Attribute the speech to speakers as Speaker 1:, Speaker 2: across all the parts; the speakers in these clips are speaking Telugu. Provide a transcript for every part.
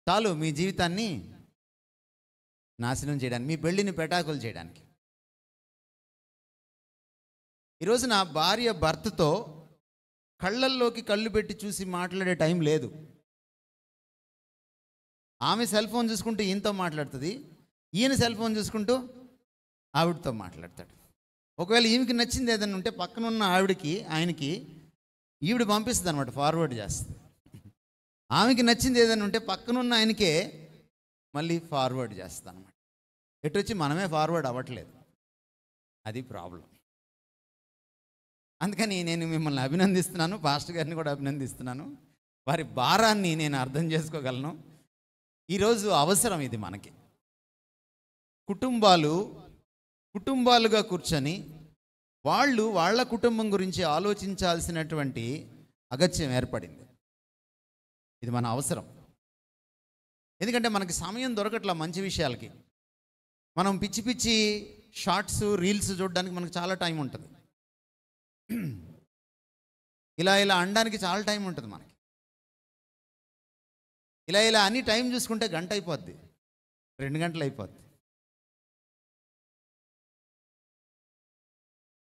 Speaker 1: చాలు మీ జీవితాన్ని నాశనం చేయడానికి, మీ పెళ్ళిని పెటాకులు చేయడానికి. ఈరోజు నా భార్య భర్తతో కళ్ళల్లోకి కళ్ళు పెట్టి చూసి మాట్లాడే టైం లేదు. ఆమె సెల్ ఫోన్ చూసుకుంటూ ఈయనతో మాట్లాడుతుంది, ఈయన సెల్ ఫోన్ చూసుకుంటూ ఆవిడతో మాట్లాడతాడు. ఒకవేళ ఈమెకి నచ్చింది ఏదైనా ఉంటే పక్కనున్న ఆవిడకి ఆయనకి ఈవిడ పంపిస్తుంది అనమాట, ఫార్వర్డ్ చేస్తుంది. ఆమెకి నచ్చింది ఏదైనా ఉంటే పక్కనున్న ఆయనకే మళ్ళీ ఫార్వర్డ్ చేస్తుంది అనమాట. ఎటు వచ్చి మనమే ఫార్వర్డ్ అవ్వట్లేదు, అది ప్రాబ్లం. అందుకని నేను మిమ్మల్ని అభినందిస్తున్నాను, పాస్టర్ గారిని కూడా అభినందిస్తున్నాను. వారి భారాన్ని నేను అర్థం చేసుకోగలను. ఈరోజు అవసరం ఇది మనకి. కుటుంబాలుగా కూర్చొని వాళ్ళ కుటుంబం గురించి ఆలోచించాల్సినటువంటి అగత్యం ఏర్పడింది. ఇది మన అవసరం. ఎందుకంటే మనకి సమయం దొరకట్లా మంచి విషయాలకి. మనం పిచ్చి పిచ్చి షార్ట్స్, రీల్స్ చూడడానికి మనకు చాలా టైం ఉంటుంది. ఇలా అనడానికి చాలా టైం ఉంటుంది మనకి. ఇలా అన్ని టైం చూసుకుంటే గంట అయిపోద్ది, 2 గంటలు అయిపోద్ది.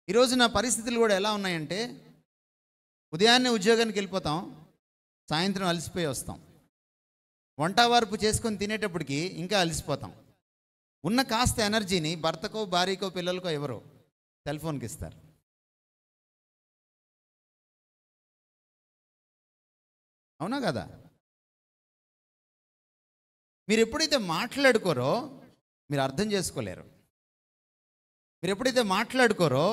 Speaker 1: ఈరోజు నా పరిస్థితులు కూడా ఎలా ఉన్నాయంటే, ఉదయాన్నే ఉద్యోగానికి వెళ్ళిపోతాం, సాయంత్రం అలసిపోయి వస్తాం. వంట వార్పు చేసుకొని తినేటప్పటికి ఇంకా అలసిపోతాం. ఉన్న కాస్త ఎనర్జీని భర్తకో, భార్యకో, పిల్లలకో ఎవరో సెల్ ఫోన్కి ఇస్తారు. అవునా కదా? మీరు ఎప్పుడైతే మాట్లాడుకోరో మీరు అర్థం చేసుకోలేరు. మీరు ఎప్పుడైతే మాట్లాడుకోరో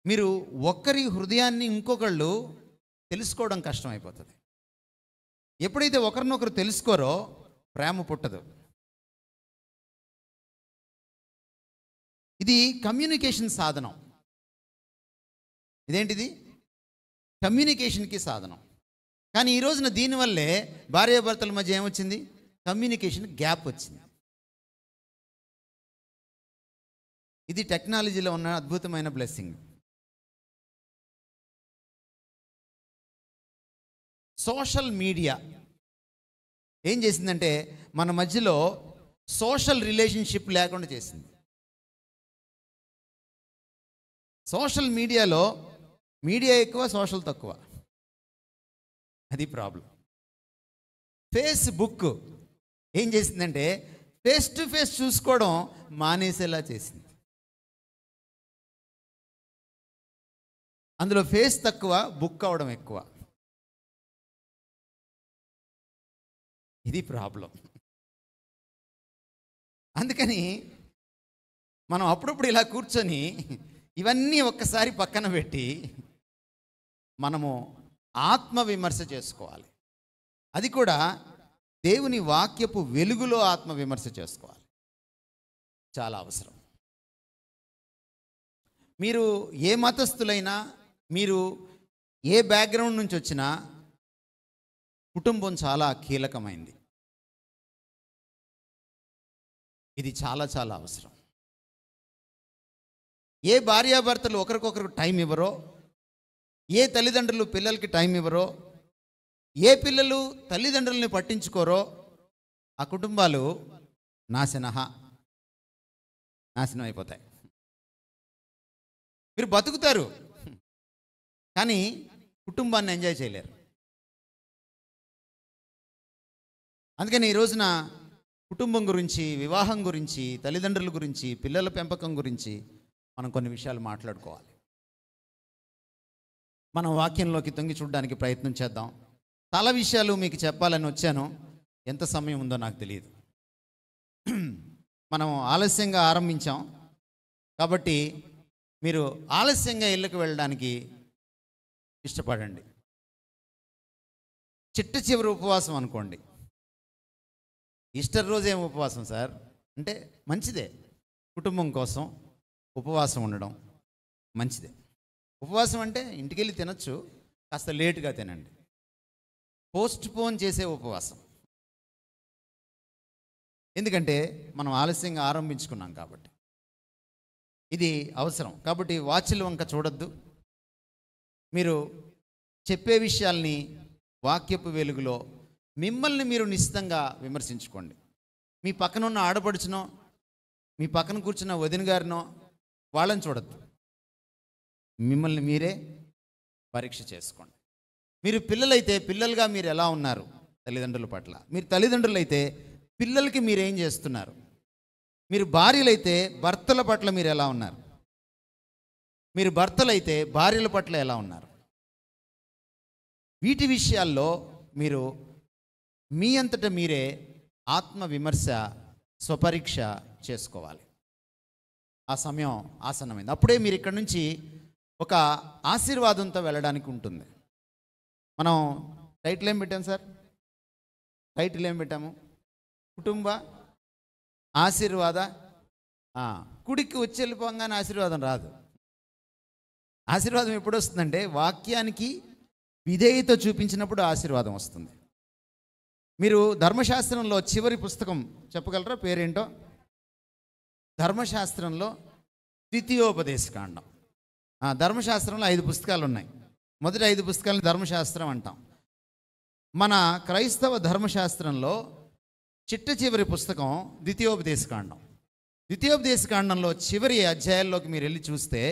Speaker 1: మీరు ఒక్కరి హృదయాన్ని ఇంకొకళ్ళు తెలుసుకోవడం కష్టమైపోతుంది. ఎప్పుడైతే ఒకరినొకరు తెలుసుకోరో ప్రేమ పుట్టదు. ఇది కమ్యూనికేషన్ సాధనం. ఇదేంటిది? కమ్యూనికేషన్కి సాధనం. కానీ ఈ రోజున దీనివల్లే భార్యాభర్తల మధ్య ఏమొచ్చింది? కమ్యూనికేషన్ గ్యాప్ వచ్చింది. ఇది టెక్నాలజీలో ఉన్న అద్భుతమైన బ్లెస్సింగ్. సోషల్ మీడియా ఏం చేసిందంటే మన మధ్యలో సోషల్ రిలేషన్షిప్ లేకుండా చేసింది. సోషల్ మీడియాలో మీడియా ఎక్కువ, సోషల్ తక్కువ. అది ప్రాబ్లం. ఫేస్బుక్ ఏం చేసిందంటే ఫేస్ టు ఫేస్ చూసుకోవడం మానేసేలా చేసింది. అందులో ఫేస్ తక్కువ, బుక్ అవడం ఎక్కువ. ఇది ప్రాబ్లం. అందుకని మనం అప్పుడప్పుడు ఇలా కూర్చొని ఇవన్నీ ఒక్కసారి పక్కన పెట్టి మనము ఆత్మవిమర్శ చేసుకోవాలి. అది కూడా దేవుని వాక్యపు వెలుగులో ఆత్మవిమర్శ చేసుకోవాలి. చాలా అవసరం. మీరు ఏ మతస్థులైనా, మీరు ఏ బ్యాక్గ్రౌండ్ నుంచి వచ్చినా కుటుంబం చాలా కీలకమైంది. ఇది చాలా చాలా అవసరం. ఏ భార్యాభర్తలు ఒకరికొకరు టైం ఇవ్వరో, ఏ తల్లిదండ్రులు పిల్లలకి టైం ఇవ్వరో, ఏ పిల్లలు తల్లిదండ్రులని పట్టించుకోరో ఆ కుటుంబాలు నాశనం అయిపోతాయి. మీరు బతుకుతారు కానీ కుటుంబాన్ని ఎంజాయ్ చేయలేరు. అందుకని ఈ రోజున కుటుంబం గురించి, వివాహం గురించి, తల్లిదండ్రుల గురించి, పిల్లల పెంపకం గురించి మనం కొన్ని విషయాలు మాట్లాడుకోవాలి. మనం వాక్యంలోకి తొంగి చూడడానికి ప్రయత్నం చేద్దాం. చాలా విషయాలు మీకు చెప్పాలని వచ్చాను, ఎంత సమయం ఉందో నాకు తెలియదు. మనం ఆలస్యంగా ఆరంభించాం కాబట్టి మీరు ఆలస్యంగా ఇళ్ళకి వెళ్ళడానికి ఇష్టపడండి. చిట్ట చివరి ఉపవాసం అనుకోండి. ఈస్టర్ రోజు ఏం ఉపవాసం సార్ అంటే మంచిదే. కుటుంబం కోసం ఉపవాసం ఉండడం మంచిదే. ఉపవాసం అంటే ఇంటికి వెళ్ళి తినచ్చు, కాస్త లేటుగా తినండి. పోస్ట్ పోన్ చేసే ఉపవాసం. ఎందుకంటే మనం ఆలస్యంగా ఆరంభించుకున్నాం కాబట్టి ఇది అవసరం. కాబట్టి వాచ్ల వంక చూడొద్దు. మీరు చెప్పే విషయాల్ని వాక్యపు వెలుగులో మిమ్మల్ని మీరు నిశ్చితంగా విమర్శించుకోండి. మీ పక్కన ఉన్న ఆడపడుచునో, మీ పక్కన కూర్చున్న వదిన గారినో వాళ్ళని చూడద్దు. మిమ్మల్ని మీరే పరీక్ష చేసుకోండి. మీరు పిల్లలైతే పిల్లలుగా మీరు ఎలా ఉన్నారు తల్లిదండ్రుల పట్ల? మీరు తల్లిదండ్రులైతే పిల్లలకి మీరేం చేస్తున్నారు? మీరు భార్యలైతే భర్తల పట్ల మీరు ఎలా ఉన్నారు? మీరు భర్తలైతే భార్యల పట్ల ఎలా ఉన్నారు? వీటి విషయాల్లో మీరు మీ అంతటా మీరే ఆత్మ విమర్శ, స్వపరీక్ష చేసుకోవాలి. ఆ సమయం ఆసన్నమైంది. అప్పుడే మీరు ఇక్కడి నుంచి ఒక ఆశీర్వాదంతో వెళ్ళడానికి ఉంటుంది. మనం టైటిల్ ఏం పెట్టాము సార్? టైటిల్ ఏం పెట్టాము? కుటుంబ ఆశీర్వాద. కుడికి వచ్చి వెళ్ళిపోగానే ఆశీర్వాదం రాదు. ఆశీర్వాదం ఎప్పుడు వస్తుందంటే వాక్యానికి విధేయత చూపించినప్పుడు ఆశీర్వాదం వస్తుంది. మీరు ధర్మశాస్త్రంలో చివరి పుస్తకం చెప్పగలరా? పేరేంటో? ధర్మశాస్త్రంలో ద్వితీయోపదేశకాండం. ధర్మశాస్త్రంలో 5 పుస్తకాలు ఉన్నాయి. మొదటి 5 పుస్తకాలను ధర్మశాస్త్రం అంటాం. మన క్రైస్తవ ధర్మశాస్త్రంలో చిట్ట చివరి పుస్తకం ద్వితీయోపదేశకాండం. ద్వితీయోపదేశకాండంలో చివరి అధ్యాయాల్లోకి మీరు వెళ్ళి చూస్తే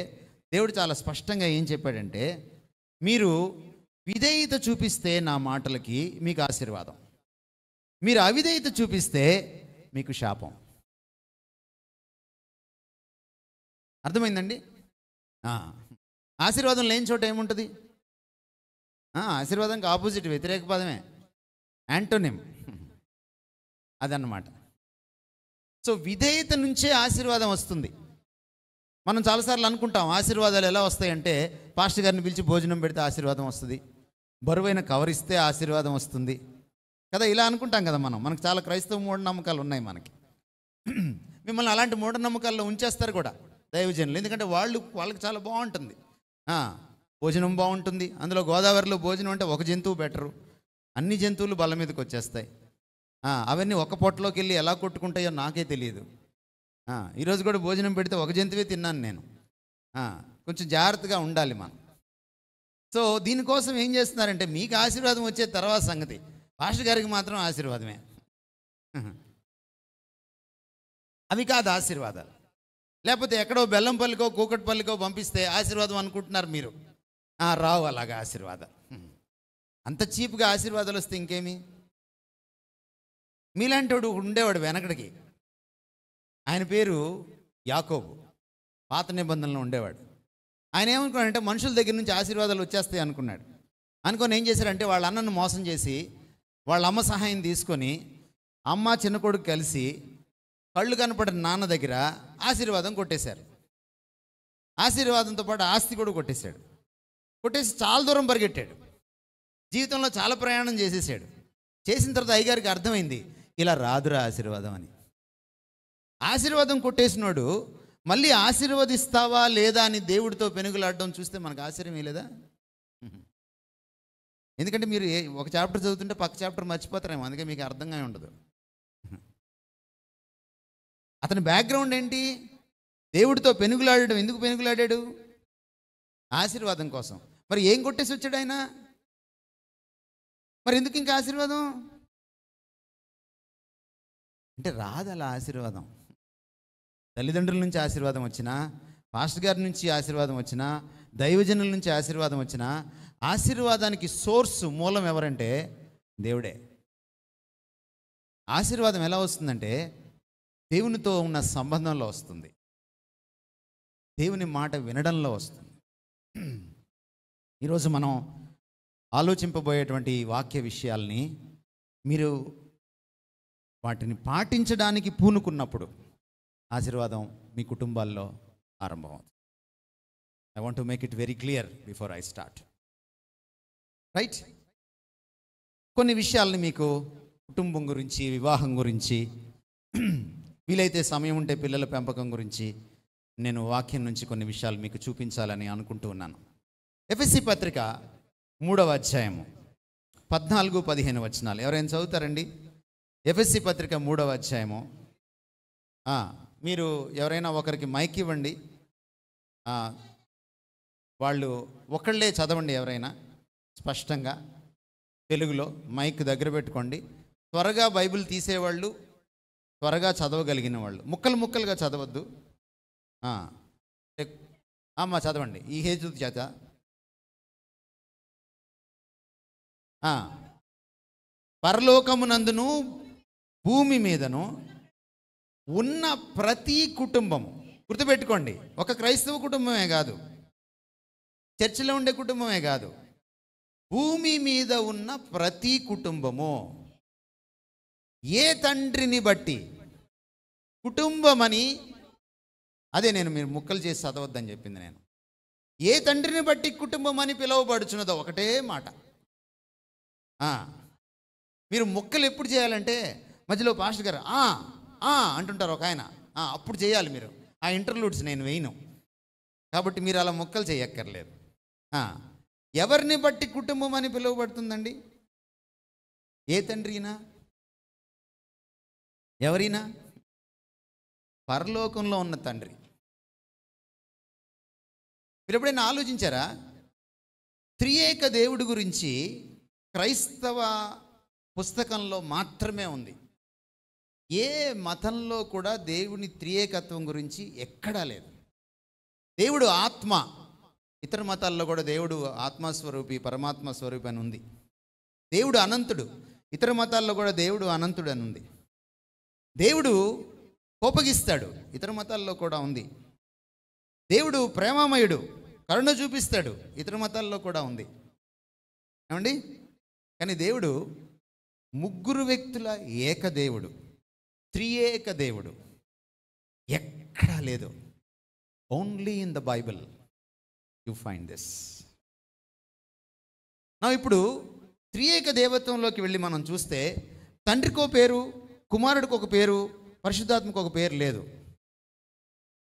Speaker 1: దేవుడు చాలా స్పష్టంగా ఏం చెప్పాడంటే, మీరు విధేయత చూపిస్తే నా మాటలకి మీకు ఆశీర్వాదం, మీరు అవిధేయత చూపిస్తే మీకు శాపం. అర్థమైందండి? ఆశీర్వాదం లేని చోట ఏముంటుంది? ఆశీర్వాదానికి ఆపోజిట్, వ్యతిరేక పదమే యాంటోనిమ్. అదన్నమాట. సో విధేయత నుంచే ఆశీర్వాదం వస్తుంది. మనం చాలాసార్లు అనుకుంటాం ఆశీర్వాదాలు ఎలా వస్తాయంటే, పాస్టర్ గారిని పిలిచి భోజనం పెడితే ఆశీర్వాదం వస్తుంది, బరువైన కవర్ ఇస్తే ఆశీర్వాదం వస్తుంది కదా, ఇలా అనుకుంటాం కదా. మనకు చాలా క్రైస్తవ మూఢనమ్మకాలు ఉన్నాయి మనకి. మిమ్మల్ని అలాంటి మూఢనమ్మకాల్లో ఉంచేస్తారు కూడా దైవజనులు. ఎందుకంటే వాళ్ళకి చాలా బాగుంటుంది, భోజనం బాగుంటుంది. అందులో గోదావరిలో భోజనం అంటే ఒక జంతువు పెట్టరు, అన్ని జంతువులు బల్ల మీదకి వచ్చేస్తాయి. అవన్నీ ఒక పొట్టలోకి వెళ్ళి ఎలా కొట్టుకుంటాయో నాకే తెలియదు. ఈరోజు కూడా భోజనం పెడితే ఒక జంతువే తిన్నాను నేను. కొంచెం జాగ్రత్తగా ఉండాలి మనం. సో దీనికోసం ఏం చేస్తున్నారంటే, మీకు ఆశీర్వాదం వచ్చే తర్వాత సంగతి, పాస్టర్ గారికి మాత్రం ఆశీర్వాదమే. అవి కాదు ఆశీర్వాదాలు. లేకపోతే ఎక్కడో బెల్లంపల్లికో కూకట్పల్లికో పంపిస్తే ఆశీర్వాదం అనుకుంటున్నారు మీరు. రావు అలాగా ఆశీర్వాదాలు. అంత చీప్గా ఆశీర్వాదాలు వస్తే ఇంకేమి. మీలాంటి వాడు ఉండేవాడు వెనకడికి, ఆయన పేరు యాకోబు, పాత నిబంధనలో ఉండేవాడు. ఆయన ఏమనుకున్నాడంటే మనుషుల దగ్గర నుంచి ఆశీర్వాదాలు వచ్చేస్తాయి అనుకున్నాడు. అనుకొని ఏం చేశారంటే, వాళ్ళ అన్నను మోసం చేసి వాళ్ళ అమ్మ సహాయం తీసుకొని అమ్మ చిన్న కొడుకు కలిసి కళ్ళు కనపడిన నాన్న దగ్గర ఆశీర్వాదం కొట్టేశారు. ఆశీర్వాదంతో పాటు ఆస్తి కూడా కొట్టేశాడు. కొట్టేసి చాలా దూరం పరిగెట్టాడు. జీవితంలో చాలా ప్రయాణం చేసేసాడు. చేసిన తర్వాత అయ్యగారికి అర్థమైంది, ఇలా రాదురా ఆశీర్వాదం అని. ఆశీర్వాదం కొట్టేసినోడు మళ్ళీ ఆశీర్వదిస్తావా లేదా అని దేవుడితో పెనుగులాడడం చూస్తే మనకు ఆశ్చర్యం లేదా? ఎందుకంటే మీరు ఒక చాప్టర్ చదువుతుంటే పక్క చాప్టర్ మర్చిపోతారేమో, అందుకే మీకు అర్థంగా ఉండదు. అతని బ్యాక్గ్రౌండ్ ఏంటి? దేవుడితో పెనుగులాడడం. ఎందుకు పెనుగులాడాడు? ఆశీర్వాదం కోసం. మరి ఏం కొట్టేసి వచ్చాడు ఆయన? మరి ఎందుకు ఇంకా ఆశీర్వాదం అంటే రాదు అలా ఆశీర్వాదం. తల్లిదండ్రుల నుంచి ఆశీర్వాదం వచ్చినా, పాస్టర్ గారి నుంచి ఆశీర్వాదం వచ్చినా, దైవజనుల నుంచి ఆశీర్వాదం వచ్చినా, ఆశీర్వాదానికి సోర్సు, మూలం ఎవరంటే దేవుడే. ఆశీర్వాదం ఎలా వస్తుందంటే దేవునితో ఉన్న సంబంధంలో వస్తుంది, దేవుని మాట వినడంలో వస్తుంది. ఈరోజు మనం ఆలోచింపబోయేటువంటి వాక్య విషయాల్ని మీరు వాటిని పాటించడానికి పూనుకున్నప్పుడు ఆశీర్వాదం మీ కుటుంబాల్లో ఆరంభమవుతుంది. I want to make it very clear before I start. Right? కొన్ని విషయాల్ని మీకు కుటుంబం గురించి, వివాహం గురించి, వీలైతే సమయం ఉంటే పిల్లల పెంపకం గురించి నేను వాక్యం నుంచి కొన్ని విషయాలు మీకు చూపించాలని అనుకుంటూ ఉన్నాను. ఎఫెసీ పత్రిక 3వ అధ్యాయము 14-15 వచనాలు ఎవరైనా చదువుతారండి? ఎఫెసీ పత్రిక 3వ అధ్యాయము. మీరు ఎవరైనా ఒకరికి మైక్ ఇవ్వండి, వాళ్ళు ఒకళ్ళే చదవండి, ఎవరైనా స్పష్టంగా. తెలుగులో మైక్ దగ్గర పెట్టుకోండి. త్వరగా బైబిల్ తీసేవాళ్ళు, త్వరగా చదవగలిగిన వాళ్ళు, ముక్కలు ముక్కలుగా చదవద్దు. అమ్మ చదవండి. ఈ హేతు చేత పరలోకమునందును భూమి మీదను ఉన్న ప్రతి కుటుంబము, గుర్తుపెట్టుకోండి, ఒక క్రైస్తవ కుటుంబమే కాదు, చర్చిలో ఉండే కుటుంబమే కాదు, భూమి మీద ఉన్న ప్రతి కుటుంబము ఏ తండ్రిని బట్టి కుటుంబమని, అదే నేను మీరు ముక్కలు చేసి చదవద్దని చెప్పింది. నేను ఏ తండ్రిని బట్టి కుటుంబం అని పిలువబడుచున్నదో ఒకటే మాట. మీరు ముక్కలు ఎప్పుడు చేయాలంటే మధ్యలో పాస్టర్ గారు అంటుంటారు ఒక ఆయన, అప్పుడు చేయాలి మీరు. ఆ ఇంటర్లూడ్స్ నేను వేయను, కాబట్టి మీరు అలా ముక్కలు చేయక్కర్లేదు. ఎవరిని బట్టి కుటుంబం అని పిలువబడుతుందండి? ఏ తండ్రినా, ఎవరైనా పరలోకంలో ఉన్న తండ్రి. మీరు ఎప్పుడైనా ఆలోచించారా? త్రియేక దేవుడి గురించి క్రైస్తవ పుస్తకంలో మాత్రమే ఉంది. ఏ మతంలో కూడా దేవుని త్రియేకత్వం గురించి ఎక్కడా లేదు. దేవుడు ఆత్మ, ఇతర మతాల్లో కూడా దేవుడు ఆత్మస్వరూపి, పరమాత్మ స్వరూపి అని ఉంది. దేవుడు అనంతుడు, ఇతర మతాల్లో కూడా దేవుడు అనంతుడు అని ఉంది. దేవుడు కోపగిస్తాడు, ఇతర మతాల్లో కూడా ఉంది. దేవుడు ప్రేమమయుడు, కరుణ చూపిస్తాడు, ఇతర మతాల్లో కూడా ఉంది. ఏమండి? కానీ దేవుడు ముగ్గురు వ్యక్తుల ఏకదేవుడు, త్రియేక దేవుడు ఎక్కడా లేదు. Only in the Bible you find this. నా ఇప్పుడు త్రియేక దేవత్వంలోకి వెళ్ళి మనం చూస్తే తండ్రికి ఒక పేరు, కుమారుడికి ఒక పేరు, పరిశుద్ధాత్మకు ఒక పేరు లేదు.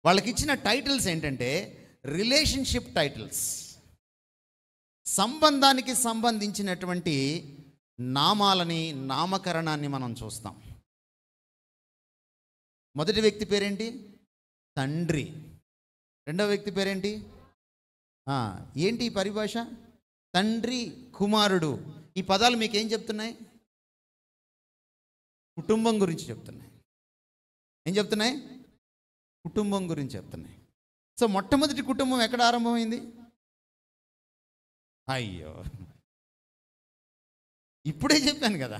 Speaker 1: వాళ్ళకి ఇచ్చిన టైటిల్స్ ఏంటంటే రిలేషన్షిప్ టైటిల్స్, సంబంధానికి సంబంధించినటువంటి నామాలని, నామకరణాన్ని మనం చూస్తాం. మొదటి వ్యక్తి పేరేంటి? తండ్రి. రెండవ వ్యక్తి పేరేంటి? ఏంటి ఈ పరిభాష? తండ్రి, కుమారుడు. ఈ పదాలు మీకు ఏం చెప్తున్నాయి? కుటుంబం గురించి చెప్తున్నాయి. ఏం చెప్తున్నాయి? కుటుంబం గురించి చెప్తున్నాయి. సో మొట్టమొదటి కుటుంబం ఎక్కడ ఆరంభమైంది? అయ్యో, ఇప్పుడే చెప్పాను కదా,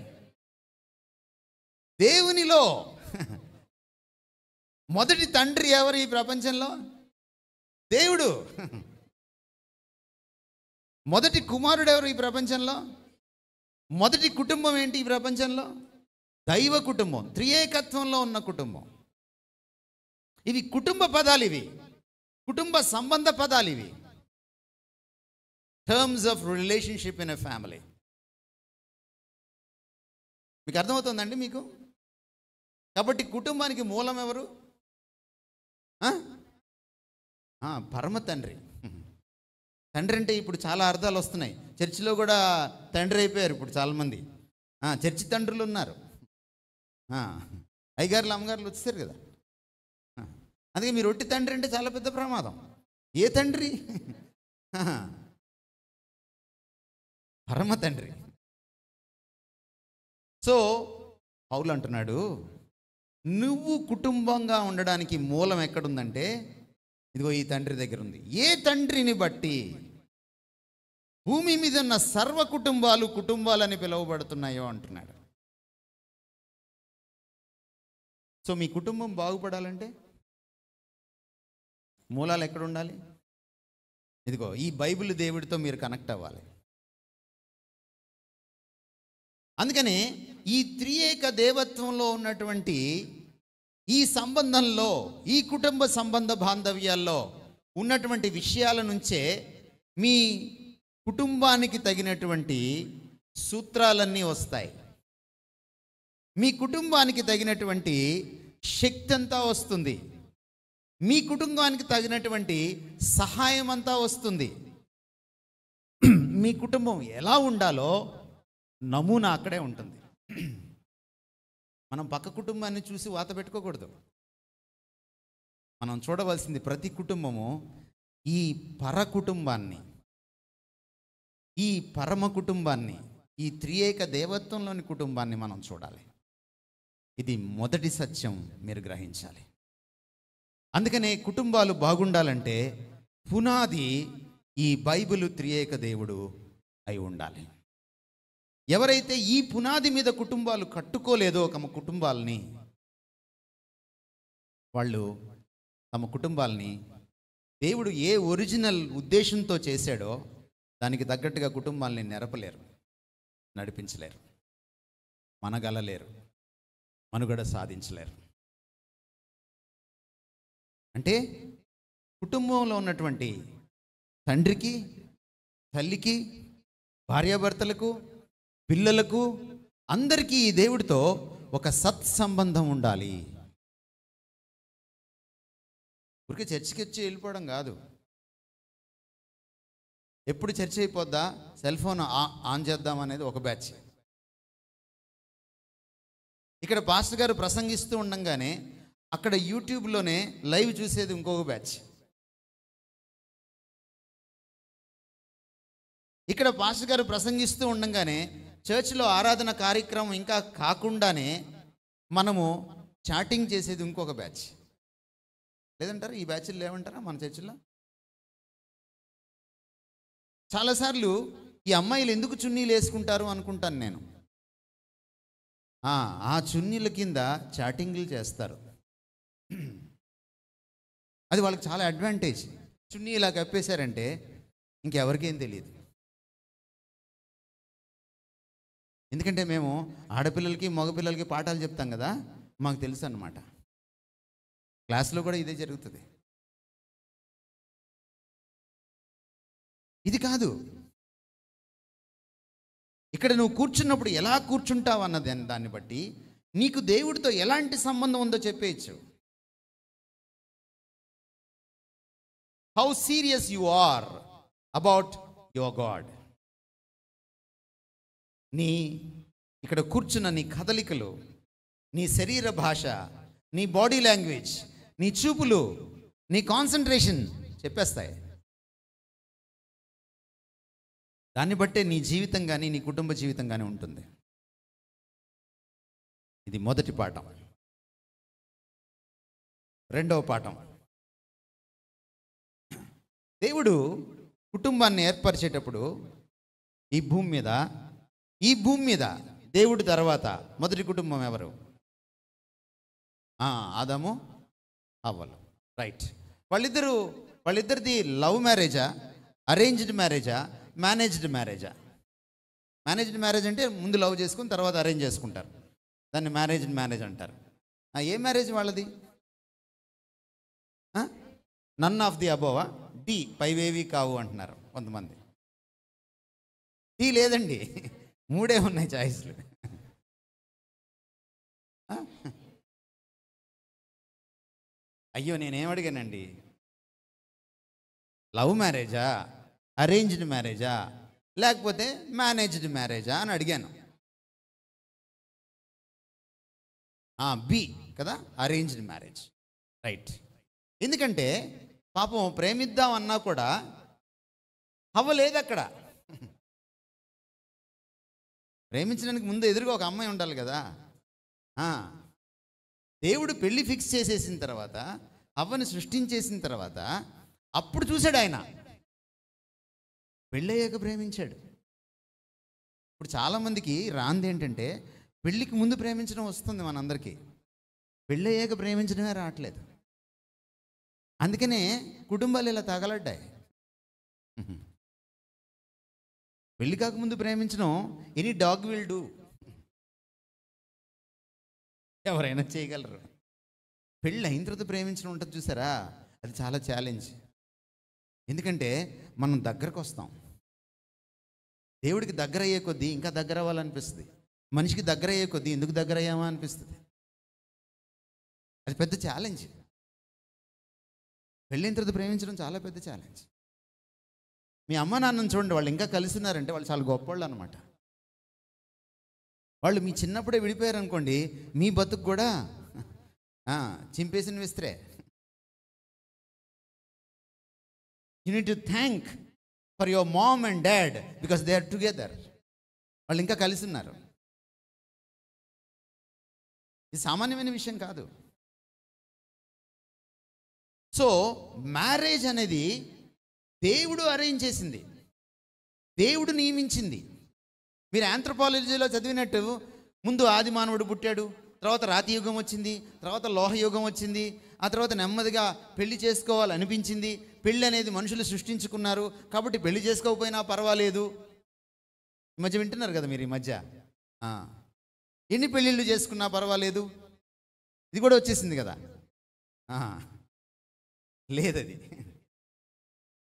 Speaker 1: దేవునిలో. మొదటి తండ్రి ఎవరు ఈ ప్రపంచంలో? దేవుడు. మొదటి కుమారుడు ఎవరు ఈ ప్రపంచంలో? మొదటి కుటుంబం ఏంటి ఈ ప్రపంచంలో? దైవ కుటుంబం, త్రియేకత్వంలో ఉన్న కుటుంబం. ఇవి కుటుంబ పదాలు, ఇవి కుటుంబ సంబంధ పదాలు, ఇవి terms of relationship in a family. మీకు అర్థమవుతుందండి మీకు? కాబట్టి కుటుంబానికి మూలం ఎవరు? పరమ తండ్రి. తండ్రి అంటే ఇప్పుడు చాలా అర్థాలు వస్తున్నాయి. చర్చిలో కూడా తండ్రి అయిపోయారు ఇప్పుడు చాలామంది. చర్చి తండ్రులు ఉన్నారు, అయ్యగారులు అమ్మగారులు వచ్చేసారు కదా. అందుకే మీరు ఒట్టి తండ్రి అంటే చాలా పెద్ద ప్రమాదం. ఏ తండ్రి? పరమ తండ్రి. సో పౌలు అంటున్నాడు, నువ్వు కుటుంబంగా ఉండడానికి మూలం ఎక్కడుందంటే ఇదిగో ఈ తండ్రి దగ్గర ఉంది. ఏ తండ్రిని బట్టి భూమి మీద ఉన్న సర్వ కుటుంబాలు కుటుంబాలని పిలువబడుతున్నాయో అంటున్నాడు. సో మీ కుటుంబం బాగుపడాలంటే మూలాలు ఎక్కడ ఉండాలి? ఇదిగో ఈ బైబిల్ దేవుడితో మీరు కనెక్ట్ అవ్వాలి. అందుకని ఈ త్రియేక దేవత్వంలో ఉన్నటువంటి ఈ సంబంధంలో, ఈ కుటుంబ సంబంధ బాంధవ్యాల్లో ఉన్నటువంటి విషయాల నుంచే మీ కుటుంబానికి తగినటువంటి సూత్రాలన్నీ వస్తాయి. మీ కుటుంబానికి తగినటువంటి శక్తి అంతా వస్తుంది. మీ కుటుంబానికి తగినటువంటి సహాయం అంతా వస్తుంది. మీ కుటుంబం ఎలా ఉండాలో నమూనా అక్కడే ఉంటుంది. మనం పక్క కుటుంబాన్ని చూసి వాత పెట్టుకోకూడదు. మనం చూడవలసింది ప్రతి కుటుంబము ఈ పర కుటుంబాన్ని, ఈ పరమ కుటుంబాన్ని, ఈ త్రియేక దేవత్వంలోని కుటుంబాన్ని మనం చూడాలి. ఇది మొదటి సత్యం, మీరు గ్రహించాలి. అందుకనే కుటుంబాలు బాగుండాలంటే పునాది ఈ బైబిలు త్రియేక దేవుడు అయి ఉండాలి. ఎవరైతే ఈ పునాది మీద కుటుంబాలు కట్టుకోలేదో తమ కుటుంబాలని, వాళ్ళు తమ కుటుంబాలని దేవుడు ఏ ఒరిజినల్ ఉద్దేశంతో చేశాడో దానికి తగ్గట్టుగా కుటుంబాలని నెరపలేరు, నడిపించలేరు, మనగలలేరు, మనుగడ సాధించలేరు. అంటే కుటుంబంలో ఉన్నటువంటి తండ్రికి, తల్లికి, భార్యాభర్తలకు, పిల్లలకు, అందరికీ ఈ దేవుడితో ఒక సత్సంబంధం ఉండాలి. ఊరికే చర్చికి వచ్చి వెళ్ళిపోవడం కాదు. ఎప్పుడు చర్చ అయిపోద్దా, సెల్ ఫోన్ ఆన్ చేద్దాం అనేది ఒక బ్యాచ్. ఇక్కడ పాస్టర్ గారు ప్రసంగిస్తూ ఉండంగానే అక్కడ యూట్యూబ్లోనే లైవ్ చూసేది ఇంకొక బ్యాచ్. ఇక్కడ పాస్టర్ గారు ప్రసంగిస్తూ ఉండంగానే చర్చ్లో ఆరాధన కార్యక్రమం ఇంకా కాకుండానే మనము చాటింగ్ చేసేది ఇంకొక బ్యాచ్. లేదంటారా? ఈ బ్యాచ్లు లేవంటారా మన చర్చిలో? చాలాసార్లు ఈ అమ్మాయిలు ఎందుకు చున్నీలు వేసుకుంటారు అనుకుంటాను నేను. ఆ చున్నీల కింద చాటింగ్లు చేస్తారు. అది వాళ్ళకి చాలా అడ్వాంటేజ్. చున్నీ ఇలా కప్పేశారంటే ఇంకెవరికేం తెలియదు. ఎందుకంటే మేము ఆడపిల్లలకి మగపిల్లలకి పాఠాలు చెప్తాం కదా, మాకు తెలుసు అన్నమాట. క్లాస్లో కూడా ఇదే జరుగుతుంది. ఇది కాదు, ఇక్కడ నువ్వు కూర్చున్నప్పుడు ఎలా కూర్చుంటావు అన్నది దాన్ని బట్టి నీకు దేవుడితో ఎలాంటి సంబంధం ఉందో చెప్పేయచ్చు. How serious you are about your God. నీ ఇక్కడ కూర్చున్న నీ కదలికలు, నీ శరీర భాష, నీ బాడీ లాంగ్వేజ్, నీ చూపులు, నీ కాన్సన్ట్రేషన్ చెప్పేస్తాయి. దాన్ని బట్టే నీ జీవితం కానీ నీ కుటుంబ జీవితం కానీ ఉంటుంది. ఇది మొదటి పాఠం. రెండవ పాఠం, దేవుడు కుటుంబాన్ని ఏర్పరిచేటప్పుడు ఈ భూమి మీద దేవుడి తర్వాత మొదటి కుటుంబం ఎవరు? ఆదాము, హవ్వలు. రైట్. వాళ్ళిద్దరిది లవ్ మ్యారేజా, అరేంజ్డ్ మ్యారేజా, మేనేజ్డ్ మ్యారేజా? మేనేజ్డ్ మ్యారేజ్ అంటే ముందు లవ్ చేసుకుని తర్వాత అరేంజ్ చేసుకుంటారు, దాన్ని మేనేజ్డ్ మ్యారేజ్ అంటారు. ఏ మ్యారేజ్ వాళ్ళది? నన్ ఆఫ్ ది అబోవా? డి పైవేవి కావు అంటున్నారు కొంతమంది. డి లేదండి, 3 ఉన్నాయి చాయిస్లు. అయ్యో నేనేం అడిగానండి? లవ్ మ్యారేజా, అరేంజ్డ్ మ్యారేజా, లేకపోతే మేనేజ్డ్ మ్యారేజా అని అడిగాను. బి కదా, అరేంజ్డ్ మ్యారేజ్. రైట్. ఎందుకంటే పాపం ప్రేమిద్దాం అన్నా కూడా అవ్వలేదు అక్కడ. ప్రేమించడానికి ముందు ఎదురుగా ఒక అమ్మాయి ఉండాలి కదా. దేవుడు పెళ్లి ఫిక్స్ చేసేసిన తర్వాత, అవ్వని సృష్టించేసిన తర్వాత అప్పుడు చూశాడు ఆయన. పెళ్ళయ్యాక ప్రేమించాడు. ఇప్పుడు చాలామందికి రాంది ఏంటంటే పెళ్ళికి ముందు ప్రేమించడం వస్తుంది మనందరికీ, పెళ్ళయ్యాక ప్రేమించడమే రావట్లేదు. అందుకనే కుటుంబాలు ఇలా తగలడ్డాయి. పెళ్ళి కాకముందు ప్రేమించడం ఎనీ డాగ్ విల్ డూ, ఎవరైనా చేయగలరు. పెళ్ళి అయిన తర్వాత ప్రేమించడం ఉంటుంది చూసారా, అది చాలా ఛాలెంజ్. ఎందుకంటే మనం దగ్గరకు వస్తాం, దేవుడికి దగ్గర అయ్యే కొద్దీ ఇంకా దగ్గర అవ్వాలనిపిస్తుంది, మనిషికి దగ్గర అయ్యే కొద్దీ ఎందుకు దగ్గర అయ్యామా అనిపిస్తుంది. అది పెద్ద ఛాలెంజ్. పెళ్ళైన తర్వాత ప్రేమించడం చాలా పెద్ద ఛాలెంజ్. మీ అమ్మ నాన్నని చూడండి, వాళ్ళు ఇంకా కలిసినారంటే వాళ్ళు చాలా గొప్పవాళ్ళు అనమాట. వాళ్ళు మీ చిన్నప్పుడే విడిపోయారు అనుకోండి, మీ బతుకు కూడా చింపేసిన విస్త్రే. You need to thank for your mom and dad because they are together. వాళ్ళు ఇంకా కలిసి ఉన్నారు. ఇది సామాన్యమైన విషయం కాదు. సో మ్యారేజ్ అనేది దేవుడు అరేంజ్ చేసింది, దేవుడు నియమించింది. మీరు ఆంథ్రోపాలజీలో చదివినట్టు ముందు ఆది మానవుడు పుట్టాడు, తర్వాత రాతి యుగం వచ్చింది, తర్వాత లోహ యుగం వచ్చింది, ఆ తర్వాత నెమ్మదిగా పెళ్లి చేసుకోవాలనిపించింది. పెళ్ళి అనేది మనుషులు సృష్టించుకున్నారు కాబట్టి పెళ్లి చేసుకోకపోయినా పర్వాలేదు. ఈ మధ్య వింటున్నారు కదా మీరు, ఈ మధ్య ఎన్ని పెళ్ళిళ్ళు చేసుకున్నా పర్వాలేదు, ఇది కూడా వచ్చేసింది కదా. లేదది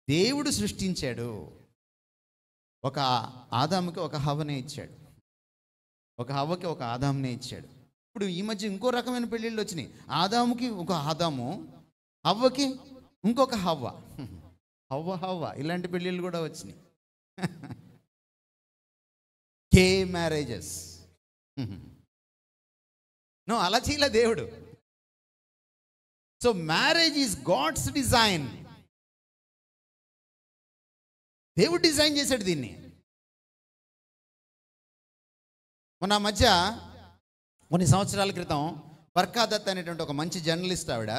Speaker 1: దేవుడు సృష్టించాడు. ఒక ఆదాముకి ఒక హవ్వనే ఇచ్చాడు, ఒక హవ్వకి ఒక ఆదామునే ఇచ్చాడు. ఇప్పుడు ఈ మధ్య ఇంకో రకమైన పెళ్ళిళ్ళు వచ్చినాయి. ఆదాముకి ఒక ఆదాము, హవ్వకి ఇంకొక హవ్వ, హవ్వ ఇలాంటి పెళ్ళిళ్ళు కూడా వచ్చినాయి. గే మ్యారేజెస్. నో, అలా చేయలే దేవుడు. So marriage is God's design. దేవుడు డిజైన్ చేశాడు దీన్ని. మొన్న మధ్య కొన్ని సంవత్సరాల క్రితం బర్కా దత్ అనేటువంటి ఒక మంచి జర్నలిస్ట్, ఆవిడ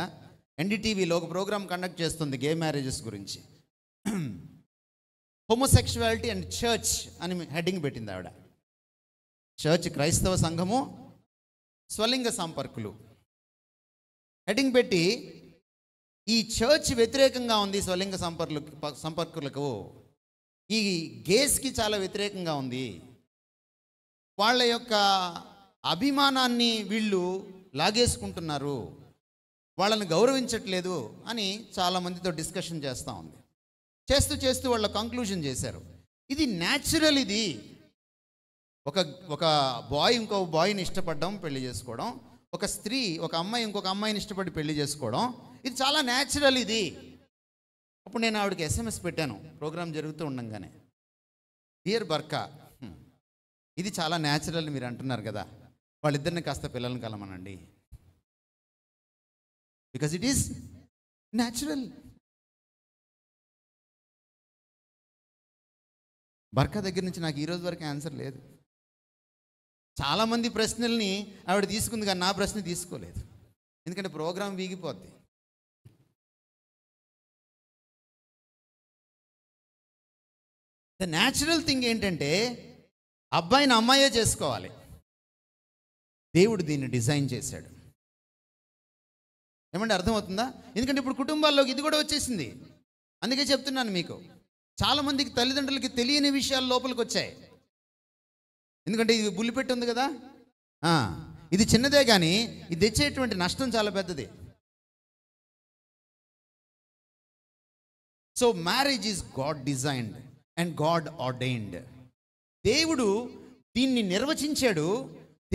Speaker 1: ఎన్డీటీవీలో ఒక ప్రోగ్రామ్ కండక్ట్ చేస్తుంది గే మ్యారేజెస్ గురించి. హోమోసెక్షువాలిటీ అండ్ చర్చ్ అని హెడ్డింగ్ పెట్టింది ఆవిడ. చర్చ్ క్రైస్తవ సంఘము, స్వలింగ సంపర్కులు హెడ్డింగ్ పెట్టి, ఈ చర్చ్ వ్యతిరేకంగా ఉంది స్వలింగ సంపర్కులకు, ఈ గేస్కి చాలా వ్యతిరేకంగా ఉంది, వాళ్ళ యొక్క అభిమానాన్ని వీళ్ళు లాగేసుకుంటున్నారు, వాళ్ళని గౌరవించట్లేదు అని చాలామందితో డిస్కషన్ చేస్తూ ఉంది. చేస్తూ వాళ్ళ కంక్లూజన్ చేశారు, ఇది న్యాచురల్. ఇది ఒక బాయ్ ఇంకో బాయ్ని ఇష్టపడడం, పెళ్లి చేసుకోవడం, ఒక స్త్రీ ఒక అమ్మాయి ఇంకొక అమ్మాయిని ఇష్టపడి పెళ్లి చేసుకోవడం, ఇది చాలా న్యాచురల్ ఇది. అప్పుడు నేను ఆవిడకి SMS పెట్టాను ప్రోగ్రాం జరుగుతూ ఉండంగానే, డియర్ బర్కా, ఇది చాలా న్యాచురల్ మీరు అంటున్నారు కదా, వాళ్ళిద్దరిని కాస్త పిల్లల్ని కలమనండి, because it is natural. Barkha దగ్గర నుంచి నాకు ఈరోజు వరకు ఆన్సర్ లేదు. చాలామంది ప్రశ్నల్ని ఆవిడ తీసుకుంది కానీ నా ప్రశ్న తీసుకోలేదు, ఎందుకంటే ప్రోగ్రాం వీగిపోద్ది. ద న్యాచురల్ థింగ్ ఏంటంటే అబ్బాయిని అమ్మాయే చేసుకోవాలి. దేవుడు దీన్ని డిజైన్ చేశాడు. ఏమంటే అర్థమవుతుందా? ఎందుకంటే ఇప్పుడు కుటుంబాల్లోకి ఇది కూడా వచ్చేసింది. అందుకే చెప్తున్నాను మీకు, చాలామందికి తల్లిదండ్రులకి తెలియని విషయాలు లోపలికి వచ్చాయి. ఎందుకంటే ఇది బుల్లిపెట్టి ఉంది కదా, ఇది చిన్నదే కానీ ఇది తెచ్చేటువంటి నష్టం చాలా పెద్దది. So marriage is God designed and God ordained. దేవుడు దీన్ని నిర్వచించాడు,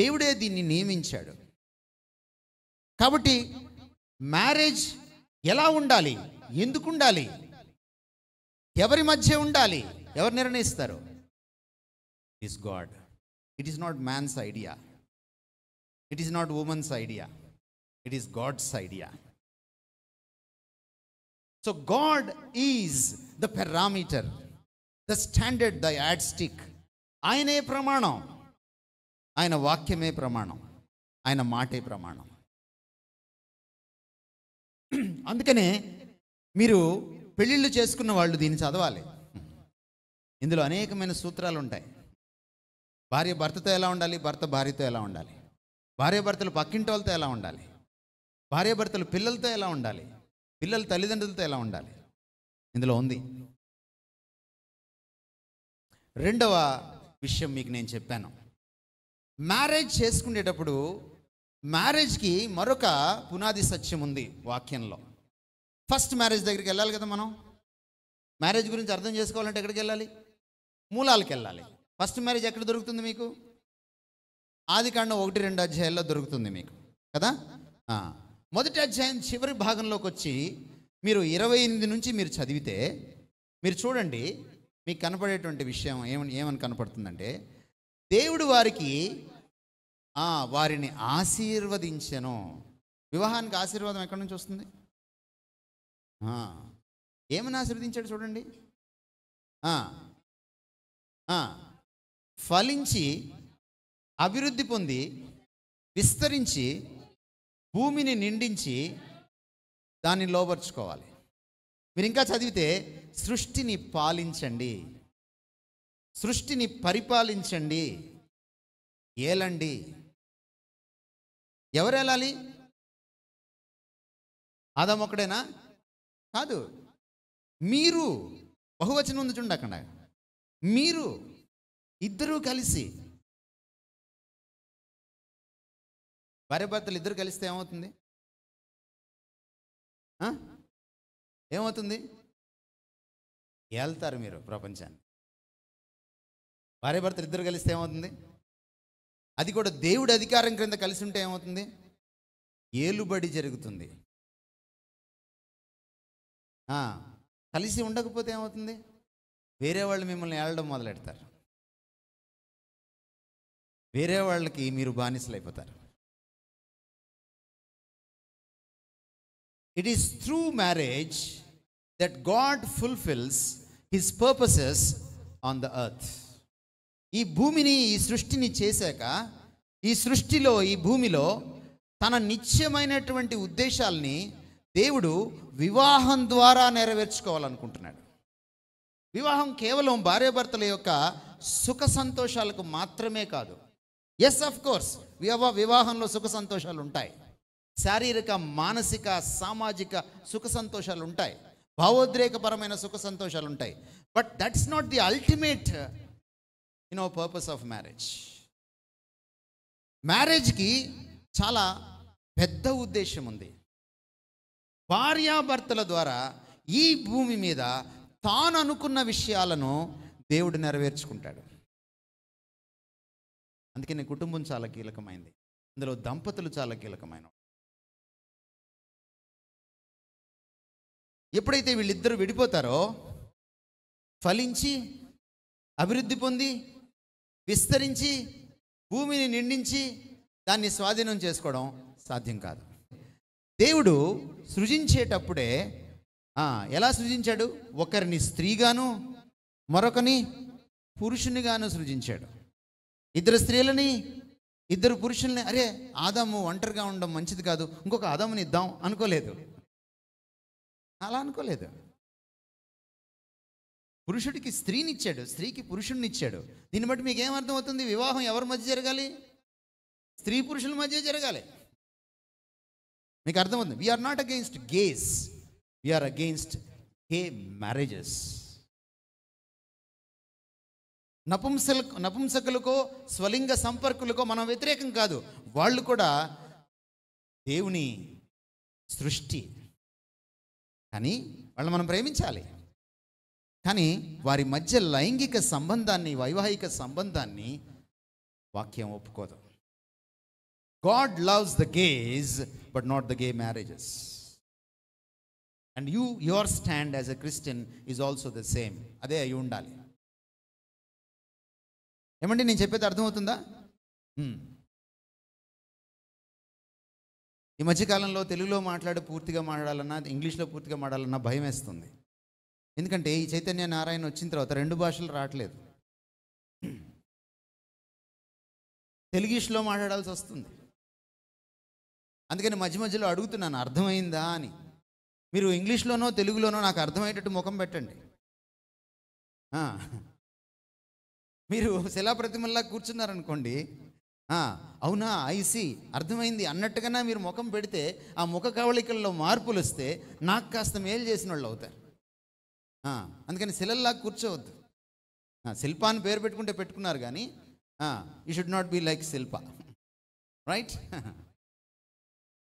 Speaker 1: దేవుడే దీన్ని నియమించాడు. కాబట్టి మ్యారేజ్ ఎలా ఉండాలి, ఎందుకు ఉండాలి, ఎవరి మధ్య ఉండాలి, ఎవరు నిర్ణయిస్తారు? It is God. It is not man's idea, it is not women's idea, it is God's idea. So God is the parameter, the standard, the yardstick. ఆయనే ప్రమాణం, ఆయన వాక్యమే ప్రమాణం, ఆయన మాటే ప్రమాణం. అందుకనే మీరు పెళ్ళిళ్ళు చేసుకున్న వాళ్ళు దీన్ని చదవాలి. ఇందులో అనేకమైన సూత్రాలు ఉంటాయి. భార్య భర్తతో ఎలా ఉండాలి, భర్త భార్యతో ఎలా ఉండాలి, భార్యాభర్తలు పక్కింటి వాళ్ళతో ఎలా ఉండాలి, భార్యాభర్తలు పిల్లలతో ఎలా ఉండాలి, పిల్లలు తల్లిదండ్రులతో ఎలా ఉండాలి, ఇందులో ఉంది. రెండవ విషయం మీకు నేను చెప్పాను, మ్యారేజ్ చేసుకునేటప్పుడు మ్యారేజ్కి మరొక పునాది సత్యం ఉంది వాక్యంలో. ఫస్ట్ మ్యారేజ్ దగ్గరికి వెళ్ళాలి కదా మనం. మ్యారేజ్ గురించి అర్థం చేసుకోవాలంటే ఎక్కడికి వెళ్ళాలి? మూలాలకు వెళ్ళాలి. ఫస్ట్ మ్యారేజ్ ఎక్కడ దొరుకుతుంది మీకు? ఆదికాండం 1-2 అధ్యాయాల్లో దొరుకుతుంది మీకు కదా. మొదటి అధ్యాయం చివరి భాగంలోకి వచ్చి మీరు 28 నుంచి మీరు చదివితే మీరు చూడండి, మీకు కనపడేటువంటి విషయం ఏమని కనపడుతుందంటే, దేవుడు వారిని ఆశీర్వదించెను. వివాహానికి ఆశీర్వాదం ఎక్కడి నుంచి వస్తుంది? ఏమని ఆశీర్వదించాడు చూడండి. ఫలించి అభివృద్ధి పొంది విస్తరించి భూమిని నిండించి దాన్ని లోబర్చుకోవాలి. మీరు ఇంకా చదివితే సృష్టిని పాలించండి, సృష్టిని పరిపాలించండి, ఏలండి. ఎవరు ఏలాలి? ఆదాము ఒక్కడేనా? కాదు. మీరు, బహువచనం ఉంది చూడండి అక్కడ, మీరు ఇద్దరూ కలిసి, భార్యాభర్తలు ఇద్దరు కలిస్తే ఏమవుతుంది? ఏమవుతుంది? ఏళ్తారు మీరు ప్రపంచాన్ని. భార్యాభర్తలు ఇద్దరు కలిస్తే ఏమవుతుంది? అది కూడా దేవుడి అధికారం క్రింద కలిసి ఉంటే ఏమవుతుంది? ఏలుబడి జరుగుతుంది. కలిసి ఉండకపోతే ఏమవుతుంది? వేరే వాళ్ళు మిమ్మల్ని ఏలడం మొదలెడతారు, వేరే వాళ్ళకి మీరు బానిసలు అయిపోతారు. It is through marriage that God fulfills his purposes on the earth. ఈ భూమిని, ఈ సృష్టిని చేశాక, ఈ సృష్టిలో, ఈ భూమిలో తన నిత్యమైనటువంటి ఉద్దేశాల్ని దేవుడు వివాహం ద్వారా నెరవేర్చుకోవాలనుకుంటున్నాడు. వివాహం కేవలం భార్యాభర్తల యొక్క సుఖ సంతోషాలకు మాత్రమే కాదు. ఎస్, ఆఫ్ కోర్స్ వివాహంలో సుఖ సంతోషాలు ఉంటాయి, శారీరక, మానసిక, సామాజిక సుఖ సంతోషాలు ఉంటాయి, భావోద్రేకపరమైన సుఖ సంతోషాలు ఉంటాయి. But that's not the ultimate purpose of marriage. మ్యారేజ్కి చాలా పెద్ద ఉద్దేశం ఉంది. భార్యాభర్తల ద్వారా ఈ భూమి మీద తాను అనుకున్న విషయాలను దేవుడు నెరవేర్చుకుంటాడు. అందుకని కుటుంబం చాలా కీలకమైంది, అందులో దంపతులు చాలా కీలకమైన. ఎప్పుడైతే వీళ్ళిద్దరూ విడిపోతారో, ఫలించి అభివృద్ధి పొంది విస్తరించి భూమిని నిండించి దాన్ని స్వాధీనం చేసుకోవడం సాధ్యం కాదు. దేవుడు సృజించేటప్పుడే ఎలా సృజించాడు? ఒకరిని స్త్రీగాను మరొకని పురుషునిగాను సృజించాడు. ఇద్దరు స్త్రీలని, ఇద్దరు పురుషుల్ని. అరే, ఆదాము ఒంటరిగా ఉండడం మంచిది కాదు, ఇంకొక ఆదాముని ఇద్దాం అనుకోలేదు, అలా అనుకోలేదు. పురుషుడికి స్త్రీని ఇచ్చాడు, స్త్రీకి పురుషుడిని ఇచ్చాడు. దీన్ని బట్టి మీకు ఏమర్థమవుతుంది? వివాహం ఎవరి మధ్య జరగాలి? స్త్రీ పురుషుల మధ్య జరగాలి. మీకు అర్థమవుతుంది? We're not against gays, we're against gay marriages. నపుంసకులకో స్వలింగ సంపర్కులకో మనం వ్యతిరేకం కాదు. వాళ్ళు కూడా దేవుని సృష్టి, కానీ వాళ్ళు మనం ప్రేమించాలి. కానీ వారి మధ్య లైంగిక సంబంధాన్ని, వైవాహిక సంబంధాన్ని వాక్యం ఒప్పుకోదు. God loves the gays but not the gay marriages. And your stand as a Christian is also the same. అదే అయి ఉండాలి. ఏమండి నేను చెప్పేది అర్థమవుతుందా? ఈ మధ్యకాలంలో తెలుగులో పూర్తిగా మాట్లాడాలన్నా, ఇంగ్లీష్లో పూర్తిగా మాట్లాడాలన్నా భయం వేస్తుంది. ఎందుకంటే ఈ చైతన్య నారాయణ వచ్చిన తర్వాత 2 భాషలు రావట్లేదు, తెలుగులో మాట్లాడాల్సి వస్తుంది. అందుకని మధ్య మధ్యలో అడుగుతున్నాను, అర్థమైందా అని. మీరు ఇంగ్లీష్లోనో తెలుగులోనో నాకు అర్థమయ్యేటట్టు ముఖం పెట్టండి. మీరు శిలాప్రతిమల్లా కూర్చున్నారనుకోండి, అవునా ఐసి అర్థమైంది అన్నట్టుగానే మీరు ముఖం పెడితే ఆ ముఖ కవళికల్లో మార్పులు వస్తే నాకు కాస్త మేలు చేసిన వాళ్ళు అవుతారు. అందుకని శిలల్లా కూర్చోవద్దు. శిల్ప అని పేరు పెట్టుకున్నారు కానీ you should not be like Shilpa, right?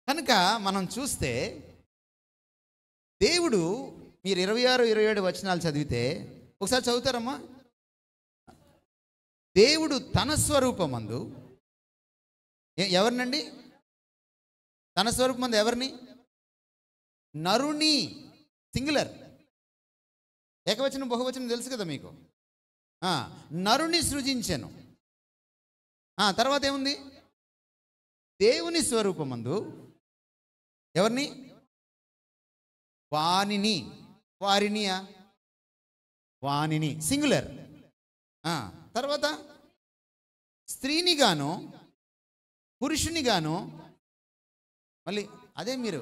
Speaker 1: కనుక మనం చూస్తే దేవుడు, మీరు 26, 27 వచనాలు చదివితే, ఒకసారి చదువుతారమ్మా. దేవుడు తన స్వరూపమందు ఎవరినండి? తన స్వరూపమందు ఎవరిని? నరుని, సింగులర్. ఏకవచనం బహువచనం తెలుసు కదా మీకు. నరుని సృజించెను. తర్వాత ఏముంది? దేవుని స్వరూపమందు ఎవరిని? వానిని. వారినియా? వానిని, సింగులర్. తర్వాత స్త్రీని గాను పురుషుని గాను, మళ్ళీ అదే మీరు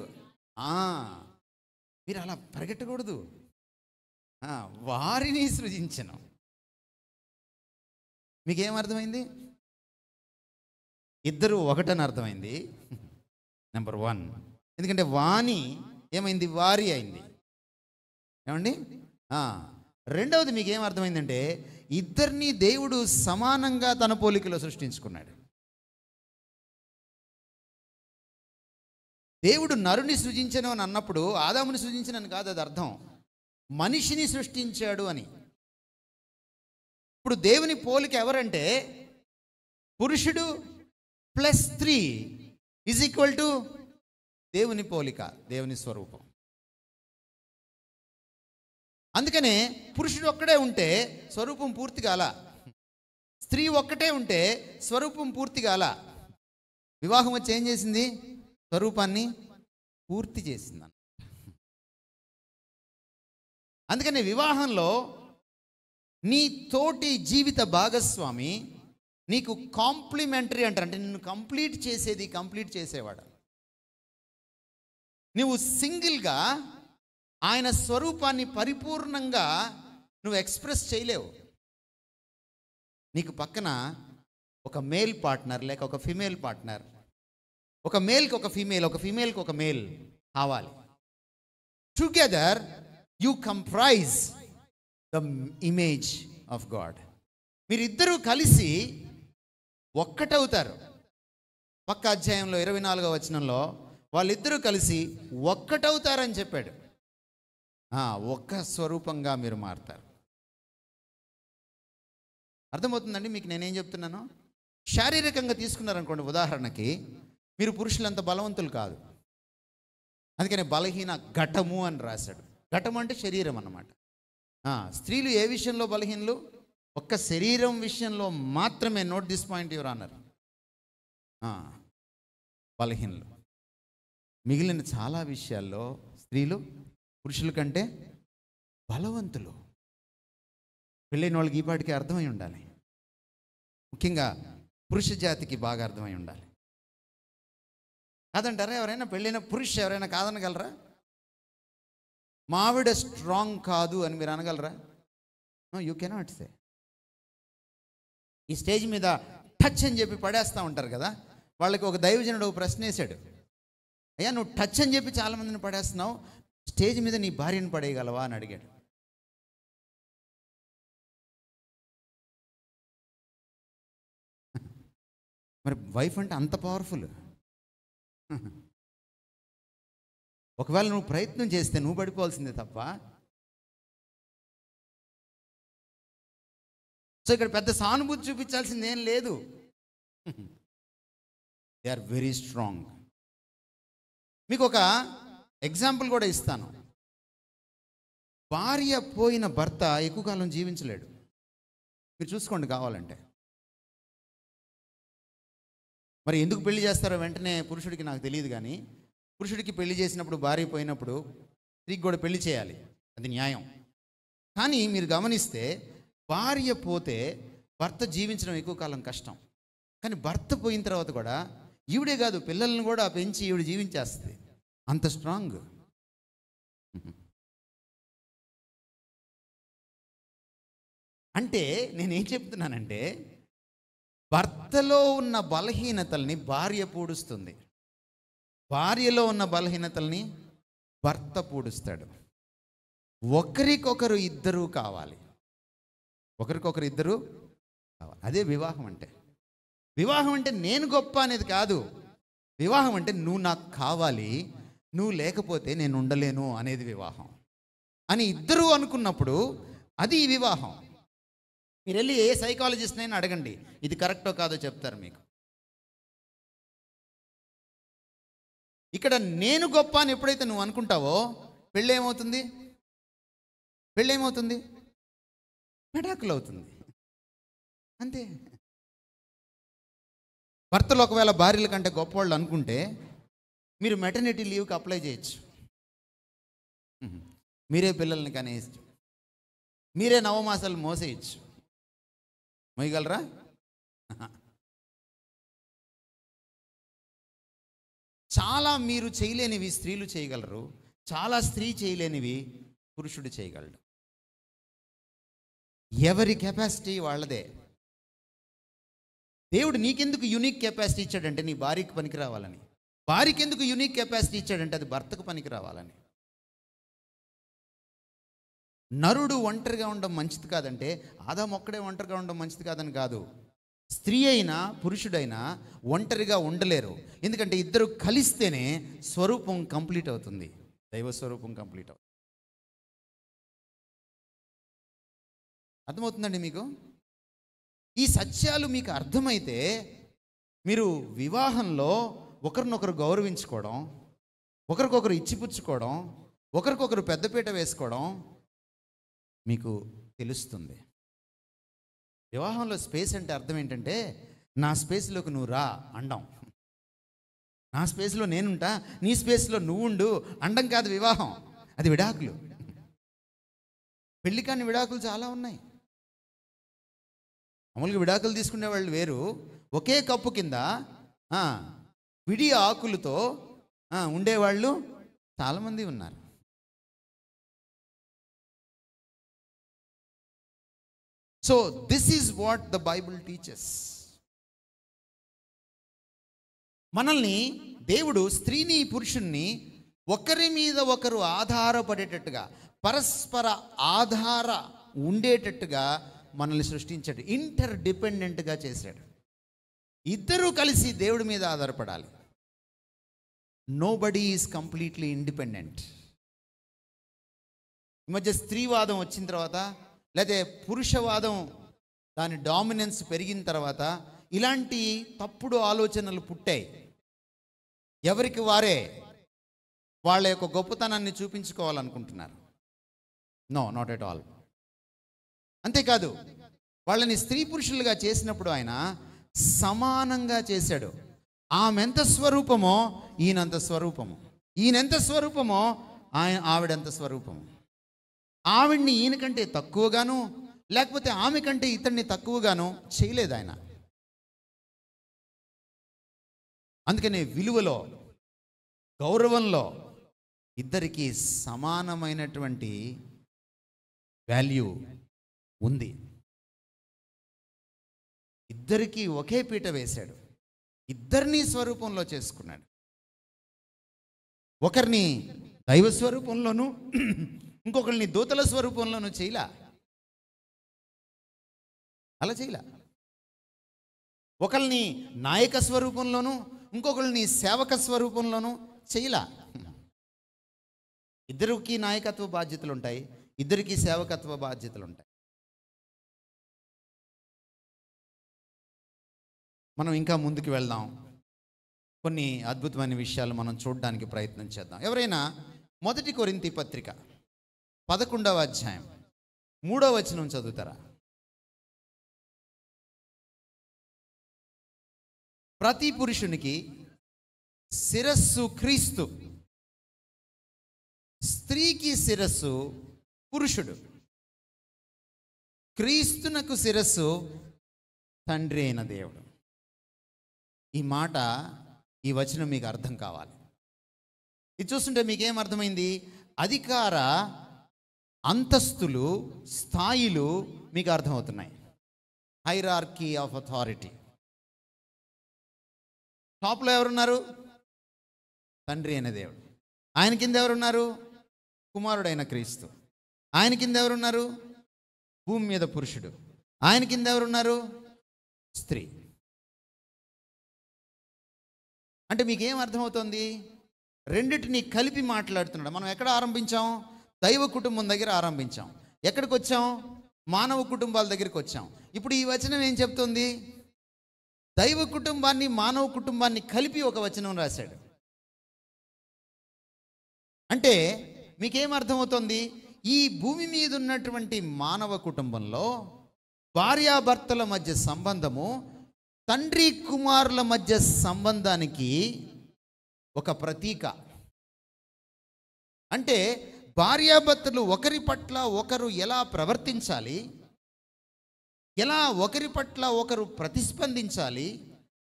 Speaker 1: మీరు అలా పరిగెట్టకూడదు. వారిని సృజించను. మీకేమర్థమైంది? ఇద్దరు ఒకటని అర్థమైంది, నెంబర్ 1. ఎందుకంటే వాణి ఏమైంది? వారి అయింది. ఏమండి? రెండవది మీకు ఏం అర్థమైందంటే ఇద్దరిని దేవుడు సమానంగా తన పోలికలో సృష్టించుకున్నాడు. దేవుడు నరుని సృజించను అని అన్నప్పుడు ఆదాముని సృజించనని కాదు అది అర్థం, మనిషిని సృష్టించాడు అని. ఇప్పుడు దేవుని పోలిక ఎవరంటే పురుషుడు ప్లస్ స్త్రీ ఈజ్ ఈక్వల్ టు దేవుని పోలిక, దేవుని స్వరూపం. అందుకనే పురుషుడు ఒక్కడే ఉంటే స్వరూపం పూర్తి కాల, స్త్రీ ఒక్కటే ఉంటే స్వరూపం పూర్తి కాల. వివాహం వచ్చి ఏం చేసింది? స్వరూపాన్ని పూర్తి చేసింది. అందుకని వివాహంలో నీ తోటి జీవిత భాగస్వామి నీకు కాంప్లిమెంటరీ అంటారు, అంటే నిన్ను కంప్లీట్ చేసేది, కంప్లీట్ చేసేవాడు. నువ్వు సింగిల్గా ఆయన స్వరూపాన్ని పరిపూర్ణంగా నువ్వు ఎక్స్ప్రెస్ చేయలేవు. నీకు పక్కన ఒక మేల్ పార్ట్నర్ లేక ఒక ఫిమేల్ పార్ట్నర్, ఒక మేల్కి ఒక ఫీమేల్, ఒక ఫీమేల్కి ఒక మేల్ కావాలి. Together you comprise the image of God. మీరిద్దరూ కలిసి ఒక్కటవుతారు. పక్క అధ్యాయంలో 24వ వచనంలో వాళ్ళిద్దరూ కలిసి ఒక్కటవుతారని చెప్పాడు. ఒక్క స్వరూపంగా మీరు మారుతారు. అర్థమవుతుందండి మీకు నేనేం చెప్తున్నాను? శారీరకంగా తీసుకున్నారనుకోండి, ఉదాహరణకి మీరు పురుషులంత బలవంతులు కాదు, అందుకని బలహీన ఘటము అని రాశాడు. ఘటము అంటే శరీరం అన్నమాట. స్త్రీలు ఏ విషయంలో బలహీనలు? ఒక్క శరీరం విషయంలో మాత్రమే. Note this point your honour, బలహీనలు. మిగిలిన చాలా విషయాల్లో స్త్రీలు పురుషుల కంటే బలవంతులు. పెళ్ళైన వాళ్ళకి ఈ పాటికి అర్థమై ఉండాలి, ముఖ్యంగా పురుష జాతికి బాగా అర్థమై ఉండాలి. కాదంటారా? ఎవరైనా పెళ్ళైన పురుష ఎవరైనా కాదనగలరా? మా ఆవిడ స్ట్రాంగ్ కాదు అని మీరు అనగలరా? No, you cannot say. ఈ స్టేజ్ మీద టచ్ అని చెప్పి పడేస్తూ ఉంటారు కదా, వాళ్ళకి ఒక దైవజనుడు ఒక ప్రశ్న వేశాడు, అయ్యా నువ్వు టచ్ అని చెప్పి చాలామందిని పడేస్తున్నావు, స్టేజ్ మీద నీ భార్యను పడేయగలవా అని అడిగాడు. మరి వైఫ్ అంటే అంత పవర్ఫుల్. ఒకవేళ నువ్వు ప్రయత్నం చేస్తే నువ్వు పడిపోవాల్సిందే తప్ప. సో ఇక్కడ పెద్ద సానుభూతి చూపించాల్సింది ఏం లేదు. They are very strong. మీకు ఒక ఎగ్జాంపుల్ కూడా ఇస్తాను. భార్య పోయిన భర్త ఎక్కువ కాలం జీవించలేడు. మీరు చూసుకోండి కావాలంటే. మరి ఎందుకు పెళ్లి చేస్తారో వెంటనే పురుషుడికి నాకు తెలియదు, కానీ పురుషుడికి పెళ్లి చేసినప్పుడు భార్య పోయినప్పుడు స్త్రీకి కూడా పెళ్లి చేయాలి, అది న్యాయం. కానీ మీరు గమనిస్తే భార్య పోతే భర్త జీవించడం ఎక్కువ కాలం కష్టం. కానీ భర్త పోయిన తర్వాత కూడా ఈవిడే కాదు, పిల్లల్ని కూడా పెంచి ఈవిడ జీవించేస్తుంది. అంత స్ట్రాంగ్. అంటే నేనేం చెప్తున్నానంటే భర్తలో ఉన్న బలహీనతల్ని భార్య పూడుస్తుంది, భార్యలో ఉన్న బలహీనతల్ని భర్త పూడుస్తాడు. ఒకరికొకరు ఇద్దరూ కావాలి, ఒకరికొకరు ఇద్దరు కావాలి. అదే వివాహం అంటే. వివాహం అంటే నేను గొప్ప అనేది కాదు. వివాహం అంటే నువ్వు నాకు కావాలి, నువ్వు లేకపోతే నేను ఉండలేను అనేది వివాహం అని ఇద్దరూ అనుకున్నప్పుడు అది వివాహం. మీరు వెళ్ళి ఏ సైకాలజిస్ట్నైనా అడగండి, ఇది కరెక్టో కాదో చెప్తారు మీకు. ఇక్కడ నేను గొప్ప అని ఎప్పుడైతే నువ్వు అనుకుంటావో పెళ్ళి ఏమవుతుంది? పెళ్ళి ఏమవుతుంది? పెడాకులు అవుతుంది, అంతే. భర్తలు ఒకవేళ భార్యల కంటే గొప్పవాళ్ళు అనుకుంటే మీరు మెటర్నిటీ లీవ్కి అప్లై చేయొచ్చు. మీరే పిల్లల్ని కనేయచ్చు, మీరే నవమాసాలు మోసేయచ్చు. మోయగలరా? చాలా మీరు చేయలేనివి స్త్రీలు చేయగలరు, చాలా స్త్రీ చేయలేనివి పురుషుడు చేయగలడు. ఎవరి కెపాసిటీ వాళ్ళదే. దేవుడు నీకెందుకు యూనిక్ కెపాసిటీ ఇచ్చాడంటే నీ భార్యకి పనికి రావాలని. భార్యకి ఎందుకు యూనిక్ కెపాసిటీ ఇచ్చాడంటే అది భర్తకు పనికి రావాలని. నరుడు ఒంటరిగా ఉండడం మంచిది కాదంటే ఆదాము ఒక్కడే ఒంటరిగా ఉండడం మంచిది కాదని కాదు. స్త్రీ అయినా పురుషుడైనా ఒంటరిగా ఉండలేరు. ఎందుకంటే ఇద్దరు కలిస్తేనే స్వరూపం కంప్లీట్ అవుతుంది, దైవ స్వరూపం కంప్లీట్ అవుతుంది. అర్థమవుతుందండి మీకు? ఈ సత్యాలు మీకు అర్థమైతే మీరు వివాహంలో ఒకరినొకరు గౌరవించుకోవడం, ఒకరికొకరు ఇచ్చిపుచ్చుకోవడం, ఒకరికొకరు పెద్దపీట వేసుకోవడం మీకు తెలుస్తుంది. వివాహంలో స్పేస్ అంటే అర్థం ఏంటంటే నా స్పేస్లోకి నువ్వు రా అండం, నా స్పేస్లో నేనుంటా నీ స్పేస్లో నువ్వు ఉండు అండం కాదు వివాహం. అది విడాకులు. పెళ్లి కాని విడాకులు చాలా ఉన్నాయి. మామూలుగా విడాకులు తీసుకునే వాళ్ళు వేరు, ఒకే కప్పు కింద విడి ఆకులతో ఉండేవాళ్ళు చాలామంది ఉన్నారు. So this is what the Bible teachers. మనల్ని దేవుడు స్త్రీని పురుషుణ్ణి ఒకరి మీద ఒకరు ఆధారపడేటట్టుగా, పరస్పర ఆధార ఉండేటట్టుగా మనల్ని సృష్టించాడు. ఇంటర్ డిపెండెంట్గా చేశాడు. ఇద్దరూ కలిసి దేవుడి మీద ఆధారపడాలి. Nobody is completely independent. ఈ మధ్య స్త్రీవాదం వచ్చిన తర్వాత, లేకపోతే పురుషవాదం దాని డామినెన్స్ పెరిగిన తర్వాత ఇలాంటి తప్పుడు ఆలోచనలు పుట్టాయి. ఎవరికి వారే వాళ్ళ యొక్క గొప్పతనాన్ని చూపించుకోవాలనుకుంటున్నారు. No, not at all. అంతేకాదు, వాళ్ళని స్త్రీ పురుషులుగా చేసినప్పుడు ఆయన సమానంగా చేశాడు. ఆమెంత స్వరూపమో ఈయనంత స్వరూపము, ఈయనెంత స్వరూపమో ఆవిడెంత స్వరూపము. ఆవిడ్ని ఈయన కంటే తక్కువగాను, లేకపోతే ఆమె కంటే ఇతన్ని తక్కువగాను చేయలేదు ఆయన. అందుకనే విలువలో, గౌరవంలో ఇద్దరికీ సమానమైనటువంటి వాల్యూ ఉంది. ఇద్దరికీ ఒకే పీట వేశాడు. ఇద్దరిని స్వరూపంలో చేసుకున్నాడు. ఒకరిని దైవ స్వరూపంలోనూ ఇంకొకరిని దూతల స్వరూపంలోనూ చేయలా. అలా చేయలా. ఒకరిని నాయక స్వరూపంలోనూ ఇంకొకరిని సేవక స్వరూపంలోనూ చేయలా. ఇద్దరికి నాయకత్వ బాధ్యతలు ఉంటాయి, ఇద్దరికి సేవకత్వ బాధ్యతలు ఉంటాయి. మనం ఇంకా ముందుకు వెళ్దాం. కొన్ని అద్భుతమైన విషయాలు మనం చూడడానికి ప్రయత్నం చేద్దాం. ఎవరైనా 1 కొరింథీ పత్రిక 11వ అధ్యాయం 3వ వచనం చదువుతారా? ప్రతి పురుషునికి శిరస్సు క్రీస్తు, స్త్రీకి శిరస్సు పురుషుడు, క్రీస్తునకు శిరస్సు తండ్రి అయిన దేవుడు. ఈ మాట, ఈ వచనం మీకు అర్థం కావాలి. ఇది చూస్తుంటే మీకేం అర్థమైంది? అధికార అంతస్తులు, స్థాయిలు మీకు అర్థమవుతున్నాయి. Hierarchy of authority. టాప్లో ఎవరున్నారు? తండ్రి అయిన దేవుడు. ఆయన కింద ఎవరున్నారు? కుమారుడైన క్రీస్తు. ఆయన కింద ఎవరున్నారు? భూమి మీద పురుషుడు. ఆయన కింద ఎవరున్నారు? స్త్రీ. అంటే మీకేం అర్థమవుతుంది? రెండిటిని కలిపి మాట్లాడుతున్నాడు. మనం ఎక్కడ ఆరంభించాం? దైవ కుటుంబం దగ్గర ఆరంభించాం. ఎక్కడికి వచ్చాం? మానవ కుటుంబాల దగ్గరికి వచ్చాం. ఇప్పుడు ఈ వచనం ఏం చెప్తుంది? దైవ కుటుంబాన్ని, మానవ కుటుంబాన్ని కలిపి ఒక వచనం రాశాడు. అంటే మీకేం అర్థమవుతుంది? ఈ భూమి మీద ఉన్నటువంటి మానవ కుటుంబంలో భార్యాభర్తల మధ్య సంబంధము తండ్రి కుమారుల మధ్య సంబంధానికి ఒక ప్రతీక. అంటే భార్యాభర్తలు ఒకరి పట్ల ఒకరు ఎలా ప్రవర్తించాలి, ఎలా ఒకరి పట్ల ఒకరు ప్రతిస్పందించాలి,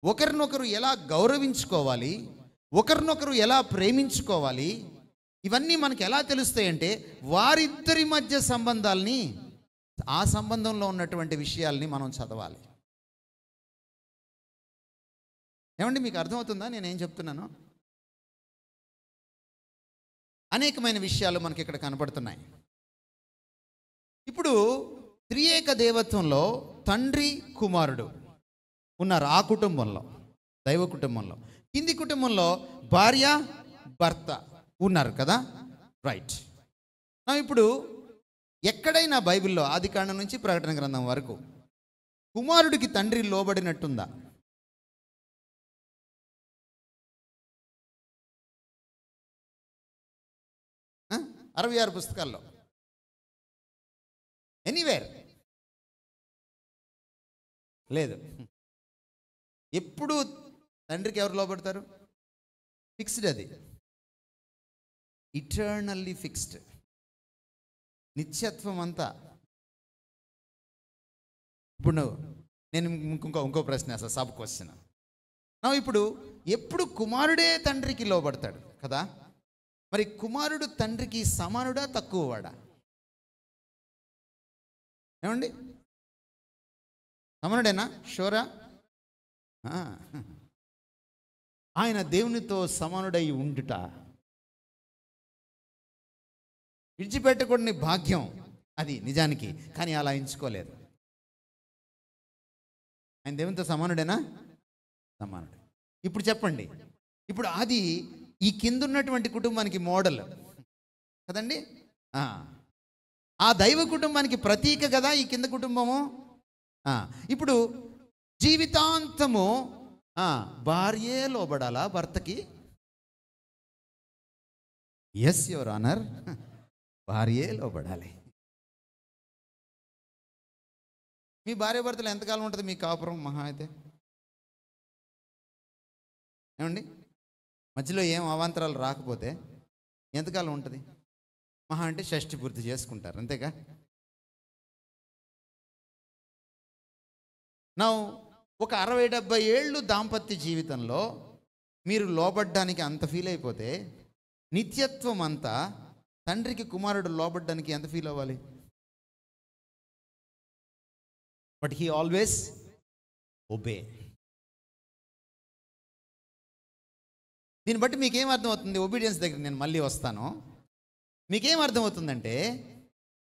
Speaker 1: ఒకరినొకరు ఎలా గౌరవించుకోవాలి, ఒకరినొకరు ఎలా ప్రేమించుకోవాలి, ఇవన్నీ మనకి ఎలా తెలుస్తాయంటే వారిద్దరి మధ్య సంబంధాలని, ఆ సంబంధంలో ఉన్నటువంటి విషయాల్ని మనం చదవాలి. ఏమండి, మీకు అర్థమవుతుందా నేనేం చెప్తున్నాను? అనేకమైన విషయాలు మనకి ఇక్కడ కనపడుతున్నాయి. ఇప్పుడు త్రియేక దేవత్వంలో తండ్రి కుమారుడు ఉన్నారు ఆ కుటుంబంలో, దైవ కుటుంబంలో. కింది కుటుంబంలో భార్య భర్త ఉన్నారు కదా, రైట్. ఇప్పుడు ఎక్కడైనా బైబిల్లో ఆదికాండం నుంచి ప్రకటన గ్రంథం వరకు కుమారుడికి తండ్రి లోబడినట్టుందా? ఆ? 66 పుస్తకాల్లో ఎనీవేర్ లేదు. ఎప్పుడు తండ్రికి ఎవరు లోబడతారు? ఫిక్స్డ్, అది ఇటర్నల్లీ ఫిక్స్డ్, నిత్యత్వం అంతా. ఇప్పుడు నేను ఇంకో ప్రశ్న వేస్తాను, సబ్ క్వశ్చన్. ఇప్పుడు ఎప్పుడు కుమారుడే తండ్రికి లోబడతాడు కదా, మరి కుమారుడు తండ్రికి సమానుడా తక్కువ వాడా? ఏమండి, సమానుడేనా? షోరా? ఆయన దేవునితో సమానుడై ఉండుట విడిచిపెట్టకూడని భాగ్యం అది నిజానికి, కానీ అలా ఎంచుకోలేదు. ఆయన దేవునితో సమానుడేనా? సమానుడు. ఇప్పుడు చెప్పండి, ఇప్పుడు అది ఈ కింద ఉన్నటువంటి కుటుంబానికి మోడల్ కదండి, ఆ దైవ కుటుంబానికి ప్రతీక కదా ఈ కింద కుటుంబము. ఇప్పుడు జీవితాంతము భార్యే లోబడాలా భర్తకి? ఎస్ యువర్ ఆనర్, భార్యే లోబడాలి. మీ భార్య భర్తలు ఎంతకాలం ఉంటుంది మీ కాపురం? మహా అయితే ఏమండి, మధ్యలో ఏం అవాంతరాలు రాకపోతే ఎంతకాలం ఉంటుంది? మహా అంటే షష్ఠి పూర్తి చేసుకుంటారు, అంతేగా. నా ఒక 60-70 ఏళ్ళు దాంపత్య జీవితంలో మీరు లోబడ్డానికి అంత ఫీల్ అయిపోతే, నిత్యత్వం అంతా తండ్రికి కుమారుడు లోబడ్డానికి ఎంత ఫీల్ అవ్వాలి? But he always obey. దీన్ని బట్టి మీకేం అర్థమవుతుంది? ఒబీడియన్స్ దగ్గర నేను మళ్ళీ వస్తాను. మీకేం అర్థమవుతుందంటే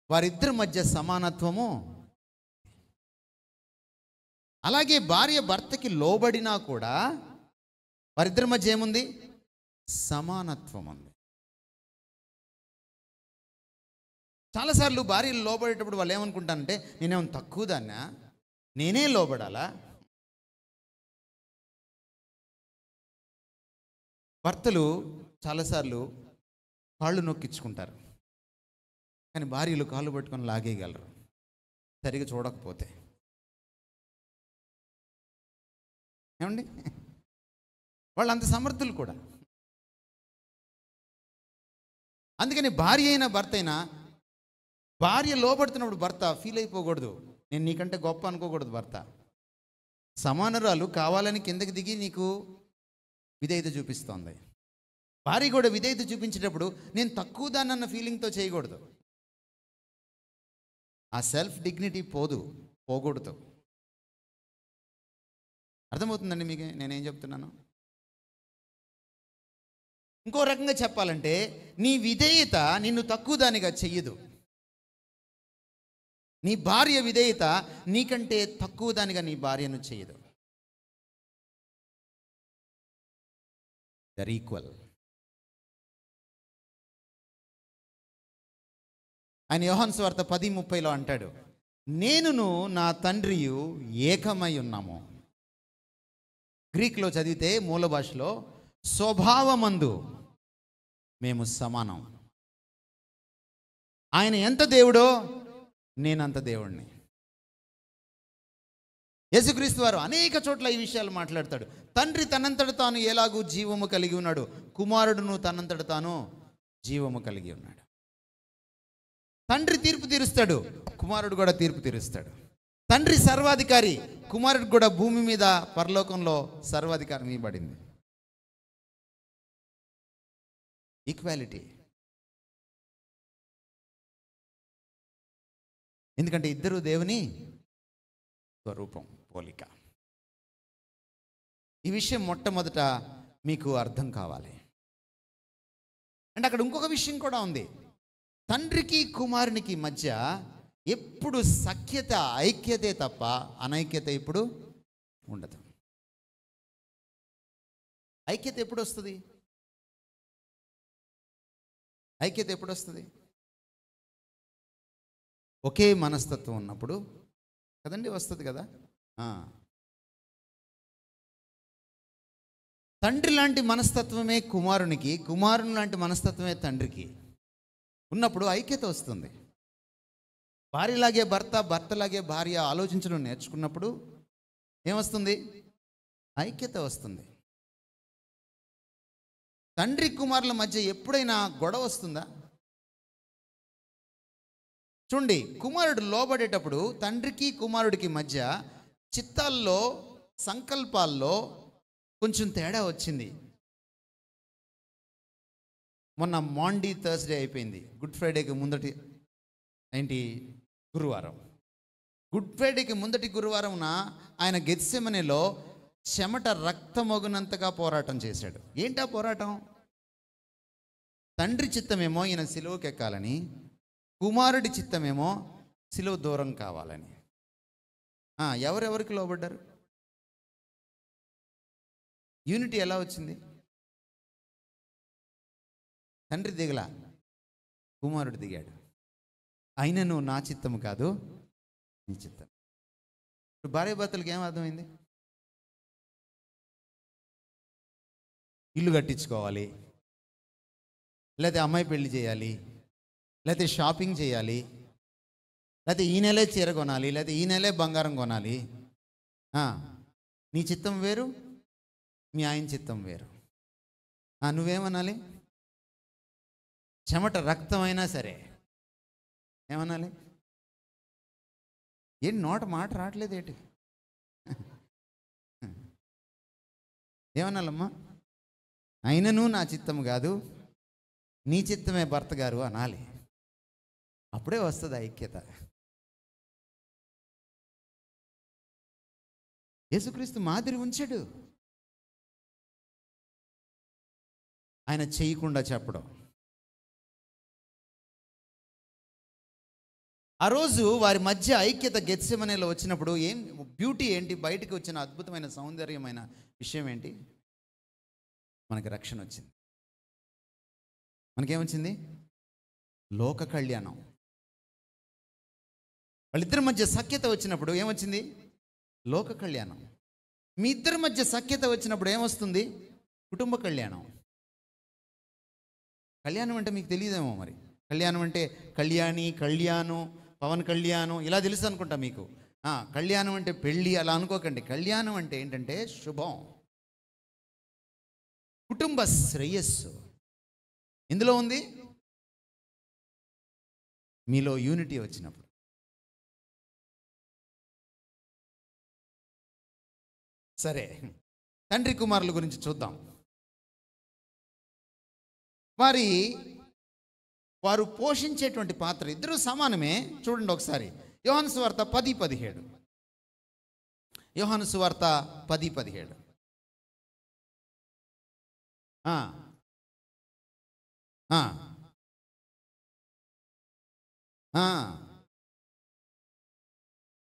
Speaker 1: వారిద్దరి మధ్య సమానత్వము, అలాగే భార్య భర్తకి లోబడినా కూడా వారిద్దరి మధ్య ఏముంది? సమానత్వం ఉంది. చాలాసార్లు భార్యలు లోబడేటప్పుడు వాళ్ళు ఏమనుకుంటారంటే, నేనేమన్నా తక్కువ దాన్నా, నేనే లోబడాలా? భర్తలు చాలాసార్లు కాళ్ళు నొక్కించుకుంటారు, కానీ భార్యలు కాళ్ళు పట్టుకొని లాగేయగలరు సరిగా చూడకపోతే. ఏమండి, వాళ్ళు అంత సమర్థులు కూడా. అందుకని భార్య అయినా భర్త అయినా, భార్య లోబడుతున్నప్పుడు భర్త ఫీల్ అయిపోకూడదు, నేను నీకంటే గొప్ప అనుకోకూడదు. భర్త సమానురాలు కావాలని కిందకి దిగి నీకు విధేయత చూపిస్తోంది. భార్య కూడా విధేయత చూపించేటప్పుడు నేను తక్కువ దాన్నన్న ఫీలింగ్తో చేయకూడదు. ఆ సెల్ఫ్ డిగ్నిటీ పోకూడదు. అర్థమవుతుందండి మీకు నేనేం చెప్తున్నాను? ఇంకో రకంగా చెప్పాలంటే, నీ విధేయత నిన్ను తక్కువ దానిగా చెయ్యదు. నీ భార్య విధేయత నీకంటే తక్కువ దానిగా నీ భార్యను చెయ్యదు. They're equal. ఆయన యోహాను సువార్త 10:30లో అంటాడు, నేనును నా తండ్రియు ఏకమై ఉన్నాము. గ్రీక్లో చదివితే మూల భాషలో స్వభావమందు మేము సమానం. ఆయన ఎంత దేవుడో నేనంత దేవుడిని. యేసుక్రీస్తు వారు అనేక చోట్ల ఈ విషయాలు మాట్లాడతాడు. తండ్రి తనంతట తాను ఎలాగూ జీవము కలిగి ఉన్నాడు, కుమారుడును తనంతట తాను జీవము కలిగి ఉన్నాడు. తండ్రి తీర్పు తీరుస్తాడు, కుమారుడు కూడా తీర్పు తీరుస్తాడు. తండ్రి సర్వాధికారి, కుమారుడికి కూడా భూమి మీద పరలోకంలో సర్వాధికారం ఇవ్వబడింది. ఈక్వాలిటీ. ఎందుకంటే ఇద్దరు దేవుని స్వరూపం, పోలిక. ఈ విషయం మొట్టమొదట మీకు అర్థం కావాలి. అంటే అక్కడ ఇంకొక విషయం కూడా ఉంది. తండ్రికి కుమారునికి మధ్య ఎప్పుడు సఖ్యత, ఐక్యతే తప్ప అనైక్యత ఇప్పుడు ఉండదు. ఐక్యత ఎప్పుడు వస్తుంది? ఐక్యత ఎప్పుడు వస్తుంది? ఒకే మనస్తత్వం ఉన్నప్పుడు కదండి వస్తుంది కదా. తండ్రి లాంటి మనస్తత్వమే కుమారునికి, కుమారుని లాంటి మనస్తత్వమే తండ్రికి ఉన్నప్పుడు ఐక్యత వస్తుంది. భార్యలాగే భర్త, భర్తలాగే భార్య ఆలోచించడం నేర్చుకున్నప్పుడు ఏమొస్తుంది? ఐక్యత వస్తుంది. తండ్రి కుమారుల మధ్య ఎప్పుడైనా గొడవ వస్తుందా? చూడండి, కుమారుడు లోబడేటప్పుడు తండ్రికి కుమారుడికి మధ్య చిత్తాల్లో, సంకల్పాల్లో కొంచెం తేడా వచ్చింది. మొన్న మాండీ థర్స్డే అయిపోయింది. గుడ్ ఫ్రైడేకి ముందటి ఏంటి గురువారం. గుడ్ ఫ్రైడేకి ముందటి గురువారంన ఆయన గెత్సెమనెలో చెమట రక్తమొగనంతగా పోరాటం చేశాడు. ఏంటా పోరాటం? తండ్రి చిత్తమేమో ఈయన సిలువకి ఎక్కాలని, కుమారుడి చిత్తమేమో సిలువ దూరం కావాలని. ఎవరెవరికి లోబడ్డారు? యూనిటీ ఎలా వచ్చింది? తండ్రి దిగలా, కుమారుడు దిగాడు. అయినను నా చిత్తము కాదు నీ చిత్తం. ఇప్పుడు భార్యాభర్తలకు ఏం అర్థమైంది? ఇల్లు కట్టించుకోవాలి, లేకపోతే అమ్మాయి పెళ్లి చేయాలి, లేకపోతే షాపింగ్ చేయాలి, లేకపోతే ఈ నెలే చీర కొనాలి, లేకపోతే ఈ నెలే బంగారం కొనాలి. నీ చిత్తం వేరు, మీ ఆయన చిత్తం వేరు. నువ్వేమనాలి? చెమట రక్తం అయినా సరే ఏమనాలి? ఏంటి నోట మాట రావట్లేదు ఏంటి? ఏమనాలమ్మా? అయినను నా చిత్తం కాదు నీ చిత్తమే భర్త గారు అనాలి. అప్పుడే వస్తుంది ఐక్యత. యేసుక్రీస్తు మాదిరి ఉంచాడు. ఆయన చేయకుండా చెప్పడం. ఆ రోజు వారి మధ్య ఐక్యత గెత్సెమనేలో వచ్చినప్పుడు ఏం బ్యూటీ ఏంటి? బయటికి వచ్చిన అద్భుతమైన సౌందర్యమైన విషయం ఏంటి? మనకి రక్షణ వచ్చింది. మనకేమొచ్చింది? లోక కళ్యాణం. వాళ్ళిద్దరి మధ్య సఖ్యత వచ్చినప్పుడు ఏమొచ్చింది? లోక కళ్యాణం. మీ ఇద్దరి మధ్య సఖ్యత వచ్చినప్పుడు ఏమొస్తుంది? కుటుంబ కళ్యాణం. కళ్యాణం అంటే మీకు తెలియదేమో మరి. కళ్యాణం అంటే కళ్యాణి, కళ్యాణం, పవన్ కళ్యాణం ఇలా తెలుసు అనుకుంటా మీకు. కళ్యాణం అంటే పెళ్ళి అలా అనుకోకండి. కళ్యాణం అంటే ఏంటంటే శుభం, కుటుంబ శ్రేయస్సు. ఇందులో ఉంది మీలో యూనిటీ వచ్చినప్పుడు. సరే, తండ్రి కుమారుల గురించి చూద్దాం. వారు పోషించేటువంటి పాత్ర ఇద్దరు సమానమే. చూడండి ఒకసారి యోహాను సువార్త 10:17. యోహాను సువార్త 10:17.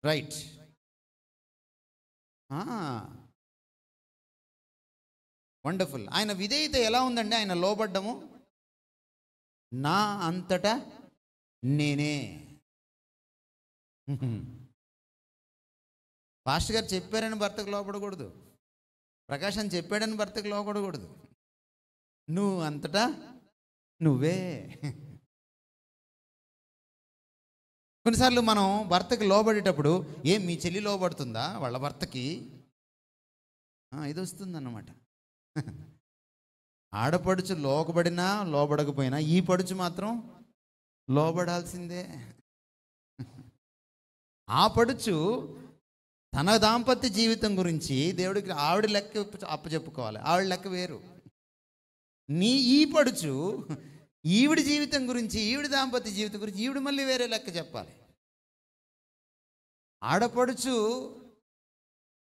Speaker 1: రైట్. వండర్ఫుల్. ఆయన విధేయత ఎలా ఉందండి? ఆయన లోబడ్డము నా అంతటా నేనే. పాస్టర్ గారు చెప్పారని భర్తకు లోపడకూడదు, ప్రకాశం చెప్పాడని భర్తకు లోపడకూడదు. నువ్వు అంతటా నువ్వే. కొన్నిసార్లు మనం భర్తకి లోబడేటప్పుడు మీ చెల్లి లోబడుతుందా వాళ్ళ భర్తకి? ఇది వస్తుందన్నమాట. ఆడపడుచు లోబడినా లోబడకపోయినా ఈ పడుచు మాత్రం లోబడాల్సిందే. ఆ పడుచు తన దాంపత్య జీవితం గురించి దేవుడికి ఆవిడ లెక్క అప్పచెప్పుకోవాలి. ఆవిడ లెక్క వేరు. ఈ పడుచు ఈవిడి జీవితం గురించి, ఈవిడి దాంపత్య జీవితం గురించి ఈవిడ మళ్ళీ వేరే లెక్క చెప్పాలి. ఆడపడుచు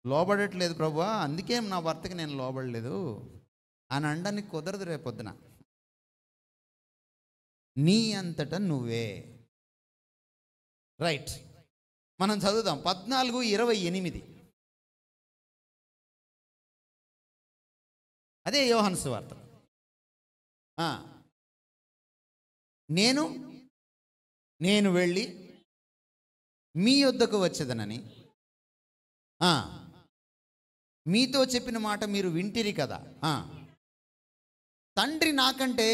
Speaker 1: లోబడట్లేదు ప్రభువా, అందుకే నా భర్తకి నేను లోబడలేదు అని అనడానికి కుదరదు రేపొద్దున. నీ అంతట నువ్వే. రైట్, మనం చదువుదాం 14:28. అదే యోహాను సువార్త. నేను వెళ్ళి మీ యొద్దకు వచ్చేదనని మీతో చెప్పిన మాట మీరు వింటిరి కదా. తండ్రి నాకంటే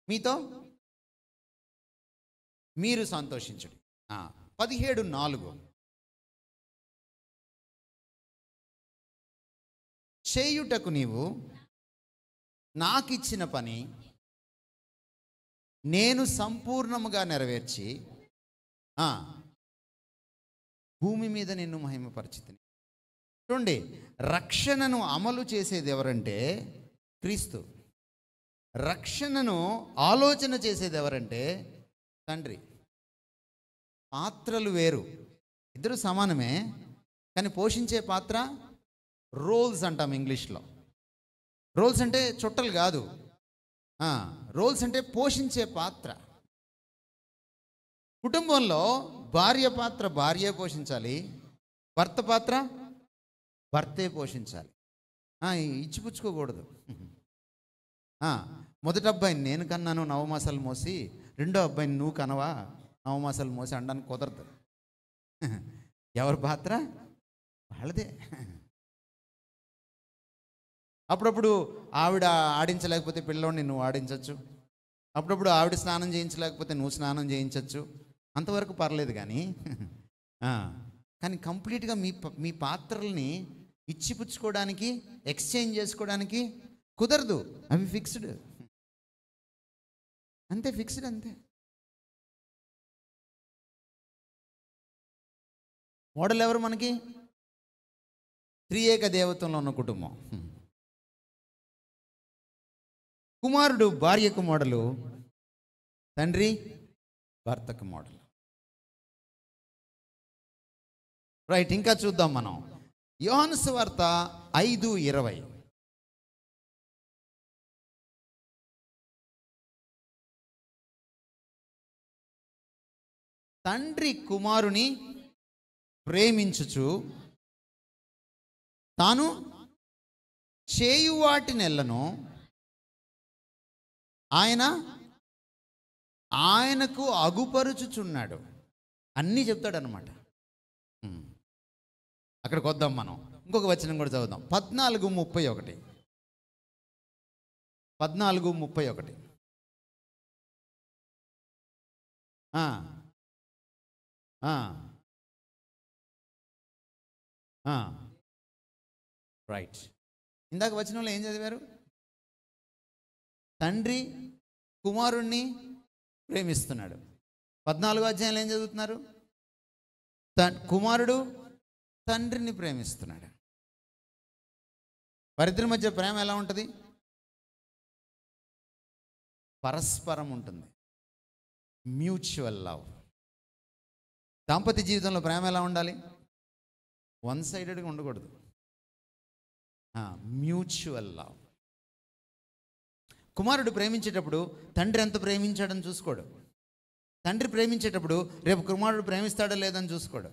Speaker 1: మీతో మీరు సంతోషించండి. 17:4 చేయుటకు నీవు నాకిచ్చిన పని నేను సంపూర్ణముగా నెరవేర్చి భూమి మీద నిన్ను మహిమపరిచితిని. చూడండి, రక్షణను అమలు చేసేది ఎవరంటే క్రీస్తు. రక్షణను ఆలోచన చేసేది ఎవరంటే తండ్రి. పాత్రలు వేరు, ఇద్దరు సమానమే, కానీ పోషించే పాత్ర రోల్స్ అంటాం ఇంగ్లీష్లో. రోల్స్ అంటే చుట్టలు కాదు, రోల్స్ అంటే పోషించే పాత్ర. కుటుంబంలో భార్య పాత్ర భార్యే పోషించాలి, భర్త పాత్ర భర్తే పోషించాలి. ఇచ్చిపుచ్చుకోకూడదు. మొదటి అబ్బాయిని నేను కన్నాను 9 మాసాలు మోసి, రెండో అబ్బాయిని నువ్వు కనవా 9 మాసాలు మోసి అనడానికి కుదరదు. ఎవరి పాత్ర వాళ్ళదే. అప్పుడప్పుడు ఆవిడ ఆడించలేకపోతే పిల్లోడిని నువ్వు ఆడించవచ్చు, అప్పుడప్పుడు ఆవిడ స్నానం చేయించలేకపోతే నువ్వు స్నానం చేయించవచ్చు, అంతవరకు పర్లేదు. కానీ కంప్లీట్గా మీ పాత్రల్ని ఇచ్చిపుచ్చుకోవడానికి, ఎక్స్చేంజ్ చేసుకోవడానికి కుదరదు. అవి ఫిక్స్డ్, అంతే, ఫిక్స్డ్ అంతే. మోడల్ ఎవరు మనకి? త్రియేక దేవత్వంలో ఉన్న కుటుంబం. కుమారుడు భార్యకు మోడలు, తండ్రి భర్తకు మోడలు. రైట్, ఇంకా చూద్దాం మనం. యోహాను సువార్త 5:20. తండ్రి కుమారుని ప్రేమించుచు తాను చేయువాటినెల్లను ఆయనకు అగుపరుచుచున్నాడు. అన్నీ చెప్తాడనమాట. అక్కడికి వద్దాం మనం. ఇంకొక వచనం కూడా చదువుదాం. 14:31. 14:31. రైట్, ఇందాక వచనంలో ఏం చదివారు? తండ్రి కుమారుణ్ణి ప్రేమిస్తున్నాడు. 14వ అధ్యాయంలో ఏం చదువుతున్నారు? కుమారుడు తండ్రిని ప్రేమిస్తున్నాడు. వారిద్దరి మధ్య ప్రేమ ఎలా ఉంటుంది? పరస్పరం ఉంటుంది, మ్యూచువల్ లవ్. దాంపత్య జీవితంలో ప్రేమ ఎలా ఉండాలి? వన్ సైడెడ్గా ఉండకూడదు, మ్యూచువల్ లవ్. కుమారుడు ప్రేమించేటప్పుడు తండ్రి ఎంత ప్రేమించాడని చూసుకోడు. తండ్రి ప్రేమించేటప్పుడు రేపు కుమారుడు ప్రేమిస్తాడో లేదని చూసుకోడు.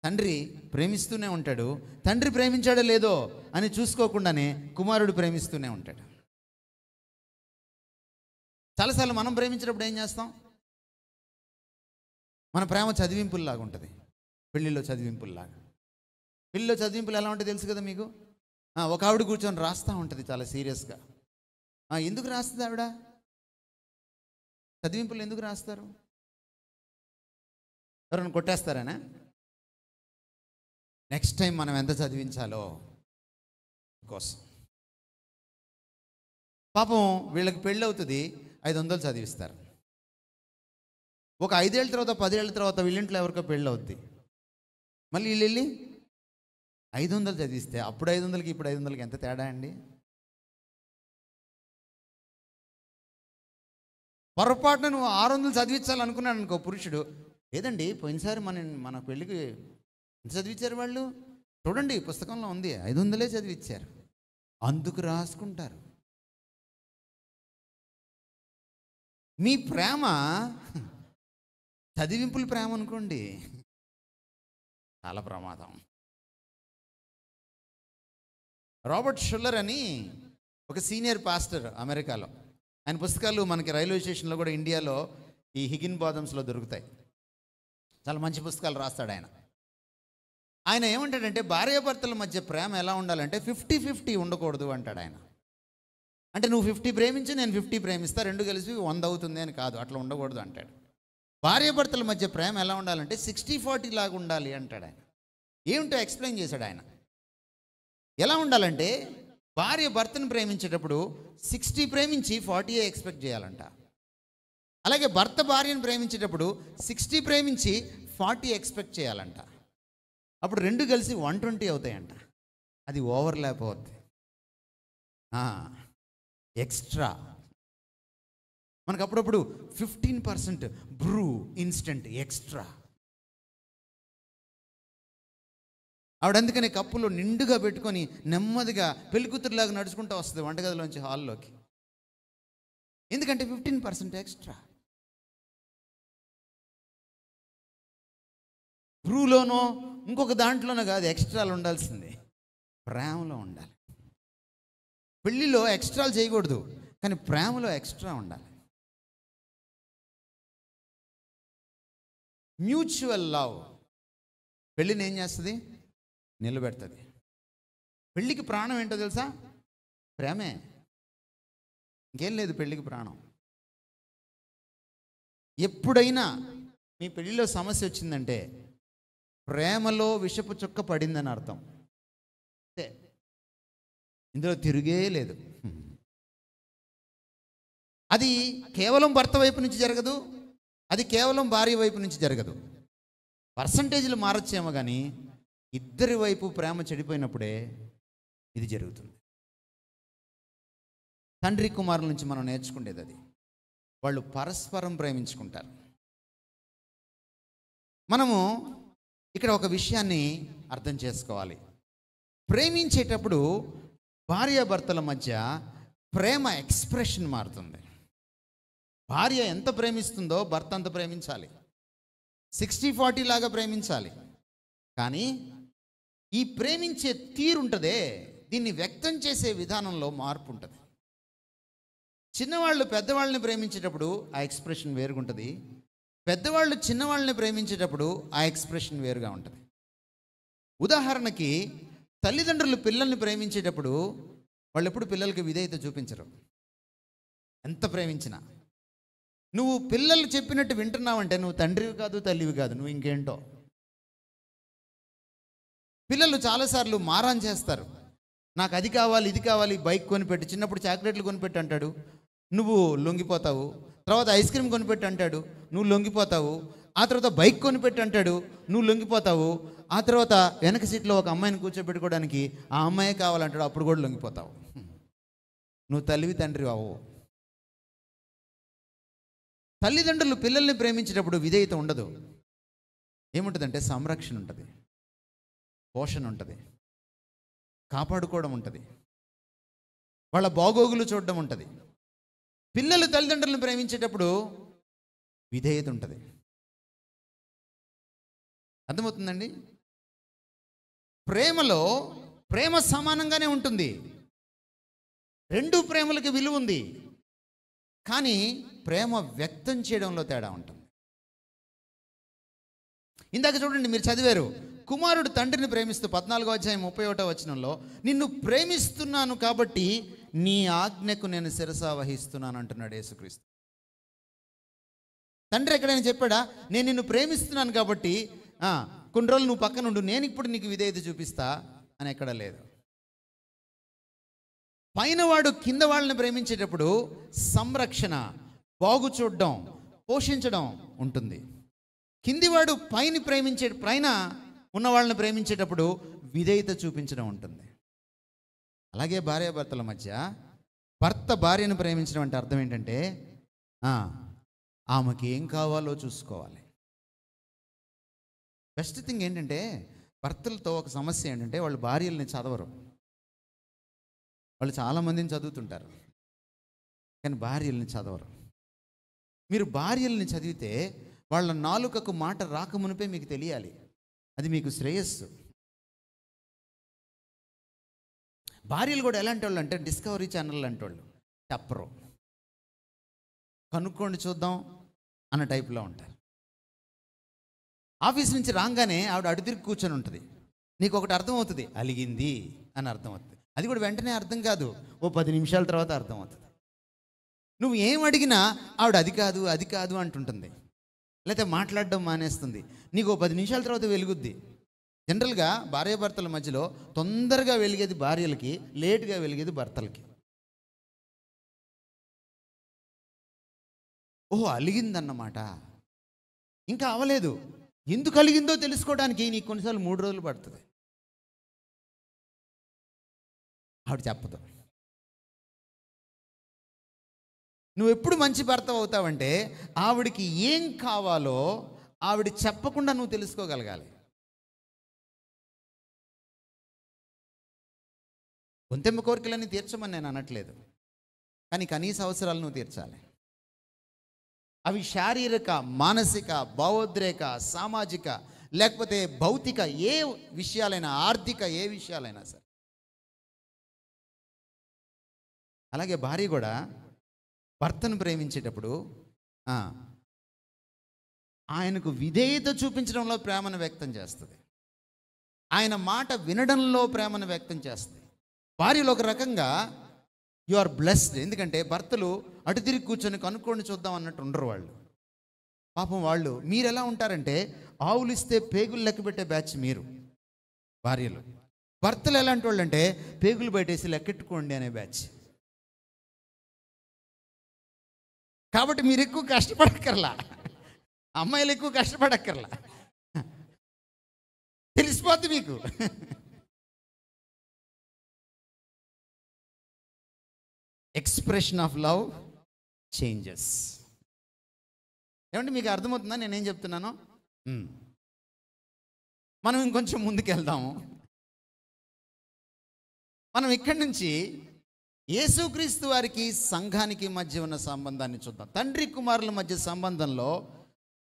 Speaker 1: తండ్రి ప్రేమిస్తూనే ఉంటాడు. తండ్రి ప్రేమించాడో లేదో అని చూసుకోకుండానే కుమారుడు ప్రేమిస్తూనే ఉంటాడు. చాలాసార్లు మనం ప్రేమించేటప్పుడు ఏం చేస్తాం? మన ప్రేమ చదివింపుల్లాగా ఉంటుంది, పెళ్ళిలో చదివింపుల్లాగా. పెళ్ళిలో చదివింపులు ఎలా ఉంటాయి తెలుసు కదా మీకు? ఒక ఆవిడ కూర్చొని రాస్తూ ఉంటుంది చాలా సీరియస్గా. ఎందుకు రాస్తుంది ఆవిడ? చదివింపులు ఎందుకు రాస్తారు? ఎవరైనా కొట్టేస్తారనా? నెక్స్ట్ టైం మనం ఎంత చదివించాలో కోసం. పాపం వీళ్ళకి పెళ్ళి అవుతుంది, 500 చదివిస్తారు. ఒక 5 ఏళ్ళ తర్వాత 10 ఏళ్ళ తర్వాత వీళ్ళింట్లో ఎవరికో పెళ్ళి అవుద్ది. మళ్ళీ వీళ్ళు వెళ్ళి 500 చదివిస్తే అప్పుడు 500కి ఇప్పుడు 500కి ఎంత తేడా అండి? పొరపాటున నువ్వు 600 చదివించాలనుకున్నాడు అనుకో పురుషుడు, లేదండి పోయినసారి మన పెళ్ళికి ఎంత చదివించారు వాళ్ళు, చూడండి పుస్తకంలో ఉంది 500 చదివించారు, అందుకు రాసుకుంటారు. మీ ప్రేమ చదివింపుల ప్రేమ అనుకోండి, చాలా ప్రమాదం. రాబర్ట్ షుల్లర్ అని ఒక సీనియర్ పాస్టర్ అమెరికాలో, ఆయన పుస్తకాలు మనకి రైల్వే స్టేషన్లో కూడా ఇండియాలో ఈ హిగిన్ బాదమ్స్లో దొరుకుతాయి. చాలా మంచి పుస్తకాలు రాస్తాడు ఆయన. ఆయన ఏమంటాడంటే భార్యాభర్తల మధ్య ప్రేమ ఎలా ఉండాలంటే 50-50 ఉండకూడదు అంటాడు ఆయన. అంటే నువ్వు 50 ప్రేమించి నేను 50 ప్రేమిస్తా, రెండు కలిసి 100 అవుతుంది అని కాదు, అట్లా ఉండకూడదు అంటాడు. భార్యాభర్తల మధ్య ప్రేమ ఎలా ఉండాలంటే 60-40 లాగా ఉండాలి అంటాడు ఆయన. ఏమిటో ఎక్స్ప్లెయిన్ చేశాడు ఆయన. ఎలా ఉండాలంటే భార్య భర్తను ప్రేమించేటప్పుడు 60 ప్రేమించి 40 ఎక్స్పెక్ట్ చేయాలంట. అలాగే భర్త భార్యను ప్రేమించేటప్పుడు 60 ప్రేమించి 40 ఎక్స్పెక్ట్ చేయాలంట. అప్పుడు రెండు కలిసి 120 అవుతాయంట. అది ఓవర్లాప్ అవుద్ది, ఎక్స్ట్రా. మనకు అప్పుడప్పుడు 15% బ్రూ ఇన్స్టెంట్ ఎక్స్ట్రా. ఆవిడ అందుకని కప్పులో నిండుగా పెట్టుకొని నెమ్మదిగా పెళ్ళికూతురులాగా నడుచుకుంటూ వస్తుంది వంటగదిలోంచి హాల్లోకి. ఎందుకంటే 15% ఎక్స్ట్రా. బ్రూలోనో ఇంకొక దాంట్లోనో కాదు, ఎక్స్ట్రాలు ఉండాల్సింది ప్రేమలో ఉండాలి. పెళ్ళిలో ఎక్స్ట్రాలు చేయకూడదు, కానీ ప్రేమలో ఎక్స్ట్రా ఉండాలి. మ్యూచువల్ లవ్ పెళ్ళిని ఏం చేస్తుంది? నిలబెడుతుంది. పెళ్ళికి ప్రాణం ఏంటో తెలుసా? ప్రేమే, ఇంకేం లేదు పెళ్ళికి ప్రాణం. ఎప్పుడైనా మీ పెళ్ళిలో సమస్య వచ్చిందంటే ప్రేమలో విషపు చుక్క పడిందని అర్థం. అంతే, ఇందులో తిరిగే లేదు. అది కేవలం భర్త వైపు నుంచి జరగదు, అది కేవలం భార్య వైపు నుంచి జరగదు. పర్సంటేజ్లు మారచ్చేమో కానీ ఇద్దరి వైపు ప్రేమ చెడిపోయినప్పుడే ఇది జరుగుతుంది. తండ్రి కుమారుల నుంచి మనం నేర్చుకునేది అది. వాళ్ళు పరస్పరం ప్రేమించుకుంటారు. మనము ఇక్కడ ఒక విషయాన్ని అర్థం చేసుకోవాలి. ప్రేమించేటప్పుడు భార్యాభర్తల మధ్య ప్రేమ ఎక్స్ప్రెషన్ మారుతుంది. భార్య ఎంత ప్రేమిస్తుందో భర్త అంత ప్రేమించాలి. 60-40 లాగా ప్రేమించాలి. కానీ ఈ ప్రేమించే తీరుంటుందే, దీన్ని వ్యక్తం చేసే విధానంలో మార్పు ఉంటుంది. చిన్నవాళ్ళు పెద్దవాళ్ళని ప్రేమించేటప్పుడు ఆ ఎక్స్ప్రెషన్ వేరుగా ఉంటుంది. పెద్దవాళ్ళు చిన్నవాళ్ళని ప్రేమించేటప్పుడు ఆ ఎక్స్ప్రెషన్ వేరుగా ఉంటుంది. ఉదాహరణకి తల్లిదండ్రులు పిల్లల్ని ప్రేమించేటప్పుడు వాళ్ళు ఎప్పుడు పిల్లలకి విధేయత చూపించరు. ఎంత ప్రేమించినా నువ్వు పిల్లలు చెప్పినట్టు వింటున్నావంటే నువ్వు తండ్రివి కాదు, తల్లివి కాదు, నువ్వు ఇంకేంటో. పిల్లలు చాలాసార్లు మారాన్ చేస్తారు. నాకు అది కావాలి, ఇది కావాలి, బైక్ కొనిపెట్టి, చిన్నప్పుడు చాక్లెట్లు కొనిపెట్టి అంటాడు, నువ్వు లొంగిపోతావు. తర్వాత ఐస్ క్రీమ్ కొనిపెట్టి అంటాడు, నువ్వు లొంగిపోతావు. ఆ తర్వాత బైక్ కొనిపెట్టి అంటాడు, నువ్వు లొంగిపోతావు. ఆ తర్వాత వెనక సీట్లో ఒక అమ్మాయిని కూర్చోబెట్టుకోవడానికి ఆ అమ్మాయి కావాలంటాడు, అప్పుడు కూడా లొంగిపోతావు. నువ్వు తల్లివి తండ్రి అవ్వవు. తల్లిదండ్రులు పిల్లల్ని ప్రేమించేటప్పుడు విధేయత ఉండదు. ఏముంటుందంటే సంరక్షణ ఉంటుంది, పోషణ ఉంటుంది, కాపాడుకోవడం ఉంటుంది, వాళ్ళ బాగోగులు చూడడం ఉంటుంది. పిల్లలు తల్లిదండ్రులను ప్రేమించేటప్పుడు విధేయత ఉంటుంది. అర్థమవుతుందండి? ప్రేమలో ప్రేమ సమానంగానే ఉంటుంది. రెండు ప్రేమలకి విలువ ఉంది, కానీ ప్రేమ వ్యక్తం చేయడంలో తేడా ఉంటుంది. ఇందాక చూడండి, మీరు చదివారు, కుమారుడు తండ్రిని ప్రేమిస్తూ 14వ అధ్యాయం 31వ వచనంలో నిన్ను ప్రేమిస్తున్నాను కాబట్టి నీ ఆజ్ఞకు నేను శిరస వహిస్తున్నాను అంటున్నాడు యేసుక్రీస్తు. తండ్రి ఎక్కడైనా చెప్పాడా, నేను నిన్ను ప్రేమిస్తున్నాను కాబట్టి కొన్ని రోజులు నువ్వు పక్కన ఉండు, నేను ఇప్పుడు నీకు విధేయత చూపిస్తా అని ఎక్కడా లేదు. పైన వాడు కింద వాళ్ళని ప్రేమించేటప్పుడు సంరక్షణ, బాగు చూడడం, పోషించడం ఉంటుంది. కిందివాడు పైన ఉన్న వాళ్ళని ప్రేమించేటప్పుడు విధేయత చూపించడం ఉంటుంది. అలాగే భార్యాభర్తల మధ్య భర్త భార్యను ప్రేమించడం అంటే అర్థం ఏంటంటే ఆమెకి ఏం కావాలో చూసుకోవాలి. బెస్ట్ థింగ్ ఏంటంటే భర్తలతో ఒక సమస్య ఏంటంటే వాళ్ళు భార్యల్ని చదవరు. వాళ్ళు చాలామందిని చదువుతుంటారు కానీ భార్యల్ని చదవరు. మీరు భార్యల్ని చదివితే వాళ్ళ నాలుకకు మాట రాకమునిపే మీకు తెలియాలి, అది మీకు శ్రేయస్సు. భార్యలు కూడా ఎలాంటి వాళ్ళు అంటే డిస్కవరీ ఛానల్ లాంటి వాళ్ళు, చెప్పరు, కనుక్కోండి చూద్దాం అన్న టైప్లో ఉంటారు. ఆఫీస్ నుంచి రాగానే ఆవిడ అటు తిరిగి కూర్చొని ఉంటుంది. నీకు ఒకటి అర్థమవుతుంది, అలిగింది అని అర్థమవుతుంది. అది కూడా వెంటనే అర్థం కాదు, ఓ 10 నిమిషాల తర్వాత అర్థమవుతుంది. నువ్వు ఏం అడిగినా ఆవిడ అది కాదు అంటుంటుంది, లేకపోతే మాట్లాడడం మానేస్తుంది. నీకు 10 నిమిషాల తర్వాత వెలుగుద్ది. జనరల్గా భార్యాభర్తల మధ్యలో తొందరగా వెలిగేది భార్యలకి, లేటుగా వెలిగేది భర్తలకి. ఓహో అలిగిందన్నమాట, ఇంకా అవలేదు, ఎందుకు అలిగిందో తెలుసుకోవడానికి నీకు కొన్నిసార్లు 3 రోజులు పడుతుంది. ఆవిడ చెప్పదు. నువ్వు ఎప్పుడు మంచి భర్త అవుతావంటే ఆవిడికి ఏం కావాలో ఆవిడ చెప్పకుండా నువ్వు తెలుసుకోగలగాలి. గొంతెమ్మ కోరికలన్నీ తీర్చమని నేను అనట్లేదు, కానీ కనీస అవసరాలు నువ్వు తీర్చాలి. అవి శారీరక, మానసిక, భావోద్రేక, సామాజిక, లేకపోతే భౌతిక ఏ విషయాలైనా, ఆర్థిక ఏ విషయాలైనా సరే. అలాగే భార్య కూడా భర్తను ప్రేమించేటప్పుడు ఆయనకు విధేయత చూపించడంలో ప్రేమను వ్యక్తం చేస్తుంది, ఆయన మాట వినడంలో ప్రేమను వ్యక్తం చేస్తుంది. భార్యలు ఒక రకంగా యు ఆర్ బ్లెస్డ్, ఎందుకంటే భర్తలు అటు తిరిగి కూర్చొని కనుక్కొని చూద్దాం అన్నట్టు ఉండరు వాళ్ళు. పాపం వాళ్ళు, మీరు ఎలా ఉంటారంటే ఆవులు ఇస్తే పేగులు లెక్క పెట్టే బ్యాచ్ మీరు భార్యలు. భర్తలు ఎలాంటి వాళ్ళు అంటే పేగులు బయటేసి లెక్కెట్టుకోండి అనే బ్యాచ్. కాబట్టి మీరు ఎక్కువ కష్టపడక్కర్లా, అమ్మాయిలు ఎక్కువ కష్టపడక్కర్లా, తెలిసిపోద్ది మీకు. Expression of love changes. ఏమంటే మీకు అర్థమవుతుందా నేనేం చెప్తున్నాను? మనం ఇంకొంచెం ముందుకెళ్దాము. మనం ఇక్కడి నుంచి యేసుక్రీస్తు వారికి సంఘానికి మధ్య ఉన్న సంబంధాన్ని చూద్దాం. తండ్రి కుమారుల మధ్య సంబంధంలో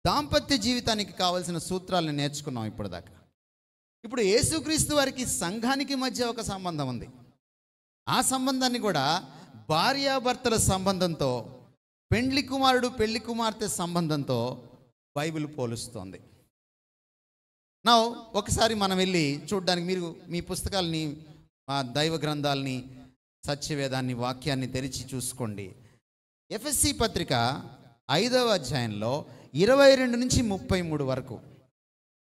Speaker 1: దాంపత్య జీవితానికి కావలసిన సూత్రాలను నేర్చుకున్నాం ఇప్పటిదాకా. ఇప్పుడు యేసుక్రీస్తు వారికి సంఘానికి మధ్య ఒక సంబంధం ఉంది. ఆ సంబంధాన్ని కూడా భార్యాభర్తల సంబంధంతో, పెండ్లి కుమారుడు పెళ్లి కుమార్తె సంబంధంతో బైబిల్ పోలుస్తోంది. నా ఒకసారి మనం వెళ్ళి చూడడానికి, మీరు మీ పుస్తకాలని, దైవ గ్రంథాలని, సత్యవేదాన్ని, వాక్యాన్ని తెరిచి చూసుకోండి. ఎఫెసీ పత్రిక 5వ అధ్యాయంలో 22 నుంచి 33 వరకు,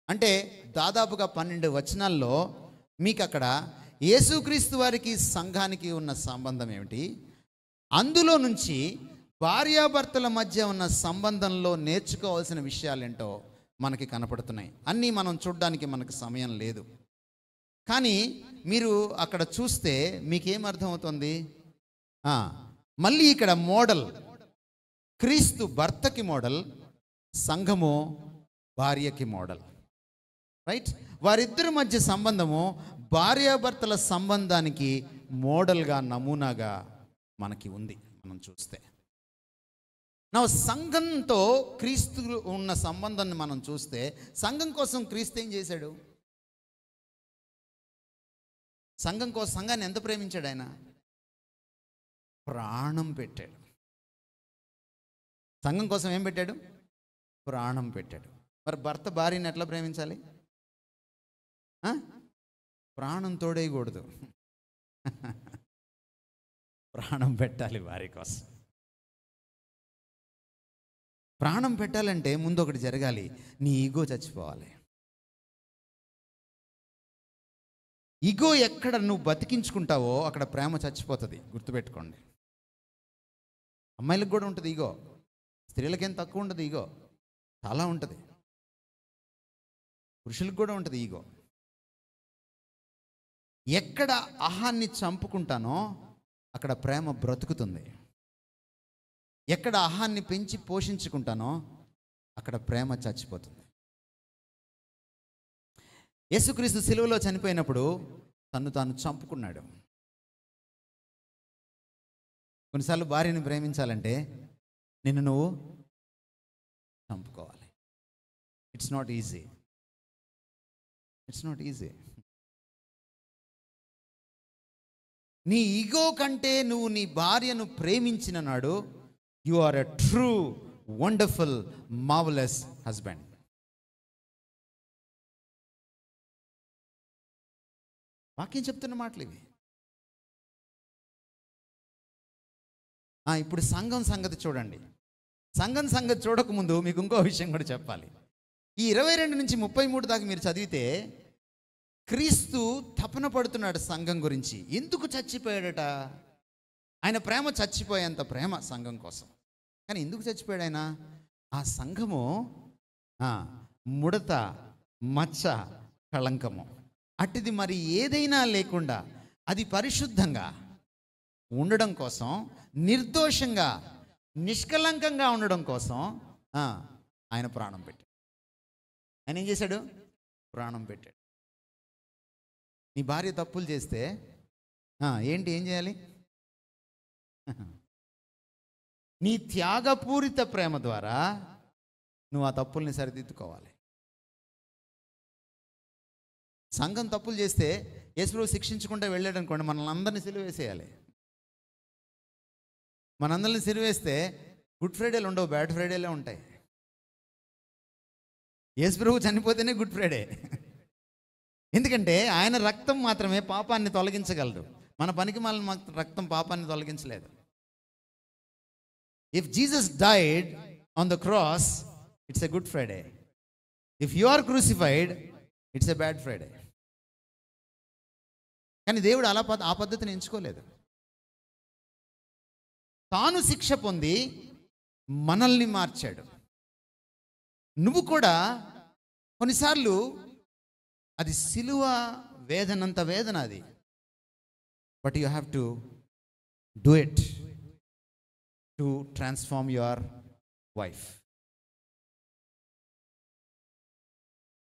Speaker 1: అంటే దాదాపుగా 12 వచనాల్లో మీకు అక్కడ యేసుక్రీస్తు వారికి సంఘానికి ఉన్న సంబంధం ఏమిటి, అందులో నుంచి భార్యాభర్తల మధ్య ఉన్న సంబంధంలో నేర్చుకోవాల్సిన విషయాలేంటో మనకి కనపడుతున్నాయి. అన్నీ మనం చూడడానికి మనకు సమయం లేదు, కానీ మీరు అక్కడ చూస్తే మీకేం అర్థమవుతుంది? మళ్ళీ ఇక్కడ మోడల్ క్రీస్తు భర్తకి మోడల్, సంఘము భార్యకి మోడల్, రైట్? వారిద్దరి మధ్య సంబంధము భార్యాభర్తల సంబంధానికి మోడల్గా, నమూనాగా మనకి ఉంది. మనం చూస్తే నా సంఘంతో క్రీస్తు ఉన్న సంబంధాన్ని మనం చూస్తే, సంఘం కోసం క్రీస్తు ఏం చేశాడు? సంఘం కోసం, సంఘాన్ని ఎంత ప్రేమించాడు ఆయన? ప్రాణం పెట్టాడు. సంఘం కోసం ఏం పెట్టాడు? ప్రాణం పెట్టాడు. మరి భర్త భార్యని ఎట్లా ప్రేమించాలి? ప్రాణం తోడేయకూడదు, ప్రాణం పెట్టాలి భార్య కోసం. ప్రాణం పెట్టాలంటే ముందు ఒకటి జరగాలి, నీ ఈగో చచ్చిపోవాలి. ఈగో ఎక్కడ నువ్వు బతికించుకుంటావో అక్కడ ప్రేమ చచ్చిపోతుంది, గుర్తుపెట్టుకోండి. అమ్మాయిలకు కూడా ఉంటుంది ఈగో, స్త్రీలకేం తక్కువ ఉండదు ఈగో, చాలా ఉంటుంది. పురుషులకు కూడా ఉంటుంది ఈగో. ఎక్కడ అహాన్ని చంపుకుంటానో అక్కడ ప్రేమ బ్రతుకుతుంది. ఎక్కడ అహాన్ని పెంచి పోషించుకుంటానో అక్కడ ప్రేమ చచ్చిపోతుంది. యేసుక్రీస్తు సిలువలో చనిపోయినప్పుడు తను తాను చంపుకున్నాడు. కొన్నిసార్లు భార్యను ప్రేమించాలంటే నిన్ను నువ్వు చంపుకోవాలి. It's not easy. నీ ఈగో కంటే నువ్వు నీ భార్యను ప్రేమించిన నాడు you are a true wonderful marvellous husband. వాక్యం చెప్తున్న మాటలు ఇవి. ఇప్పుడు సంఘం సంగతి చూడండి. సంఘం సంగతి చూడకముందు మీకు ఇంకో విషయం కూడా చెప్పాలి. ఈ 22 నుంచి 33 దాకా మీరు చదివితే క్రీస్తు తపన పడుతున్నాడు సంఘం గురించి. ఎందుకు చచ్చిపోయాడట? ఆయన ప్రేమ చచ్చిపోయేంత ప్రేమ సంఘం కోసం. కానీ ఎందుకు చచ్చిపోయాడు ఆయన? ఆ సంఘము ముడత, మచ్చ, కళంకము అట్టిది మరి ఏదైనా లేకుండా అది పరిశుద్ధంగా ఉండడం కోసం, నిర్దోషంగా నిష్కలంకంగా ఉండడం కోసం ఆయన ప్రాణం పెట్టాడు. ఆయన ఏం చేశాడు? ప్రాణం పెట్టాడు. నీ భార్య తప్పులు చేస్తే ఏం చేయాలి? నీ త్యాగపూరిత ప్రేమ ద్వారా నువ్వు ఆ తప్పుల్ని సరిదిద్దుకోవాలి. సంఘం తప్పులు చేస్తే యేసుప్రభు శిక్షించకుండా వెళ్ళాడు అనుకోండి, మనల్ని అందరినీ సిలువేసేయాలి. మనందరిని సిలువేస్తే గుడ్ ఫ్రైడేలు ఉండవు, బ్యాడ్ ఫ్రైడేలే ఉంటాయి. యేసుప్రభు చనిపోతేనే గుడ్ ఫ్రైడే. ఎందుకంటే ఆయన రక్తం మాత్రమే పాపాన్ని తొలగించగలదు. మన పనికిమాలిన రక్తం పాపాన్ని తొలగించలేదు. If Jesus died on the cross, it's a Good Friday. If you are crucified, it's a bad Friday. కానీ దేవుడు ఆ పద్ధతిని ఎంచుకోలేదు. తాను శిక్ష పొంది మనల్ని మార్చాడు. నువ్వు కూడా కొన్నిసార్లు అది సిలువ వేదనంత వేదన అది. But you have to do it to transform your wife.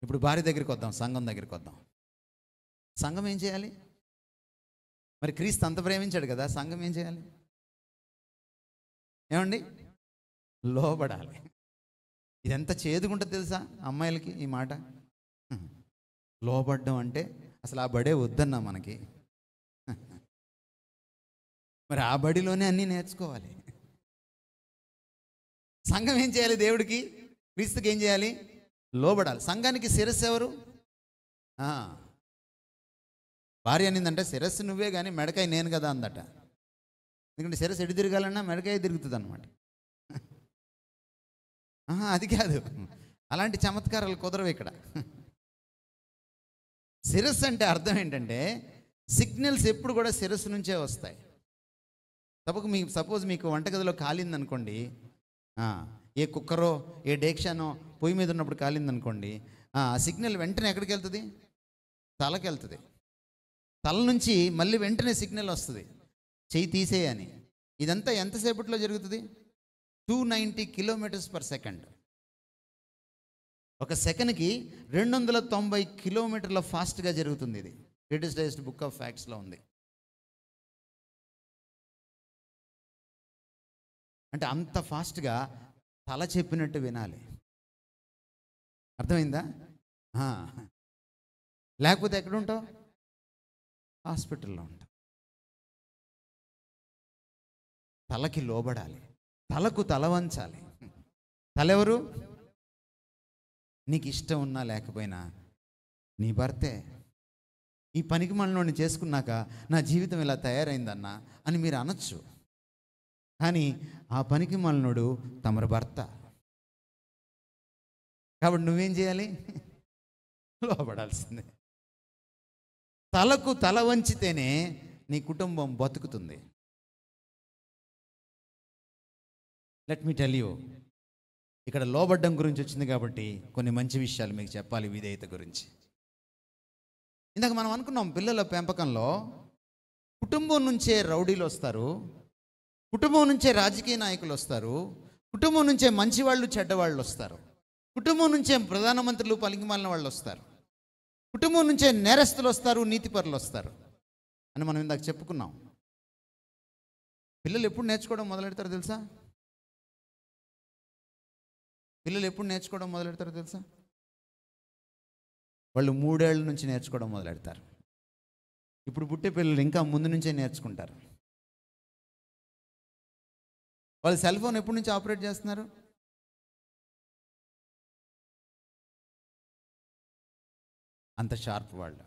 Speaker 1: ఇప్పుడు భార్య దగ్గరికి వద్దాం, సంఘం దగ్గరికి వద్దాం. సంఘం ఏం చేయాలి? మరి క్రీస్తు అంత ప్రేమించాడు కదా, సంఘం ఏం చేయాలి? ఏమండి? లోబడాలి. ఇది ఎంత చేదుకుంటుంది తెలుసా అమ్మాయిలకి ఈ మాట? లోబడ్డం అంటే అసలు ఆ బడే వద్దన్నా మనకి. మరి ఆ బడిలోనే అన్నీ నేర్చుకోవాలి. సంఘం ఏం చేయాలి? దేవుడికి, క్రీస్తుకి ఏం చేయాలి? లోబడాలి. సంఘానికి శిరస్సు ఎవరు? భార్య అనిందంటే శిరస్సు నువ్వే కానీ మెడకాయ నేను కదా అందట. ఎందుకంటే శిరస్సు ఎటు తిరగాలన్నా మెడకాయ తిరుగుతుంది అనమాట. అది కాదు, అలాంటి చమత్కారాలు కుదరవు ఇక్కడ. శిరస్సు అంటే అర్థం ఏంటంటే సిగ్నల్స్ ఎప్పుడు కూడా శిరస్సు నుంచే వస్తాయి. సపోజ్ మీకు వంటగదిలో కాలిందనుకోండి, ఏ కుక్కరో ఏ డేక్షానో పొయ్యి మీద ఉన్నప్పుడు కాలిందనుకోండి, ఆ సిగ్నల్ వెంటనే ఎక్కడికి వెళ్తుంది? తలకి వెళ్తుంది. తల నుంచి మళ్ళీ వెంటనే సిగ్నల్ వస్తుంది, చెయ్యి తీసేయని. ఇదంతా ఎంతసేపట్లో జరుగుతుంది? 290 km/s. ఒక సెకండ్కి 290 కిలోమీటర్ల ఫాస్ట్గా జరుగుతుంది. ఇది క్రిటిసైజ్డ్ బుక్ ఆఫ్ ఫ్యాక్ట్స్లో ఉంది. అంటే అంత ఫాస్ట్గా తల చెప్పినట్టు వినాలి. అర్థమైందా? లేకపోతే ఎక్కడ ఉంటావు? హాస్పిటల్లో ఉంటావు. తలకి లోబడాలి, తలకు తల వంచాలి. తలెవరు? నీకు ఇష్టం ఉన్నా లేకపోయినా నీ భర్తే. ఈ పనికి మనలోని చేసుకున్నాక నా జీవితం ఇలా తయారైందన్నా అని మీరు అనొచ్చు. కానీ ఆ పనికి మననుడు తమరు భర్త. కాబట్టి నువ్వేం చేయాలి? లోబడాల్సిందే. తలకు తల వంచితేనే నీ కుటుంబం బతుకుతుంది. లెట్ మీ టెల్ యూ, ఇక్కడ లోబడ్డం గురించి వచ్చింది కాబట్టి కొన్ని మంచి విషయాలు మీకు చెప్పాలి విధేయత గురించి. ఇందాక మనం అనుకున్నాం, పిల్లల పెంపకంలో కుటుంబం నుంచే రౌడీలు వస్తారు, కుటుంబం నుంచే రాజకీయ నాయకులు వస్తారు, కుటుంబం నుంచే మంచివాళ్ళు చెడ్డవాళ్ళు వస్తారు, కుటుంబం నుంచే ప్రధానమంత్రులు పలికిమాలిన వాళ్ళు వస్తారు, కుటుంబం నుంచే నేరస్తులు వస్తారు, నీతిపరులు వస్తారు అని మనం ఇందాక చెప్పుకున్నాం. పిల్లలు ఎప్పుడు నేర్చుకోవడం మొదలెడతారో తెలుసా? పిల్లలు ఎప్పుడు నేర్చుకోవడం మొదలెడతారో తెలుసా? వాళ్ళు 3 ఏళ్ల నుంచి నేర్చుకోవడం మొదలెడతారు. ఇప్పుడు పుట్టే పిల్లలు ఇంకా ముందు నుంచే నేర్చుకుంటారు. వాళ్ళు సెల్ ఫోన్ ఎప్పటి నుంచి ఆపరేట్ చేస్తున్నారు? అంత షార్ప్ వాళ్ళు.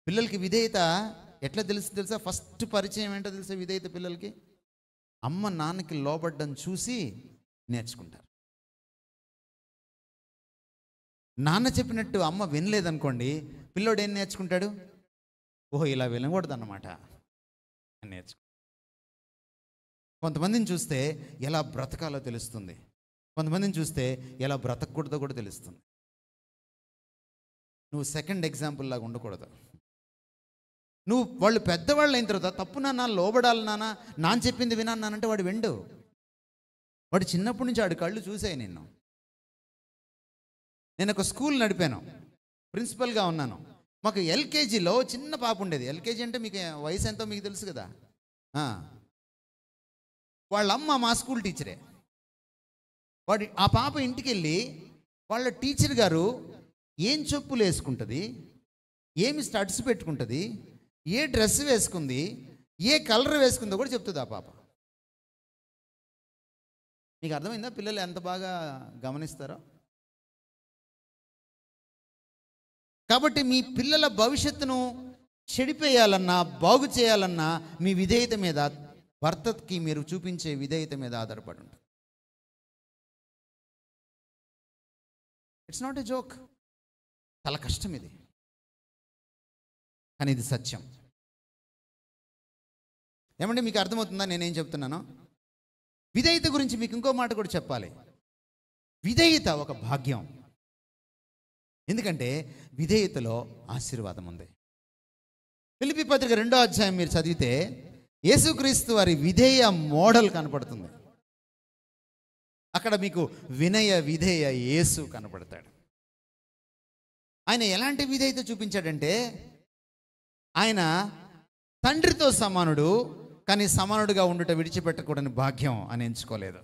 Speaker 1: పిల్లలకి విధేయత ఎట్లా తెలుసా? ఫస్ట్ పరిచయం ఏంటో తెలుసా విధేయత పిల్లలకి? అమ్మ నాన్నకి లోబడ్డం చూసి నేర్చుకుంటారు. నాన్న చెప్పినట్టు అమ్మ వినలేదనుకోండి, పిల్లోడు ఏం నేర్చుకుంటాడు? ఓహో, ఇలా వినకూడదు అన్నమాట అని నేర్చుకుంటాడు. కొంతమందిని చూస్తే ఎలా బ్రతకాలో తెలుస్తుంది, కొంతమందిని చూస్తే ఎలా బ్రతకూడదో కూడా తెలుస్తుంది. నువ్వు సెకండ్ ఎగ్జాంపుల్ లాగా ఉండకూడదు. నువ్వు వాళ్ళు పెద్దవాళ్ళు అయిన తర్వాత తప్పు నాన్న, లోబడాలి నాన్న, నాన్న చెప్పింది వినానంటే వాడు వెండు. వాడు చిన్నప్పటి నుంచి ఆడు కళ్ళు చూసాయి నిన్ను. నేను ఒక స్కూల్ నడిపాను, ప్రిన్సిపల్గా ఉన్నాను. మాకు ఎల్కేజీలో చిన్న పాప ఉండేది. ఎల్కేజీ అంటే మీకు వయసు ఎంతో మీకు తెలుసు కదా. వాళ్ళమ్మ మా స్కూల్ టీచరే. ఆ పాప ఇంటికి వెళ్ళి వాళ్ళ టీచర్ గారు ఏం చెప్పులు వేసుకుంటుంది, ఏమి స్టడ్స్ పెట్టుకుంటుంది, ఏ డ్రెస్ వేసుకుంది, ఏ కలర్ వేసుకుందో కూడా చెప్తుంది ఆ పాప. మీకు అర్థమైందా పిల్లలు ఎంత బాగా గమనిస్తారో? కాబట్టి మీ పిల్లల భవిష్యత్తును చెడిపేయాలన్నా, బాగు చేయాలన్నా మీ విధేయత మీద, భర్తకి మీరు చూపించే విధేయత మీద ఆధారపడి ఉంటుంది. It's not a joke. చాలా కష్టం ఇది, కానీ ఇది సత్యం. ఏమంటే మీకు అర్థమవుతుందా నేనేం చెప్తున్నాను? విధేయత గురించి మీకు ఇంకో మాట కూడా చెప్పాలి. విధేయత ఒక భాగ్యం. ఎందుకంటే విధేయతలో ఆశీర్వాదం ఉంది. ఫిలిప్పీ పత్రిక 2వ అధ్యాయం మీరు చదివితే యేసుక్రీస్తు వారి విధేయ మోడల్ కనపడుతుంది. అక్కడ మీకు వినయ విధేయ యేసు కనపడతాడు. ఆయన ఎలాంటి విధేయత చూపించాడంటే, ఆయన తండ్రితో సమానుడు, కానీ సమానుడుగా ఉండుట విడిచిపెట్టకూడని భాగ్యం అని ఎంచుకోలేదు.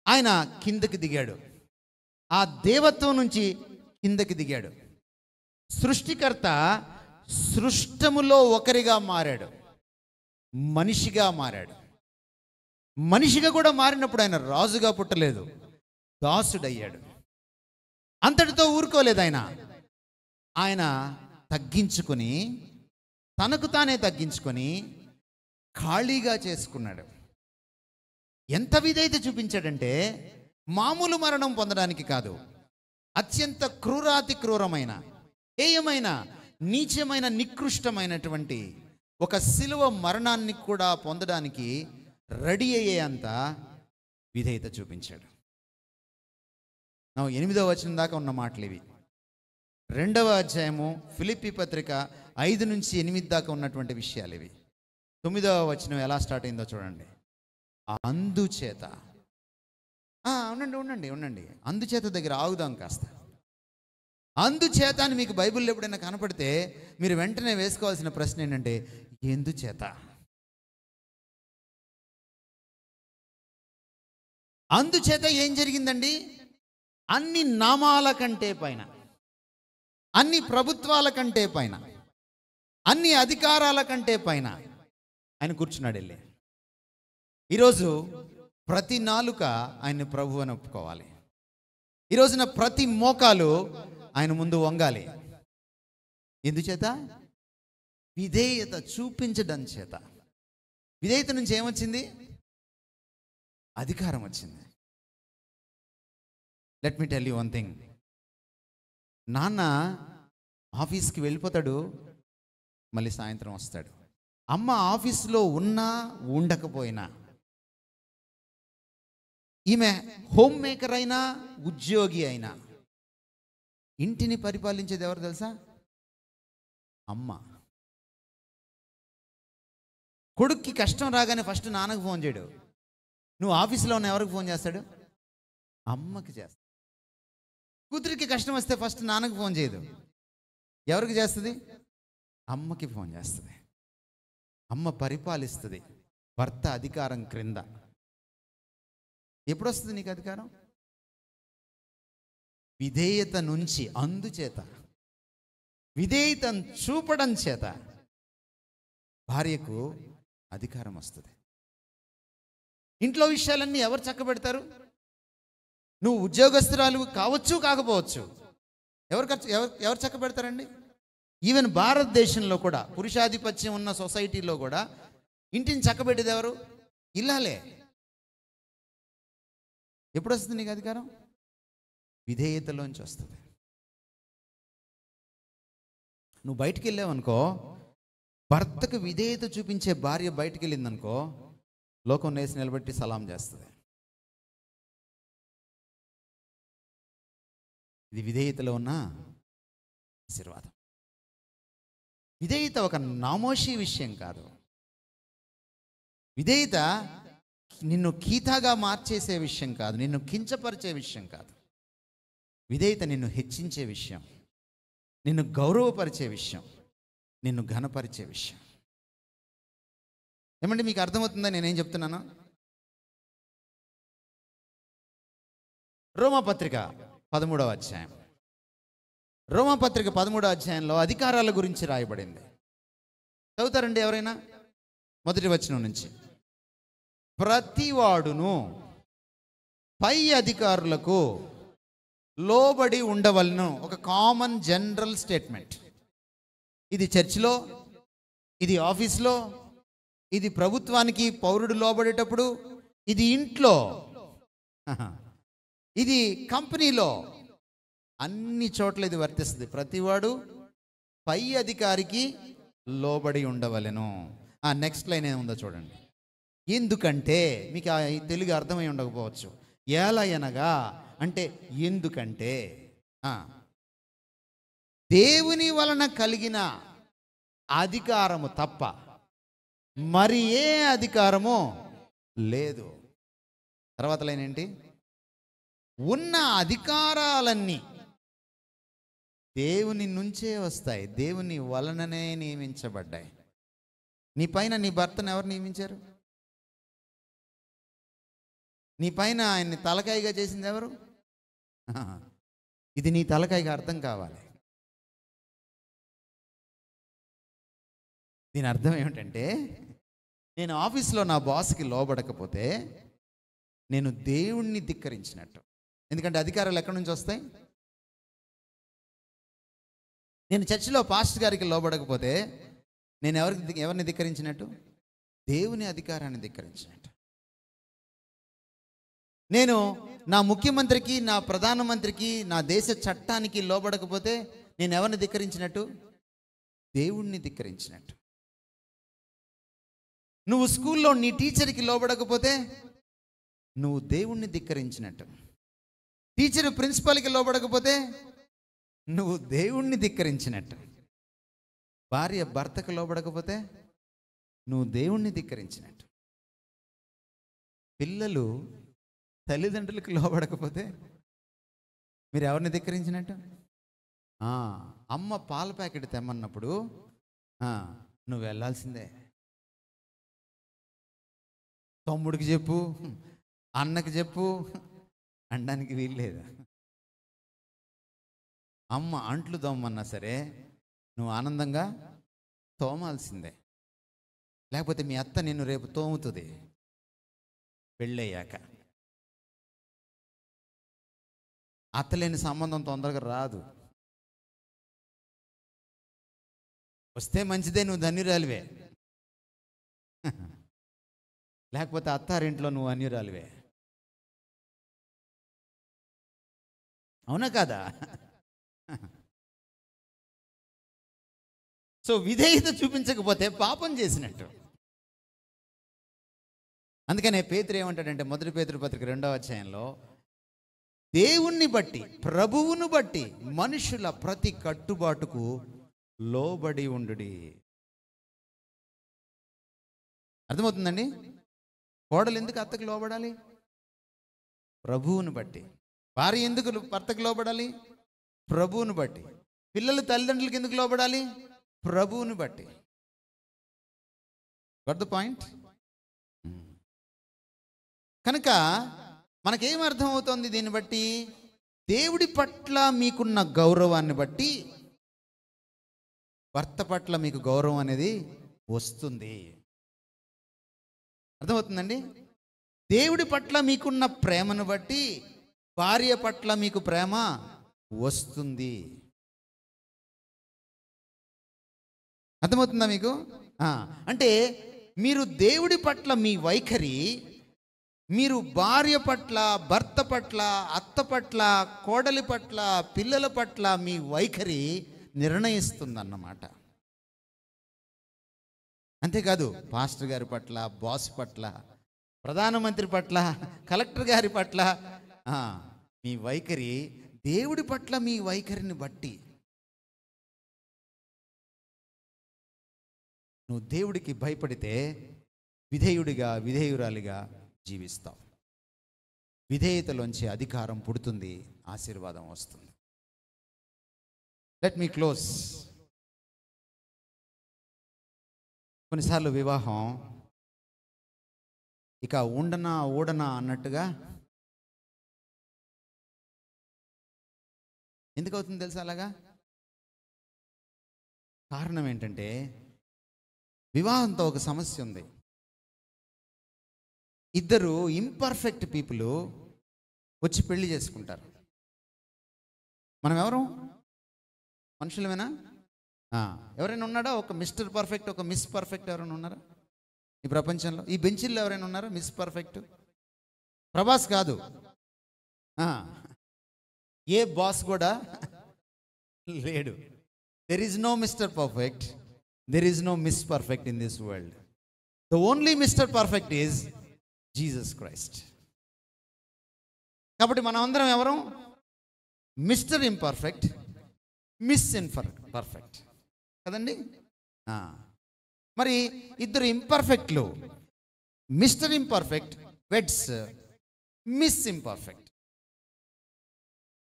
Speaker 1: ఆయన కిందకి దిగాడు, ఆ దేవత్వం నుంచి కిందకి దిగాడు. సృష్టికర్త సృష్టములో ఒకరిగా మారాడు, మనిషిగా మారాడు. మనిషిగా కూడా మారినప్పుడు ఆయన రాజుగా పుట్టలేదు, దాసుడయ్యాడు. అంతటితో ఊరుకోలేదు. ఆయన తగ్గించుకొని, తనకు తానే తగ్గించుకొని ఖాళీగా చేసుకున్నాడు. ఎంత విధేయత చూపించాడంటే, మామూలు మరణం పొందడానికి కాదు, అత్యంత క్రూరాతి క్రూరమైన, హేయమైన, నీచమైన, నికృష్టమైనటువంటి ఒక శిలువ మరణాన్ని కూడా పొందడానికి రెడీ అయ్యే అంత విధేయత చూపించాడు. 8వ వచనం దాకా ఉన్న మాటలు ఇవి. 2వ అధ్యాయము ఫిలిప్పీ పత్రిక 5 నుంచి 8 దాకా ఉన్నటువంటి విషయాలు ఇవి. 9వ వచనం ఎలా స్టార్ట్ అయిందో చూడండి. అందుచేత, ఉండండి, అందుచేత దగ్గర ఆగుదాం కాస్త. అందుచేత అని మీకు బైబిల్లో ఎప్పుడైనా కనపడితే మీరు వెంటనే వేసుకోవాల్సిన ప్రశ్న ఏంటంటే, ఎందుచేత? అందుచేత ఏం జరిగిందండి? అన్ని నామాల కంటే పైన, అన్ని ప్రభుత్వాల కంటే పైన, అన్ని అధికారాల కంటే పైన ఆయన కూర్చున్నాడు వెళ్ళి. ఈరోజు ప్రతి నాలుక ఆయన్ని ప్రభు అని ఒప్పుకోవాలి. ఈరోజున ప్రతి మోకాలు ఆయన ముందు వంగాలి. ఎందుచేత? విధేయత చూపించడం చేత. విధేయత నుంచి ఏమొచ్చింది? అధికారం వచ్చింది. Let me tell you one thing. నాన్న ఆఫీస్కి వెళ్ళిపోతాడు, మళ్ళీ సాయంత్రం వస్తాడు. అమ్మ ఆఫీస్లో ఉన్నా ఉండకపోయినా ఈమె హోమ్ మేకర్ అయినా ఉద్యోగి అయినా ఇంటిని పరిపాలించేది ఎవరు తెలుసా? అమ్మ. కొడుక్కి కష్టం రాగానే ఫస్ట్ నాన్నకు ఫోన్ చేయడు. నువ్వు ఆఫీస్లో ఉన్న ఎవరికి ఫోన్ చేస్తాడు? అమ్మకి చేస్తాడు. కూతురికి కష్టం వస్తే ఫస్ట్ నాన్నకు ఫోన్ చేయదు. ఎవరికి చేస్తుంది? అమ్మకి ఫోన్ చేస్తుంది. అమ్మ పరిపాలిస్తుంది. భర్త అధికారం క్రింద. ఎప్పుడు వస్తుంది నీకు అధికారం? విధేయత నుంచి. అందుచేత విధేయతను చూపడం చేత భార్యకు అధికారం వస్తుంది. ఇంట్లో విషయాలన్నీ ఎవరు చక్కబెడతారు? నువ్వు ఉద్యోగస్తురాలు కావచ్చు కాకపోవచ్చు, ఎవరు చక్కబెడతారండి? ఈవెన్ భారతదేశంలో కూడా పురుషాధిపత్యం ఉన్న సొసైటీలో కూడా ఇంటిని చక్కబెట్టేది ఎవరు? ఇల్లాలే. ఎప్పుడు వస్తుంది నీకు అధికారం? విధేయతలోంచి వస్తుంది. నువ్వు బయటికి వెళ్ళావనుకో, భర్తకు విధేయత చూపించే భార్య బయటికి వెళ్ళిందనుకో, లోకం నేసి నిలబెట్టి సలాం చేస్తుంది. ఇది విధేయతలో ఉన్న ఆశీర్వాదం. విధేయత ఒక నామోషి విషయం కాదు. విధేయత నిన్ను కీతాగా మార్చేసే విషయం కాదు, నిన్ను కించపరిచే విషయం కాదు. విధేయత నిన్ను హెచ్చించే విషయం, నిన్ను గౌరవపరిచే విషయం, నిన్ను ఘనపరిచే విషయం. ఏమంటే మీకు అర్థమవుతుందా నేనేం చెప్తున్నాను? రోమాపత్రిక 13వ అధ్యాయం. రోమాపత్రిక 13వ అధ్యాయంలో అధికారాల గురించి రాయబడింది. చదువుతారండి ఎవరైనా? మొదటి వచనం నుంచి. ప్రతివాడును పై అధికారులకు లోబడి ఉండవలను. ఒక కామన్ జనరల్ స్టేట్మెంట్. ఇది చర్చిలో, ఇది ఆఫీస్లో, ఇది ప్రభుత్వానికి పౌరుడు లోబడేటప్పుడు, ఇది ఇంట్లో, ఇది కంపెనీలో, అన్ని చోట్ల ఇది వర్తిస్తుంది. ప్రతివాడు పై అధికారికి లోబడి ఉండవలెను. నెక్స్ట్ లైన్ ఏముందో చూడండి. ఎందుకంటే, మీకు తెలుగు అర్థమై ఉండకపోవచ్చు. ఎలయనగా అంటే ఎందుకంటే దేవుని వలన కలిగిన అధికారము తప్ప మరి ఏ అధికారము లేదు. తర్వాత లైన్ ఏంటి? ఉన్న అధికారాలన్నీ దేవుని నుంచే వస్తాయి, దేవుని వలననే నియమించబడ్డాయి. నీ పైన నీ భర్తను ఎవరు నియమించారు? నీ పైన ఆయన్ని తలకాయిగా చేసింది ఎవరు? ఇది నీ తలకాయిగా అర్థం కావాలి. దీని అర్థం ఏమిటంటే, నేను ఆఫీస్లో నా బాస్కి లోబడకపోతే నేను దేవుణ్ణి ధిక్కరించినట్టు. ఎందుకంటే అధికారాలు ఎక్కడి నుంచి వస్తాయి? నేను చర్చిలో పాస్టర్ గారికి లోబడకపోతే నేను ఎవరిని ధిక్కరించినట్టు? దేవుని అధికారాన్ని ధిక్కరించినట్టు. నేను నా ముఖ్యమంత్రికి, నా ప్రధానమంత్రికి, నా దేశ చట్టానికి లోబడకపోతే నేను ఎవరిని ధిక్కరించినట్టు? దేవుణ్ణి ధిక్కరించినట్టు. నువ్వు స్కూల్లో నీ టీచర్కి లోబడకపోతే నువ్వు దేవుణ్ణి ధిక్కరించినట్టు. టీచర్ ప్రిన్సిపల్కి లోబడకపోతే నువ్వు దేవుణ్ణి ధిక్కరించినట్టు. భార్య భర్తకు లోబడకపోతే నువ్వు దేవుణ్ణి ధిక్కరించినట్టు. పిల్లలు తల్లిదండ్రులకు లోబడకపోతే మీరు ఎవరిని ధిక్కరించినట్టు? అమ్మ పాల ప్యాకెట్ తెమ్మన్నప్పుడు నువ్వు వెళ్ళాల్సిందే. తమ్ముడికి చెప్పు, అన్నకి చెప్పు అనడానికి వీల్లేదు. అమ్మ అంట్లు తోమన్నా సరే నువ్వు ఆనందంగా తోమాల్సిందే. లేకపోతే మీ అత్త నిన్ను రేపు తోముతుంది పెళ్ళయ్యాక. అత్తలేని సంబంధం తొందరగా రాదు. వస్తే మంచిదే, నువ్వు ధన్యురాలివే. లేకపోతే అత్తారింట్లో నువ్వు అన్యురాలివే. అవునా కాదా? సో విధేయత చూపించకపోతే పాపం చేసినట్టు. అందుకనే పేతురు ఏమంటాడంటే, మొదటి పేతురు పత్రిక 2వ అధ్యాయంలో, దేవుణ్ణి బట్టి, ప్రభువును బట్టి మనుషుల ప్రతి కట్టుబాటుకు లోబడి ఉండుడి. అర్థమవుతుందండి? కోడలు ఎందుకు అత్తకు లోబడాలి? ప్రభువును బట్టి. భార్య ఎందుకు భర్తకు లోబడాలి? ప్రభువును బట్టి. పిల్లలు తల్లిదండ్రులకు ఎందుకు లోబడాలి? ప్రభువును బట్టి. Got the point? కనుక మనకేం అర్థం అవుతుంది దీన్ని బట్టి? దేవుడి పట్ల మీకున్న గౌరవాన్ని బట్టి భర్త పట్ల మీకు గౌరవం అనేది వస్తుంది. అర్థమవుతుందండి? దేవుడి పట్ల మీకున్న ప్రేమను బట్టి భార్య పట్ల మీకు ప్రేమ వస్తుంది. అర్థమవుతుందా మీకు? అంటే మీరు దేవుడి పట్ల మీ వైఖరి, మీరు భార్య పట్ల, భర్త పట్ల, అత్త పట్ల, కోడలి పట్ల, పిల్లల పట్ల మీ వైఖరి నిర్ణయిస్తుందన్నమాట. అంతేకాదు పాస్టర్ గారి పట్ల, బాస్ పట్ల, ప్రధానమంత్రి పట్ల, కలెక్టర్ గారి పట్ల మీ వైఖరి దేవుడి పట్ల మీ వైఖరిని బట్టి నువ్వు దేవుడికి భయపడితే విధేయుడిగా, విధేయురాలిగా జీవిస్తావు. విధేయతలోంచి అధికారం పుడుతుంది, ఆశీర్వాదం వస్తుంది. Let me close. కొన్నిసార్లు వివాహం ఇక ఉండనా ఓడనా అన్నట్టుగా ఎందుకు అవుతుంది తెలుసా? అలాగా కారణం ఏంటంటే వివాహంతో ఒక సమస్య ఉంది. ఇద్దరు ఇంపర్ఫెక్ట్ పీపుల్ వచ్చి పెళ్లి చేసుకుంటారు. మనం ఎవరు? మనుషులమేనా? ఎవరైనా ఉన్నాడా ఒక మిస్టర్ పర్ఫెక్ట్, ఒక మిస్ పర్ఫెక్ట్ ఎవరైనా ఉన్నారా ఈ ప్రపంచంలో? ఈ బెంచీల్లో ఎవరైనా ఉన్నారా మిస్ పర్ఫెక్ట్? ప్రభాస్ కాదు, ఏ బాస్ కూడా లేడు. There is no mister perfect, there is no miss perfect in this world. The only mister perfect is Jesus Christ. కాబట్టి మనం అందరం ఎవరు? మిస్టర్ ఇంపర్ఫెక్ట్, మిస్ పర్ఫెక్ట్ కదండి. మరి ఇద్దరు ఇంపర్ఫెక్ట్లు, mister imperfect weds miss imperfect.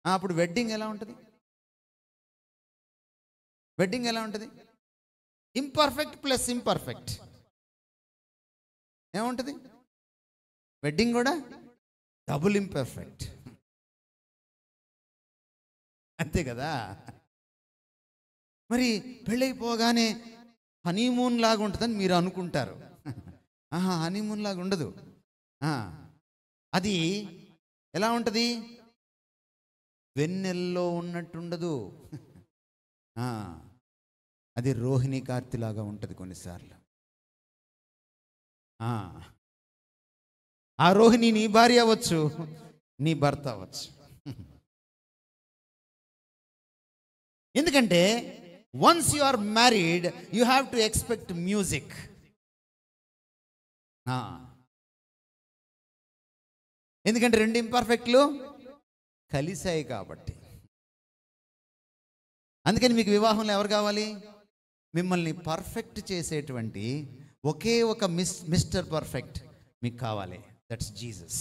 Speaker 1: అప్పుడు వెడ్డింగ్ ఎలా ఉంటుంది? వెడ్డింగ్ ఎలా ఉంటుంది? ఇంపర్ఫెక్ట్ ప్లస్ ఇంపర్ఫెక్ట్ ఏముంటుంది? వెడ్డింగ్ కూడా డబుల్ ఇంపర్ఫెక్ట్. అంతే కదా. మరి పెళ్ళైపోగానే హనీమూన్ లాగా ఉంటుందని మీరు అనుకుంటారు. హనీమూన్ లాగా ఉండదు. అది ఎలా ఉంటుంది? వెన్నెల్లో ఉన్నట్టుండదు. అది రోహిణి కార్తిలాగా ఉంటుంది కొన్నిసార్లు. ఆ రోహిణి నీ భార్య అవ్వచ్చు, నీ భర్త అవ్వచ్చు. ఎందుకంటే once you are married you have to expect music. ఎందుకంటే రెండు ఇంపర్ఫెక్ట్లు కలిసాయి కాబట్టి. అందుకని మీకు వివాహంలో ఎవరు కావాలి? మిమ్మల్ని పర్ఫెక్ట్ చేసేటువంటి ఒకే ఒక మిస్టర్ పర్ఫెక్ట్ మీకు కావాలి. That's Jesus.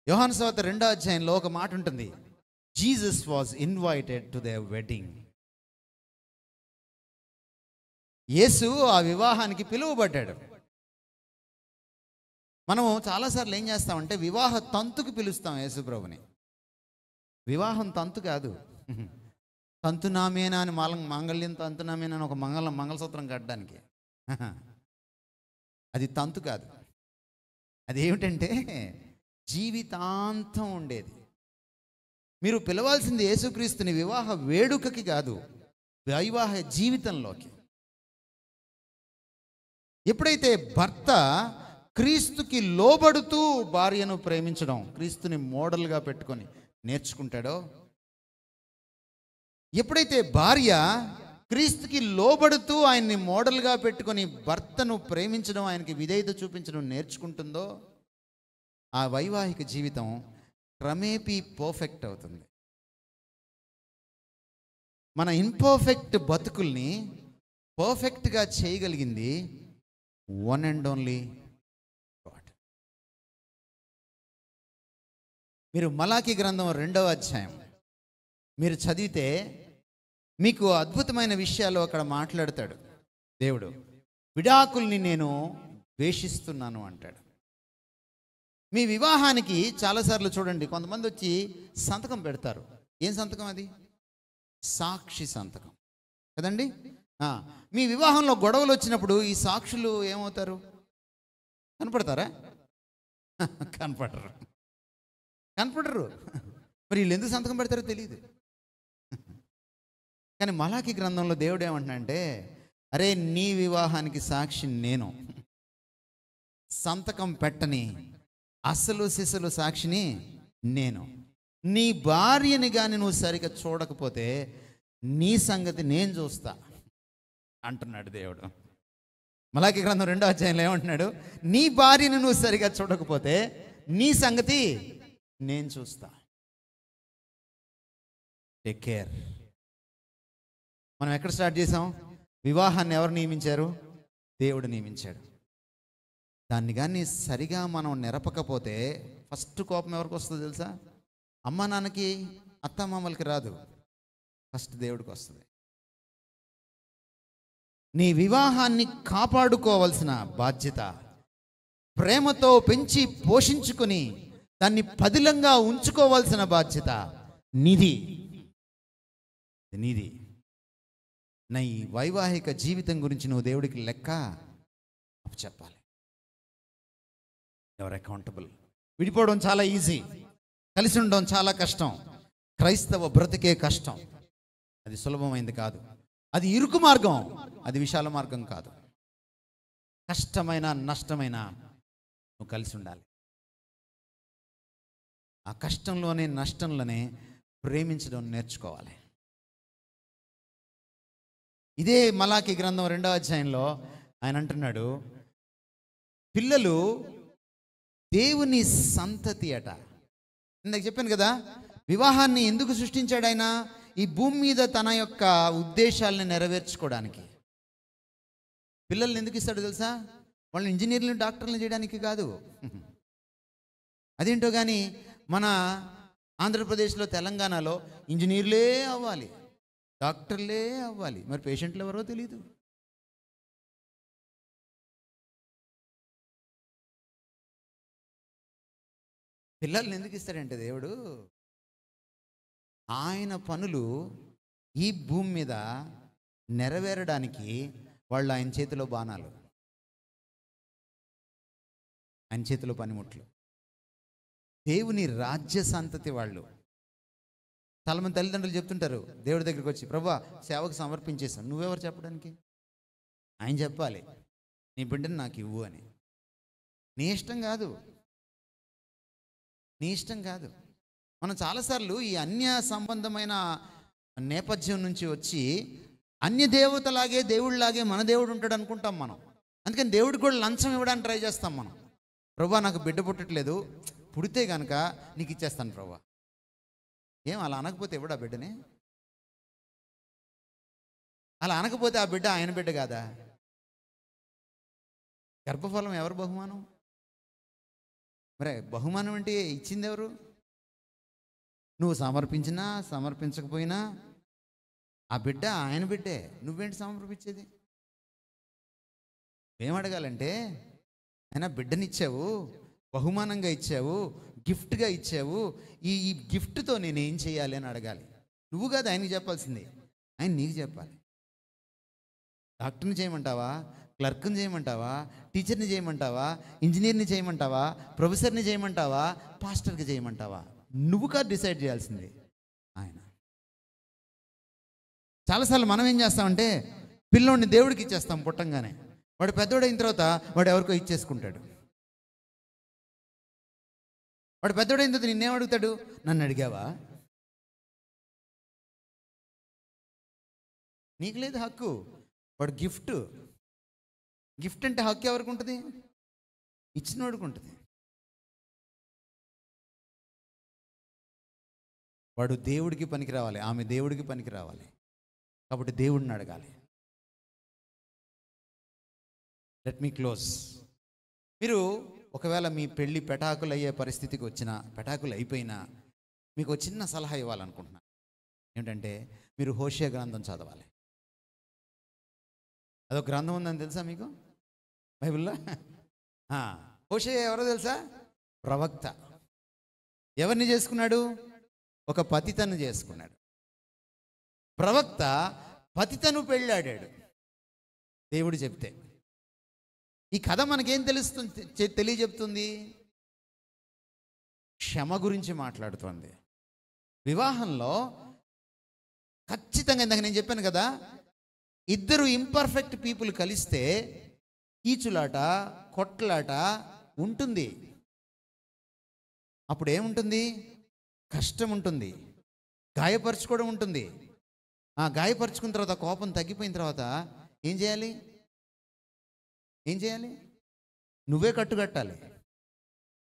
Speaker 1: యోహాను సువార్త 2వ అధ్యాయంలో ఒక మాట ఉంటుంది, Jesus was invited to their wedding. యేసు ఆ వివాహానికి పిలువబడ్డాడు. మనము చాలాసార్లు ఏం చేస్తామంటే వివాహ తంతుకు పిలుస్తాం యేసు ప్రభుని. వివాహం తంతు కాదు. తంతునామేనా అని మాంగళ్యం తంతునామేనా అని ఒక మంగళసూత్రం కట్టడానికి, అది తంతు కాదు. అది ఏమిటంటే జీవితాంతం ఉండేది. మీరు పిలవాల్సింది యేసుక్రీస్తుని వివాహ వేడుకకి కాదు, వివాహ జీవితంలోకి. ఎప్పుడైతే భర్త క్రీస్తుకి లోబడుతూ భార్యను ప్రేమించడం, క్రీస్తుని మోడల్గా పెట్టుకొని నేర్చుకుంటాడో, ఎప్పుడైతే భార్య క్రీస్తుకి లోబడుతూ ఆయన్ని మోడల్గా పెట్టుకొని భర్తను ప్రేమించడం, ఆయనకి విధేయత చూపించడం నేర్చుకుంటుందో ఆ వైవాహిక జీవితం క్రమేపీ పర్ఫెక్ట్ అవుతుంది. మన ఇంపర్ఫెక్ట్ బతుకుల్ని పర్ఫెక్ట్గా చేయగలిగింది వన్ అండ్ ఓన్లీ గాడ్. మీరు మలాకి గ్రంథం 2వ అధ్యాయం మీరు చదివితే మీకు అద్భుతమైన విషయాలు అక్కడ మాట్లాడతాడు దేవుడు. విడాకుల్ని నేను ద్వేషిస్తున్నాను అంటాడు. మీ వివాహానికి చాలాసార్లు చూడండి, కొంతమంది వచ్చి సంతకం పెడతారు. ఏం సంతకం అది? సాక్షి సంతకం కదండి. మీ వివాహంలో గొడవలు వచ్చినప్పుడు ఈ సాక్షులు ఏమవుతారు? కనపడతారా? కనపడరు. మరి వీళ్ళు ఎందుకు సంతకం పెడతారో తెలియదు. కానీ మలాకి గ్రంథంలో దేవుడు ఏమంటున్నాడంటే, అరే నీ వివాహానికి సాక్షి నేను, సంతకం పెట్టని అసలు సిసలు సాక్షిని నేను. నీ భార్యని కానీ నువ్వు సరిగ్గా చూడకపోతే నీ సంగతి నేను చూస్తా అంటున్నాడు దేవుడు. మలాకి గ్రంథం 2వ అధ్యాయంలో ఏమంటున్నాడు? నీ భార్యని నువ్వు సరిగా చూడకపోతే నీ సంగతి నేను చూస్తా. Take care. మనం ఎక్కడ స్టార్ట్ చేసాం? వివాహాన్ని ఎవరు నియమించారు? దేవుడు నియమించాడు. దాన్ని కానీ సరిగా మనం నెరపకపోతే ఫస్ట్ కోపం ఎవరికి వస్తుందో తెలుసా? అమ్మ నాన్నకి, అత్తమామలకి రాదు, ఫస్ట్ దేవుడికి వస్తుంది. నీ వివాహాన్ని కాపాడుకోవాల్సిన బాధ్యత, ప్రేమతో పెంచి పోషించుకుని దాన్ని పదిలంగా ఉంచుకోవాల్సిన బాధ్యత నీది. నా ఈ వైవాహిక జీవితం గురించి నువ్వు దేవుడికి లెక్క చెప్పాలి. ఎవరు అకౌంటబుల్? విడిపోవడం చాలా ఈజీ, కలిసి ఉండడం చాలా కష్టం. క్రైస్తవ బ్రతికే కష్టం. అది సులభమైంది కాదు, అది ఇరుకు మార్గం, అది విశాల మార్గం కాదు. కష్టమైన నష్టమైన నువ్వు కలిసి ఉండాలి. ఆ కష్టంలోనే నష్టంలోనే ప్రేమించడం నేర్చుకోవాలి. ఇదే మలాకి గ్రంథం 2వ అధ్యాయంలో ఆయన అంటున్నాడు, పిల్లలు దేవుని సంతతి అట. ఇందాక చెప్పాను కదా, వివాహాన్ని ఎందుకు సృష్టించాడు ఆయన? ఈ భూమి మీద తన యొక్క ఉద్దేశాలను నెరవేర్చుకోవడానికి. పిల్లల్ని ఎందుకు ఇస్తాడు తెలుసా? వాళ్ళని ఇంజనీర్లను, డాక్టర్లను చేయడానికి కాదు. అదేంటో కానీ మన ఆంధ్రప్రదేశ్లో, తెలంగాణలో ఇంజనీర్లే అవ్వాలి, డాక్టర్లే అవ్వాలి, మరి పేషెంట్లు ఎవరో తెలియదు. పిల్లల్ని ఎందుకు ఇస్తాడంటే దేవుడు, ఆయన పనులు ఈ భూమి మీద నెరవేరడానికి వాళ్ళు ఆయన చేతిలో బాణాలు, ఆయన చేతిలో పనిముట్లు. దేవుని రాజ్య సంతతి వాళ్ళు. చాలామంది తల్లిదండ్రులు చెప్తుంటారు దేవుడి దగ్గరికి వచ్చి, ప్రభువా సేవకు సమర్పించేశాను. నువ్వెవరు చెప్పడానికి? ఆయన చెప్పాలి, నీ బిడ్డను నాకు ఇవ్వు అని. నీ ఇష్టం కాదు, నీ ఇష్టం కాదు. మనం చాలాసార్లు ఈ అన్య సంబంధమైన నేపథ్యం నుంచి వచ్చి అన్య దేవతలాగే దేవుడిలాగే మన దేవుడు ఉంటాడు అనుకుంటాం మనం. అందుకని దేవుడికి కూడా లంచం ఇవ్వడానికి ట్రై చేస్తాం మనం. ప్రభువా నాకు బిడ్డ పుట్టట్లేదు, పుడితే కనుక నీకు ఇచ్చేస్తాను ప్రభువా. ఏం అలా అనకపోతే ఎవడు ఆ బిడ్డని? అలా అనకపోతే ఆ బిడ్డ ఆయన బిడ్డ కాదా? గర్భఫలం ఎవరు బహుమానం? మరి బహుమానం అంటే ఇచ్చింది ఎవరు? నువ్వు సమర్పించినా సమర్పించకపోయినా ఆ బిడ్డ ఆయన బిడ్డే. నువ్వేంటి సమర్పించేది? ఏమడగాలంటే, ఆయన బిడ్డనిచ్చావు, బహుమానంగా ఇచ్చావు, గిఫ్ట్గా ఇచ్చావు, ఈ గిఫ్ట్తో నేను ఏం చేయాలి అని అడగాలి. నువ్వు కాదు ఆయనకి చెప్పాల్సింది, ఆయన నీకు చెప్పాలి. డాక్టర్ని చేయమంటావా, క్లర్క్ని చేయమంటావా, టీచర్ని చేయమంటావా, ఇంజనీర్ని చేయమంటావా, ప్రొఫెసర్ని చేయమంటావా, పాస్టర్కి చేయమంటావా? నువ్వు కాదు డిసైడ్ చేయాల్సింది, ఆయన. చాలాసార్లు మనం ఏం చేస్తామంటే పిల్లోడిని దేవుడికి ఇచ్చేస్తాం పుట్టంగానే. వాడు పెద్దోడు అయిన తర్వాత వాడు ఎవరికో ఇచ్చేసుకుంటాడు. వాడు పెద్దోడు అయిన తర్వాత నిన్నేం అడుగుతాడు? నన్ను అడిగావా? నీకు లేదు హక్కు. వాడు గిఫ్ట్. గిఫ్ట్ అంటే హక్కు ఎవరికి ఉంటుంది? ఇచ్చినోడికి ఉంటుంది. వాడు దేవుడికి పనికి రావాలి, ఆమె దేవుడికి పనికి రావాలి. కాబట్టి దేవుడిని అడగాలి. Let me close. మీరు ఒకవేళ మీ పెళ్ళి పెటాకులు అయ్యే పరిస్థితికి వచ్చినా, పెటాకులు అయిపోయినా, మీకు ఒక చిన్న సలహా ఇవ్వాలనుకుంటున్నాను. ఏంటంటే మీరు హోషేయ గ్రంథం చదవాలి. అదొక గ్రంథం ఉందని తెలుసా మీకు బైబిల్లో? హోషేయ ఎవరో తెలుసా? ప్రవక్త. ఎవరిని చేసుకున్నాడు? ఒక పతితను చేసుకున్నాడు. ప్రవక్త పతితను పెళ్ళాడాడు దేవుడు చెప్తే. ఈ కథ మనకేం తెలుస్తుంది, తెలియజెప్తుంది? క్షమ గురించి మాట్లాడుతోంది. వివాహంలో ఖచ్చితంగా, ఇందాక నేను చెప్పాను కదా, ఇద్దరు ఇంపర్ఫెక్ట్ పీపుల్ కలిస్తే కీచులాట, కొట్లాట ఉంటుంది. అప్పుడు ఏముంటుంది? కష్టం ఉంటుంది, గాయపరచుకోవడం ఉంటుంది. గాయపరుచుకున్న తర్వాత, కోపం తగ్గిపోయిన తర్వాత ఏం చేయాలి? ఏం చేయాలి? నువ్వే కట్టుకట్టాలి.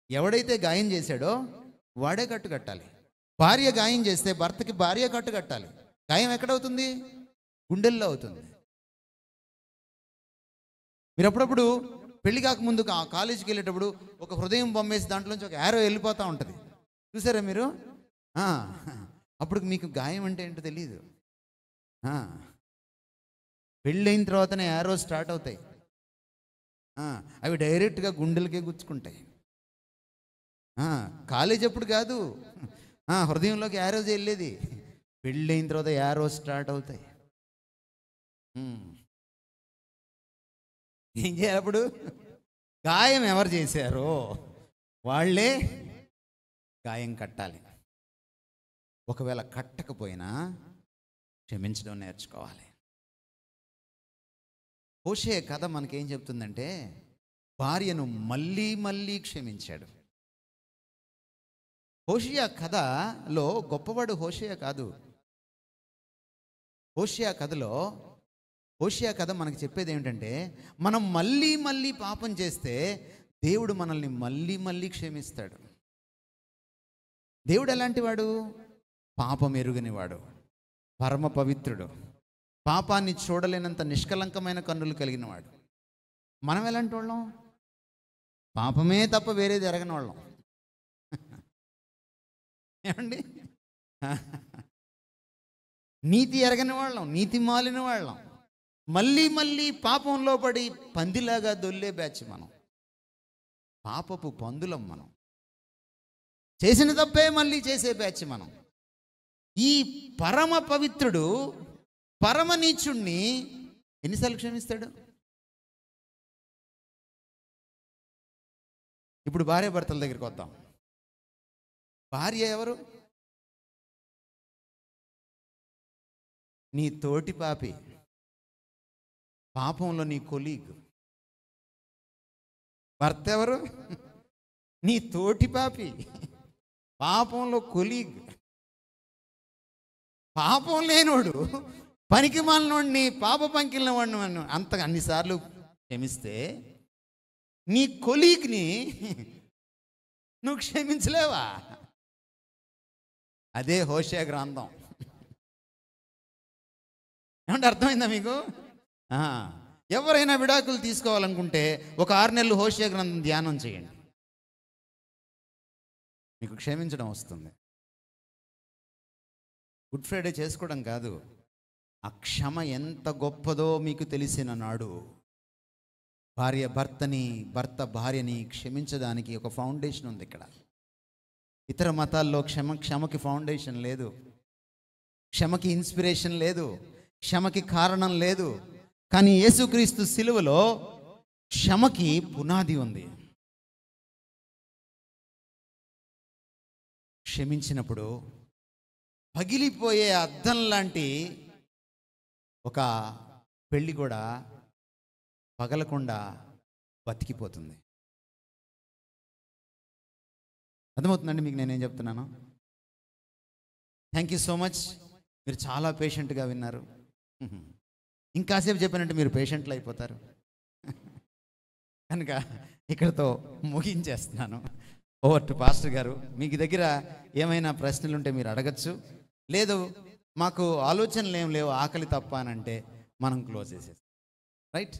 Speaker 1: ఎవడైతే గాయం చేశాడో వాడే కట్టుకట్టాలి. భార్య గాయం చేస్తే భర్తకి భార్య కట్టుకట్టాలి. గాయం ఎక్కడవుతుంది? గుండెల్లో అవుతుంది. మీరు అప్పుడప్పుడు పెళ్లి కాకముందు కాలేజీకి వెళ్ళేటప్పుడు ఒక హృదయం బొమ్మేసి దాంట్లోంచి ఒక యారో వెళ్ళిపోతూ ఉంటుంది, చూసారా మీరు? అప్పుడు మీకు గాయం అంటే ఏంటో తెలియదు. పెళ్ళైన తర్వాతనే యారో స్టార్ట్ అవుతాయి. అవి డైరెక్ట్గా గుండెలకే గుచ్చుకుంటాయి. కాలేజ్ అప్పుడు కాదు హృదయంలోకి యారోస్ వెళ్ళేది, పెళ్ళైన తర్వాత యారో స్టార్ట్ అవుతాయి. ఏం చేయాలి అప్పుడు? గాయం ఎవరు చేశారో వాళ్ళే గాయం కట్టాలి. ఒకవేళ కట్టకపోయినా క్షమించడం నేర్చుకోవాలి. హోషేయ కథ మనకేం చెప్తుందంటే, భార్యను మళ్ళీ మళ్ళీ క్షమించాడు. హోషేయ కథలో గొప్పవాడు హోషేయ కాదు. హోషేయ కథ మనకు చెప్పేది ఏమిటంటే, మనం మళ్ళీ మళ్ళీ పాపం చేస్తే దేవుడు మనల్ని మళ్ళీ మళ్ళీ క్షమిస్తాడు. దేవుడు ఎలాంటి వాడు? పాపం ఎరుగనివాడు, పరమ పవిత్రుడు, పాపాన్ని చూడలేనంత నిష్కలంకమైన కన్నులు కలిగిన వాడు. మనం ఎలాంటి వాళ్ళం? పాపమే తప్ప వేరేది ఎరగని వాళ్ళం. ఏమండి? నీతి ఎరగని వాళ్ళం, నీతి మాలిన వాళ్ళం, మళ్ళీ మళ్ళీ పాపంలో పడి పందిలాగా దొల్లే బ్యాచ్ మనం. పాపపు పందులం మనం. చేసిన తప్పే మళ్ళీ చేసే బ్యాచ్ మనం. ఈ పరమ పవిత్రుడు పరమ నీచుణ్ణి ఎన్నిసార్లు క్షమిస్తాడు? ఇప్పుడు భార్య భర్తల దగ్గరికి వద్దాం. భార్య ఎవరు? నీ తోటి పాపి, పాపంలో నీ కొలీగ్. భర్త ఎవరు? నీ తోటి పాపి, పాపంలో కొలీగ్. పాపం లేనోడు, పనికి మాలినోడిని, పాప పంకిలిన వాడిని అన్నిసార్లు క్షమిస్తే నీ కొలీగ్ని నువ్వు క్షమించలేవా? అదే హోషేయ గ్రంథం. ఏమంటే అర్థమైందా మీకు? ఎవరైనా విడాకులు తీసుకోవాలనుకుంటే ఒక 6 నెలలు హోషేయ గ్రంథం ధ్యానం చేయండి, మీకు క్షమించడం వస్తుంది. గుడ్ ఫ్రైడే చేసుకోవడం కాదు, ఆ క్షమ ఎంత గొప్పదో మీకు తెలిసిన నాడు భర్త భార్యని క్షమించడానికి ఒక ఫౌండేషన్ ఉంది ఇక్కడ. ఇతర మతాల్లో క్షమకి ఫౌండేషన్ లేదు, క్షమకి ఇన్స్పిరేషన్ లేదు, క్షమకి కారణం లేదు. కానీ యేసుక్రీస్తు సిలువలో క్షమకి పునాది ఉంది. క్షమించినప్పుడు పగిలిపోయే అద్దం లాంటి ఒక పెళ్ళి కూడా పగలకుండా బతికిపోతుంది. అర్థమవుతుందండి మీకు నేనేం చెప్తున్నాను? Thank you so much. మీరు చాలా పేషెంట్గా విన్నారు. ఇంకాసేపు చెప్పినట్టు మీరు పేషెంట్లు అయిపోతారు. కనుక ఇక్కడతో ముగించేస్తున్నాను. ఓవర్ టు పాస్టర్ గారు. మీకు దగ్గర ఏమైనా ప్రశ్నలు ఉంటే మీరు అడగచ్చు, లేదు మాకు ఆలోచనలు ఏం లేవు ఆకలి తప్ప అని అంటే మనం క్లోజ్ చేసేస్తాం. రైట్.